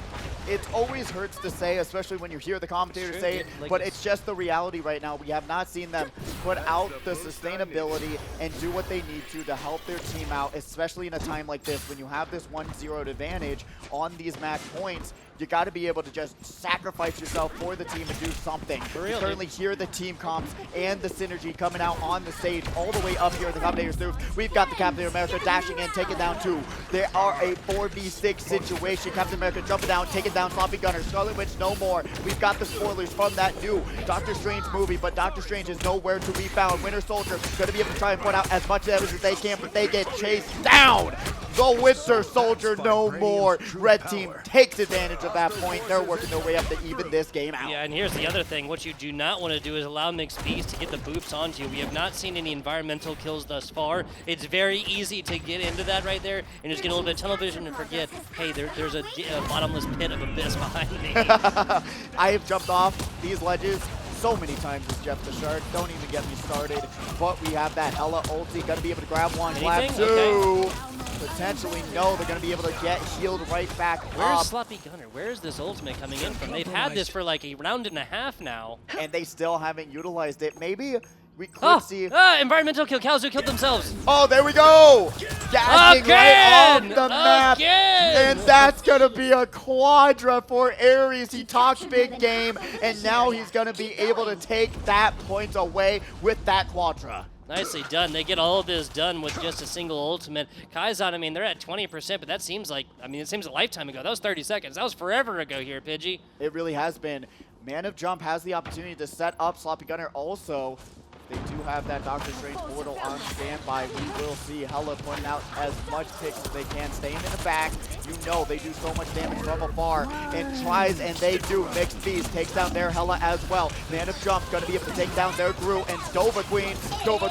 B: it always hurts to say, especially when you hear the commentators say it, but it's just the reality right now. We have not seen them put out the sustainability and do what they need to help their team out, especially in a time like this when you have this 1-0 advantage on these match points. You got to be able to just sacrifice yourself for the team and do something.
A: Really?
B: You currently hear the team comps and the synergy coming out on the stage all the way up here in the commentators' booth. We've got the Captain America dashing in, taking down 2. They are a 4v6 situation. Captain America jumping down, taking down Sloppy Gunner. Scarlet Witch no more. We've got the spoilers from that new Doctor Strange movie, but Doctor Strange is nowhere to be found. Winter Soldier going to be able to try and put out as much damage as they can, but they get chased down. The Winter Soldier no more. Red team takes advantage of that point. They're working their way up to even this game out.
A: Yeah, and here's the other thing. What you do not want to do is allow Mixed Beast to get the boops onto you. We have not seen any environmental kills thus far. It's very easy to get into that right there and just get a little bit of tunnel vision and forget, hey, there's a bottomless pit of abyss behind me.
B: I have jumped off these ledges so many times as Jeff the Shark. Don't even get me started. But we have that Hella ulti. Gonna be able to grab one, grab 2.
A: Okay.
B: Potentially no. They're gonna be able to get healed right back
A: Where's
B: up.
A: Sloppy Gunner? Where's this ultimate coming in from? They've had this for like a round and a half now.
B: And they still haven't utilized it. Maybe we could see.
A: Environmental kill. Kazu killed themselves.
B: Oh, there we go. Dashing right off the map.
A: Again!
B: And that's going to be a quadra for Ares. He talked big game, and now he's going to be able to take that point away with that quadra.
A: Nicely done. They get all of this done with just a single ultimate. Kaizen, I mean, they're at 20%, but that seems like, I mean, it seems a lifetime ago. That was 30 seconds. That was forever ago here, Pidgey.
B: It really has been. Man of Jump has the opportunity to set up Sloppy Gunner also. They do have that Doctor Strange portal on standby. We will see Hella putting out as much picks as they can, staying in the back. You know they do so much damage from afar, and tries, and they do. Mixed Beast takes down their Hella as well. Man of Jump going to be able to take down their Gru, and Stova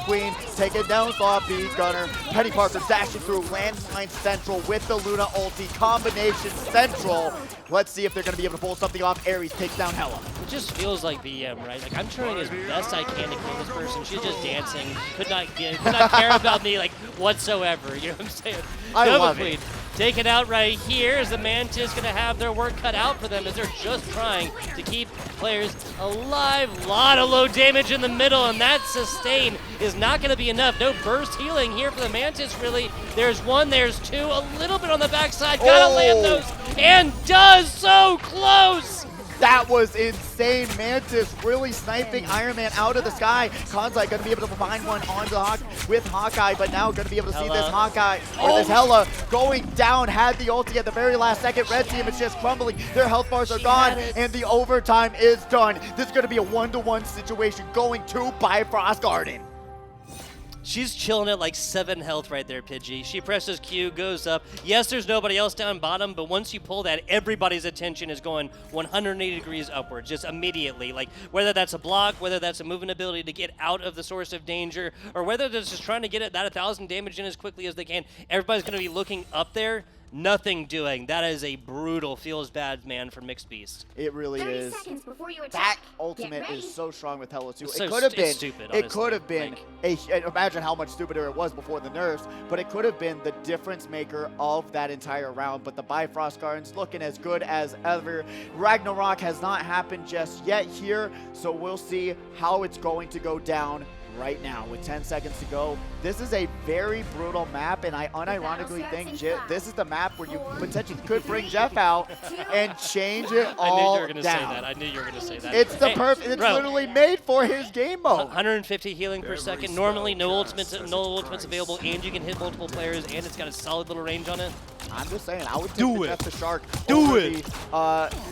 B: Queen taking down Sloppy Gunner. Penny Parker dashing through, landmine central with the Luna ulti, combination central. Let's see if they're going to be able to pull something off. Ares takes down Hella.
A: It just feels like VM, right? Like, I'm trying as best I can to kill this person. She's just dancing. Could not care about me, like, whatsoever. You know what I'm saying?
B: I love it.
A: Taken out right here as the Mantis going to have their work cut out for them as they're just trying to keep players alive. A lot of low damage in the middle, and that sustain is not going to be enough. No burst healing here for the Mantis, really. There's 1, there's 2, a little bit on the backside. Gotta land those, and does so close.
B: That was insane. Mantis really sniping Iron Man out of the sky. Kanzai going to be able to find one onto with Hawkeye, but now going to be able to see this Hawkeye, or this Hella going down, had the ulti at the very last second. Red team is just crumbling. Their health bars are gone, and the overtime is done. This is going to be a 1-to-1 situation going to Bifrost Garden.
A: She's chilling at like 7 health right there, Pidgey. She presses Q, goes up. Yes, there's nobody else down bottom, but once you pull that, everybody's attention is going 180 degrees upwards, just immediately. Like, whether that's a block, whether that's a movement ability to get out of the source of danger, or whether they're just trying to get it that 1,000 damage in as quickly as they can, everybody's going to be looking up there. Nothing doing. That is a brutal, feels bad, man, for Mixed Beast.
B: It really is. That ultimate is so strong with Hella too.
A: It's
B: it could have been
A: stupid.
B: It could have
A: honestly.
B: been imagine how much stupider it was before the nerfs, but it could have been the difference maker of that entire round. But the Bifrost Gardens looking as good as ever. Ragnarok has not happened just yet here, so we'll see how it's going to go down right now with 10 seconds to go. This is a very brutal map, and I unironically think this is the map where you potentially could bring Jeff out and change it all down.
A: I knew you were going to say that.
B: It's the perfect. It's literally made for his game mode.
A: 150 healing per second. Normally, no ultimates available, and you can hit multiple players, and it's got a solid little range on it.
B: I'm just saying, I would take the Jeff the Shark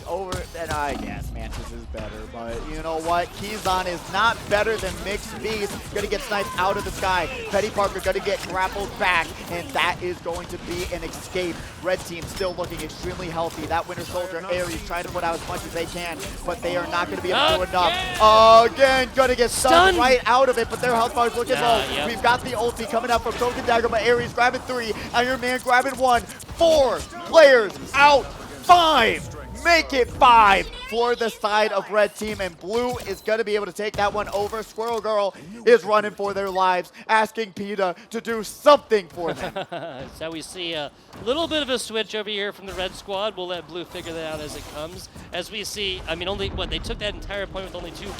B: over, and I guess Mantis is better, but you know what? Keyzon is not better than Mixed Beast. Gonna get sniped out of the sky. Petty Parker gonna get grappled back, and that is going to be an escape. Red team still looking extremely healthy. That Winter Soldier and Ares trying to put out as much as they can, but they are not gonna be able to do enough. Again, gonna get stunned right out of it, but their health bar is looking low. Yep. We've got the ulti coming up from Token Dagger, but Ares grabbing 3, Iron Man grabbing 1. 4 players out, 5 make it 5 for the side of red team, and blue is going to be able to take that one over. Squirrel Girl is running for their lives, asking PETA to do something for them.
A: So we see a little bit of a switch over here from the red squad. We'll let blue figure that out as it comes. As we see, I mean, they took that entire point with only two.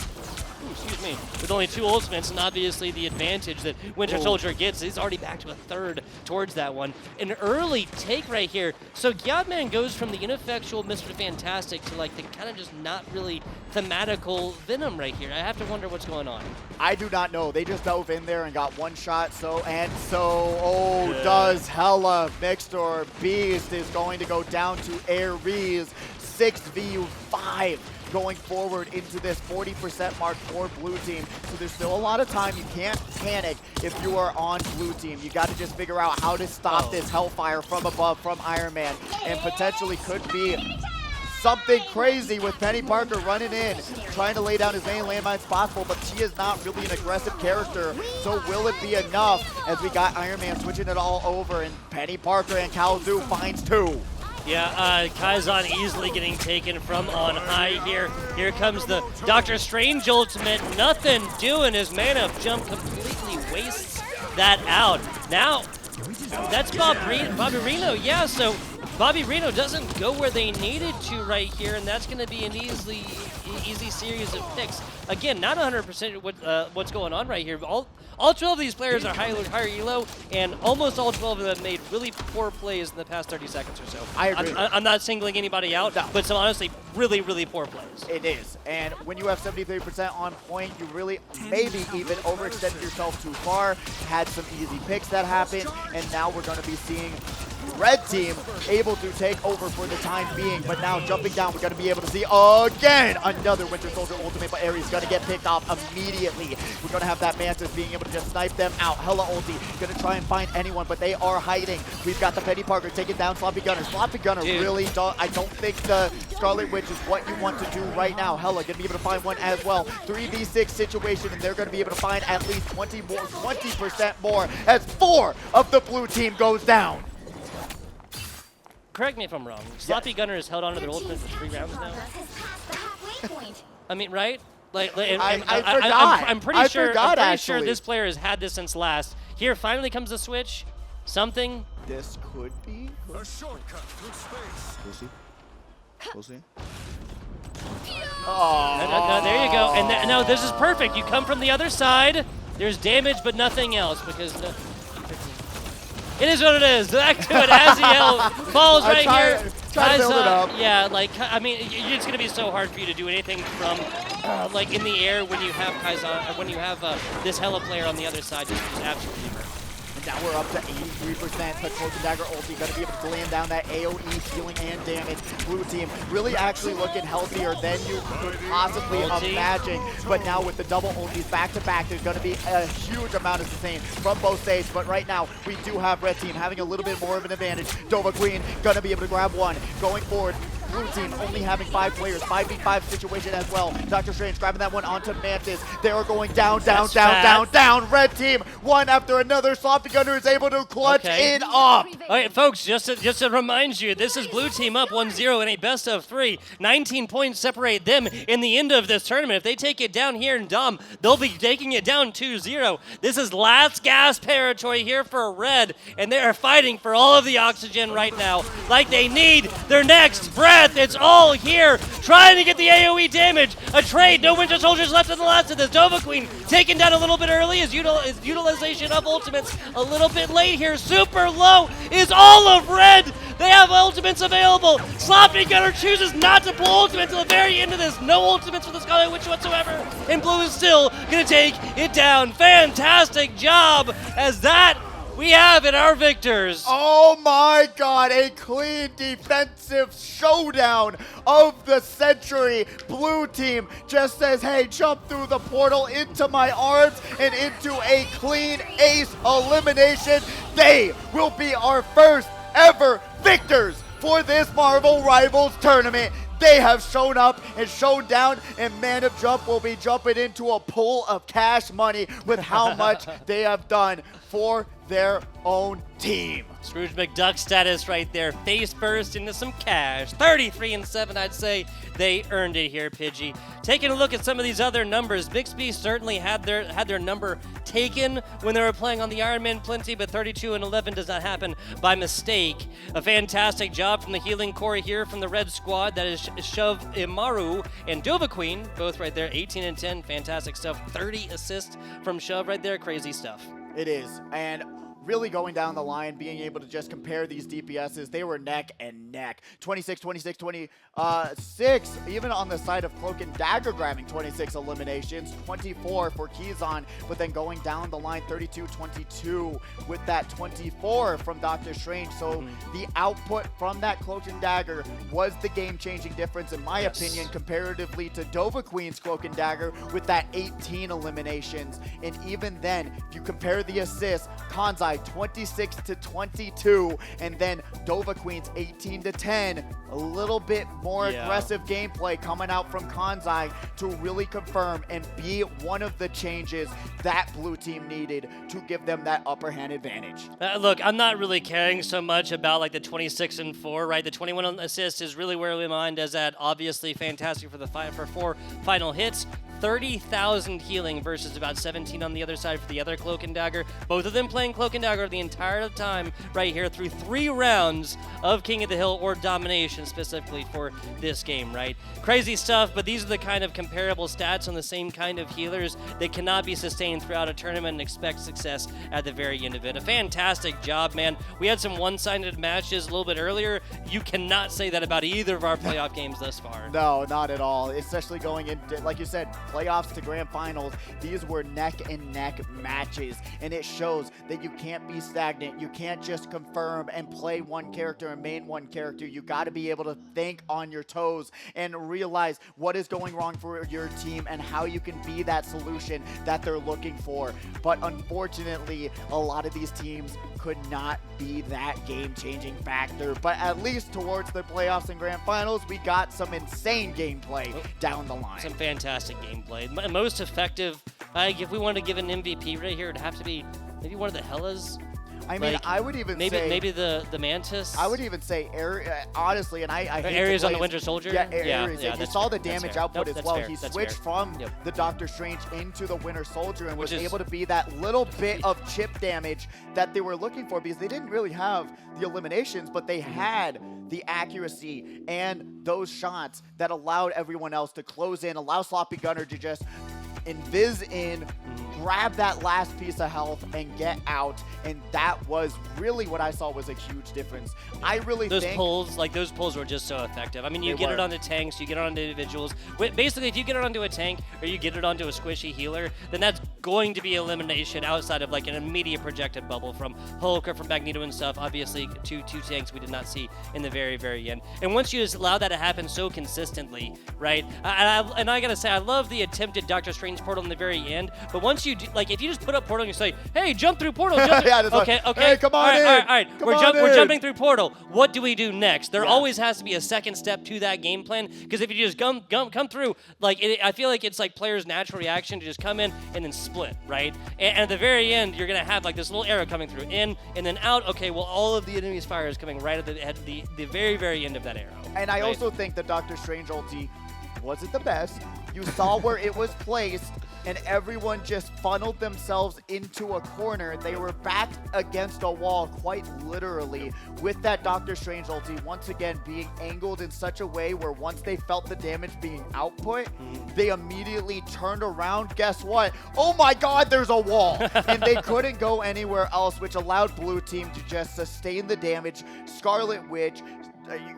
A: Excuse me, with only 2 ultimates, and obviously the advantage that Winter Soldier gets is already back to a third towards that one. An early take right here. So Gyatman goes from the ineffectual Mr. Fantastic to like the kind of just not really thematical Venom right here. I have to wonder what's going on.
B: I do not know. They just dove in there and got one shot. Does Hella. Mixtor Beast is going to go down to Ares. 6v5 going forward into this 40% mark for blue team. So there's still a lot of time. You can't panic if you are on blue team. You got to just figure out how to stop this Hellfire from above from Iron Man, and potentially could be something crazy with Penny Parker running in, trying to lay down as many landmines possible, but she is not really an aggressive character. So will it be enough as we got Iron Man switching it all over, and Penny Parker and Kalzu finds 2.
A: Yeah, Kaizan easily getting taken from on high here. Here comes the Doctor Strange ultimate. Nothing doing. His mana jump completely wastes that out. Now, that's Bobby Reno. Yeah, so Bobby Reno doesn't go where they needed to right here, and that's going to be an easy series of picks. Again, not 100% what's going on right here. All 12 of these players are higher elo, and almost all 12 of them made really poor plays in the past 30 seconds or so.
B: I agree.
A: I'm not singling anybody out, but some honestly really, really poor plays.
B: It is, and when you have 73% on point, you really maybe even overextended yourself too far, had some easy picks that happened, and now we're going to be seeing red team able to take over for the time being, but now jumping down, we're going to be able to see again another Winter Soldier ultimate, but Ares is going to get picked off immediately. We're going to have that Mantis being able to just snipe them out. Hella ulti, going to try and find anyone, but they are hiding. We've got the Penny Parker taking down Sloppy Gunner. Sloppy Gunner really I don't think the Scarlet Witch is what you want to do right now. Hella going to be able to find one as well. 3v6 situation, and they're going to be able to find at least 20% more as 4 of the blue team goes down.
A: Correct me if I'm wrong. Sloppy Gunner has held on to their ultimate for 3 rounds now. I mean, right?
B: I forgot.
A: I'm pretty sure
B: actually.
A: this player has had this since last. Here finally comes the switch. Something.
B: This could be
D: A shortcut through space.
B: We'll see. We'll see.
A: No, there you go. And no, this is perfect. You come from the other side. There's damage, but nothing else because. It is what it is. Back to it. Aziel falls right here.
B: Try to build it up.
A: Yeah, like, I mean, it's going to be so hard for you to do anything from, like, in the air when you have Kaizan, when you have this Hella player on the other side. Just absolutely hurt.
B: And now we're up to 83%. The Cloak and Dagger ulti going to be able to land down that AoE healing and damage. Blue team really actually looking healthier than you could possibly imagine. But now with the double ultis back to back, there's going to be a huge amount of sustain from both states. But right now, we do have red team having a little bit more of an advantage. Dova Queen going to be able to grab one. Going forward, blue team only having 5 players, 5v5 situation as well. Dr. Strange grabbing that one onto Mantis. They are going down. Red team, one after another. Sloppy Gunner is able to clutch it up.
A: All right, folks, just to remind you, this is blue team up 1-0 in a best of 3. 19 points separate them in the end of this tournament. If they take it down here in Dom, they'll be taking it down 2-0. This is last gasp territory here for red, and they are fighting for all of the oxygen right now, like they need their next breath. It's all here, trying to get the AoE damage. A trade, no Winter Soldiers left in the last of this. Dova Queen taken down a little bit early. His utilization of ultimates a little bit late here. Super low is all of red. They have ultimates available. Sloppy Gunner chooses not to pull ultimates at the very end of this. No ultimates for the Scarlet Witch whatsoever. And blue is still going to take it down. Fantastic job as that we have in our victors.
B: Oh my God, a clean defensive showdown of the century. Blue team just says, hey, jump through the portal into my arms and into a clean ace elimination. They will be our first ever victors for this Marvel Rivals tournament. They have shown up and shown down, and Man of Jump will be jumping into a pool of cash money with how much they have done for their own team.
A: Scrooge McDuck status right there. Face first into some cash. 33-7, I'd say. They earned it here, Pidgey. Taking a look at some of these other numbers, Bixby certainly had their number taken when they were playing on the Ironman Plenty, but 32-11 does not happen by mistake. A fantastic job from the healing core here from the red squad. That is Shove Imaru and Dova Queen, both right there, 18-10. Fantastic stuff. 30 assists from Shove right there. Crazy stuff.
B: It is. And really going down the line, being able to just compare these DPSs, they were neck and neck. 26, 26, 26, even on the side of Cloak and Dagger grabbing 26 eliminations, 24 for Keyzon, but then going down the line, 32, 22 with that 24 from Dr. Strange. So the output from that Cloak and Dagger was the game-changing difference, in my opinion, comparatively to Dova Queen's Cloak and Dagger with that 18 eliminations. And even then, if you compare the assists, Kanzai 26 to 22, and then Dova Queen's 18 to 10. A little bit more aggressive gameplay coming out from Kanzai to really confirm and be one of the changes that blue team needed to give them that upper hand advantage.
A: Look, I'm not really caring so much about like the 26 and 4, right? The 21 assists is really where we mind as that. Obviously fantastic for the 4 final hits. 30,000 healing versus about 17 on the other side for the other Cloak and Dagger. Both of them playing Cloak and Dagger the entire time right here through 3 rounds of King of the Hill or Domination specifically for this game, right? Crazy stuff, but these are the kind of comparable stats on the same kind of healers that cannot be sustained throughout a tournament and expect success at the very end of it. A fantastic job, man. We had some one-sided matches a little bit earlier. You cannot say that about either of our playoff games thus far.
B: No, not at all. Especially going into, like you said, playoffs to grand finals. These were neck and neck matches, and it shows that you can't be stagnant. You can't just confirm and play one character and main one character. You got to be able to think on your toes and realize what is going wrong for your team and how you can be that solution that they're looking for. But unfortunately, a lot of these teams could not be that game-changing factor. But at least towards the playoffs and grand finals, we got some insane gameplay down the line.
A: Some fantastic gameplay. Most effective, if we wanted to give an MVP right here, it'd have to be maybe one of the Hellas.
B: I mean, I would even say
A: maybe the Mantis.
B: I would even say honestly, and I hate
A: Ares
B: to
A: on
B: play
A: the Winter Soldier.
B: Yeah, Ares.
A: Yeah,
B: you saw the damage output as well.
A: Fair.
B: He
A: That's
B: switched
A: fair.
B: from the Doctor Strange into the Winter Soldier and
A: Which
B: was
A: is
B: able to be that little bit of chip damage that they were looking for, because they didn't really have the eliminations, but they had the accuracy and those shots that allowed everyone else to close in, allow Sloppy Gunner to just invis in, grab that last piece of health and get out, and that was really what I saw was a huge difference. I really
A: think those pulls were just so effective. I mean, you get it onto tanks, you get it onto individuals. Basically, if you get it onto a tank or you get it onto a squishy healer, then that's going to be elimination outside of like an immediate projected bubble from Hulk or from Magneto and stuff. Obviously, two tanks we did not see in the very, very end. And once you just allow that to happen so consistently, right? And I gotta say, I love the attempted Doctor Strange portal in the very end, but once you do, like, if you just put up portal and you say, hey, jump through portal, jump through.
B: Yeah,
A: okay,
B: hey, come on
A: all right, we're jumping through portal. What do we do next? There always has to be a second step to that game plan, because if you just come through, like, I feel like it's like players' natural reaction to just come in and then split, right? And at the very end, you're gonna have like this little arrow coming through, in and then out. Okay, well, all of the enemy's fire is coming right at the very, very end of that arrow.
B: And I also think the Doctor Strange ulti wasn't the best. You saw where it was placed, and everyone just funneled themselves into a corner. They were backed against a wall, quite literally, with that Doctor Strange ulti once again being angled in such a way where once they felt the damage being output, they immediately turned around. Guess what? Oh my God, there's a wall! And they couldn't go anywhere else, which allowed blue team to just sustain the damage. Scarlet Witch,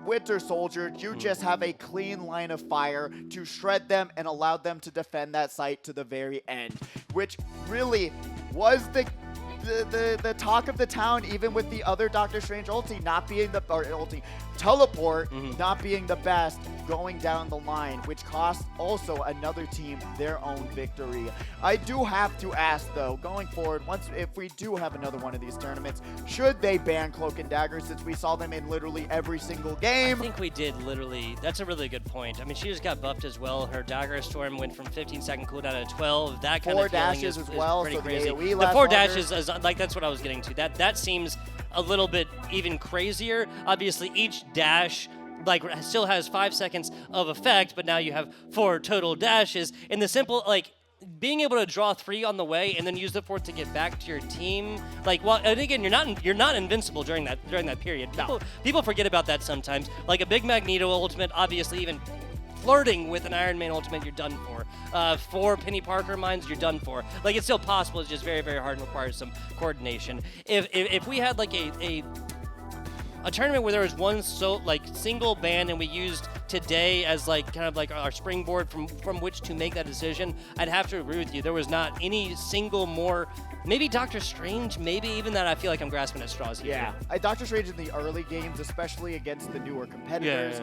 B: Winter Soldier, you just have a clean line of fire to shred them and allow them to defend that site to the very end, which really was the talk of the town, even with the other Doctor Strange ulti not being teleport not being the best. going down the line, which cost also another team their own victory. I do have to ask, though, going forward, if we do have another one of these tournaments, should they ban Cloak and Dagger, since we saw them in literally every single game?
A: I think we did literally. That's a really good point. I mean, she just got buffed as well. Her Dagger Storm went from 15-second cooldown to 12. That kind of feeling is pretty
B: so
A: crazy.
B: The
A: 4 dashes is like, that's what I was getting to. That seems a little bit even crazier. Obviously, each dash like still has 5 seconds of effect, but now you have 4 total dashes. And the simple, like, being able to draw 3 on the way and then use the 4th to get back to your team, like, well, and again, you're not invincible during that period. People forget about that sometimes. Like a big Magneto ultimate, obviously, even flirting with an Iron Man ultimate, you're done for. 4 Penny Parker mines, you're done for. Like, it's still possible. It's just very, very hard and requires some coordination. If we had like a tournament where there was one single ban and we used today as like kind of like our springboard from which to make that decision, I'd have to agree with you. There was not any single more. Maybe Doctor Strange, maybe even that. I feel like I'm grasping at straws here.
B: Yeah, Doctor Strange in the early games, especially against the newer competitors.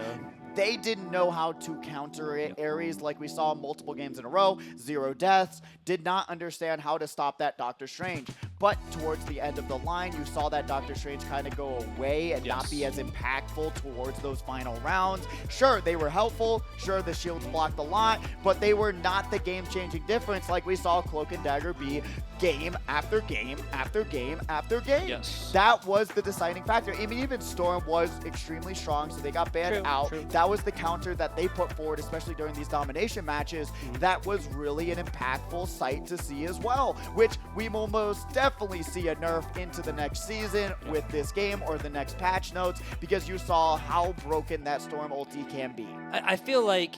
B: They didn't know how to counter it. Ares, like we saw multiple games in a row, 0 deaths, did not understand how to stop that Doctor Strange. But towards the end of the line, you saw that Doctor Strange kind of go away and not be as impactful towards those final rounds. Sure, they were helpful. Sure, the shields blocked a lot, but they were not the game-changing difference like we saw Cloak and Dagger be game after game after game after game.
A: Yes.
B: That was the deciding factor. I mean, even Storm was extremely strong, so they got banned out. That was the counter that they put forward, especially during these domination matches. That was really an impactful sight to see as well, which we will most definitely see a nerf into the next season with this game or the next patch notes, because you saw how broken that Storm ulti can be.
A: I feel like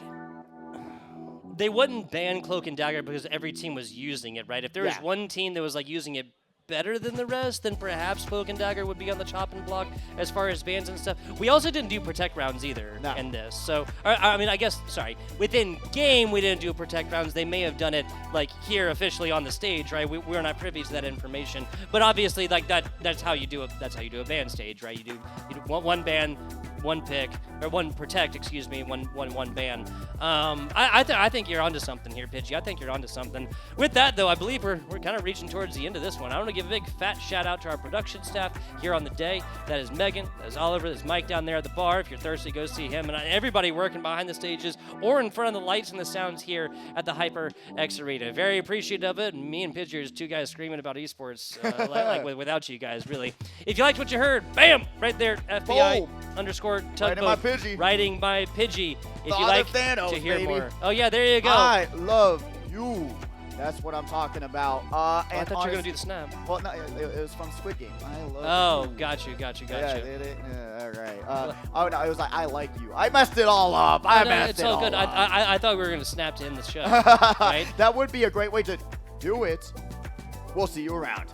A: they wouldn't ban Cloak and Dagger because every team was using it, right? If there was one team that was like using it better than the rest, then perhaps Cloak and Dagger would be on the chopping block as far as bans and stuff. We also didn't do protect rounds either in this. So, I mean, I guess, sorry, within game we didn't do protect rounds. They may have done it like here officially on the stage, right? We're not privy to that information. But obviously, like that's how you do it. That's how you do a ban stage, right? You do one ban, one pick, or one protect, excuse me, one ban. I think you're onto something here, Pidgey. I think you're onto something. With that, though, I believe we're kind of reaching towards the end of this one. I want to give a big fat shout out to our production staff here on the day. That is Megan, that is Oliver, that is Mike down there at the bar. If you're thirsty, go see him. And everybody working behind the stages or in front of the lights and the sounds here at the HyperX Arena. Very appreciative of it. And me and Pidgey are just 2 guys screaming about esports without you guys, really. If you liked what you heard, bam, right there, FBI _tugboat. Writing by Pidgey. If you like
B: Thanos,
A: to hear
B: baby.
A: more. Oh yeah, there you go.
B: I love you. That's what I'm talking about.
A: I thought you were going to do the snap.
B: Well, no, it was from Squid Game. I
A: love
B: you.
A: Got you.
B: Yeah, all right. No, it was like, I like you. I messed it all up.
A: It's all good. I thought we were going to snap to end the show. Right?
B: That would be a great way to do it. We'll see you around.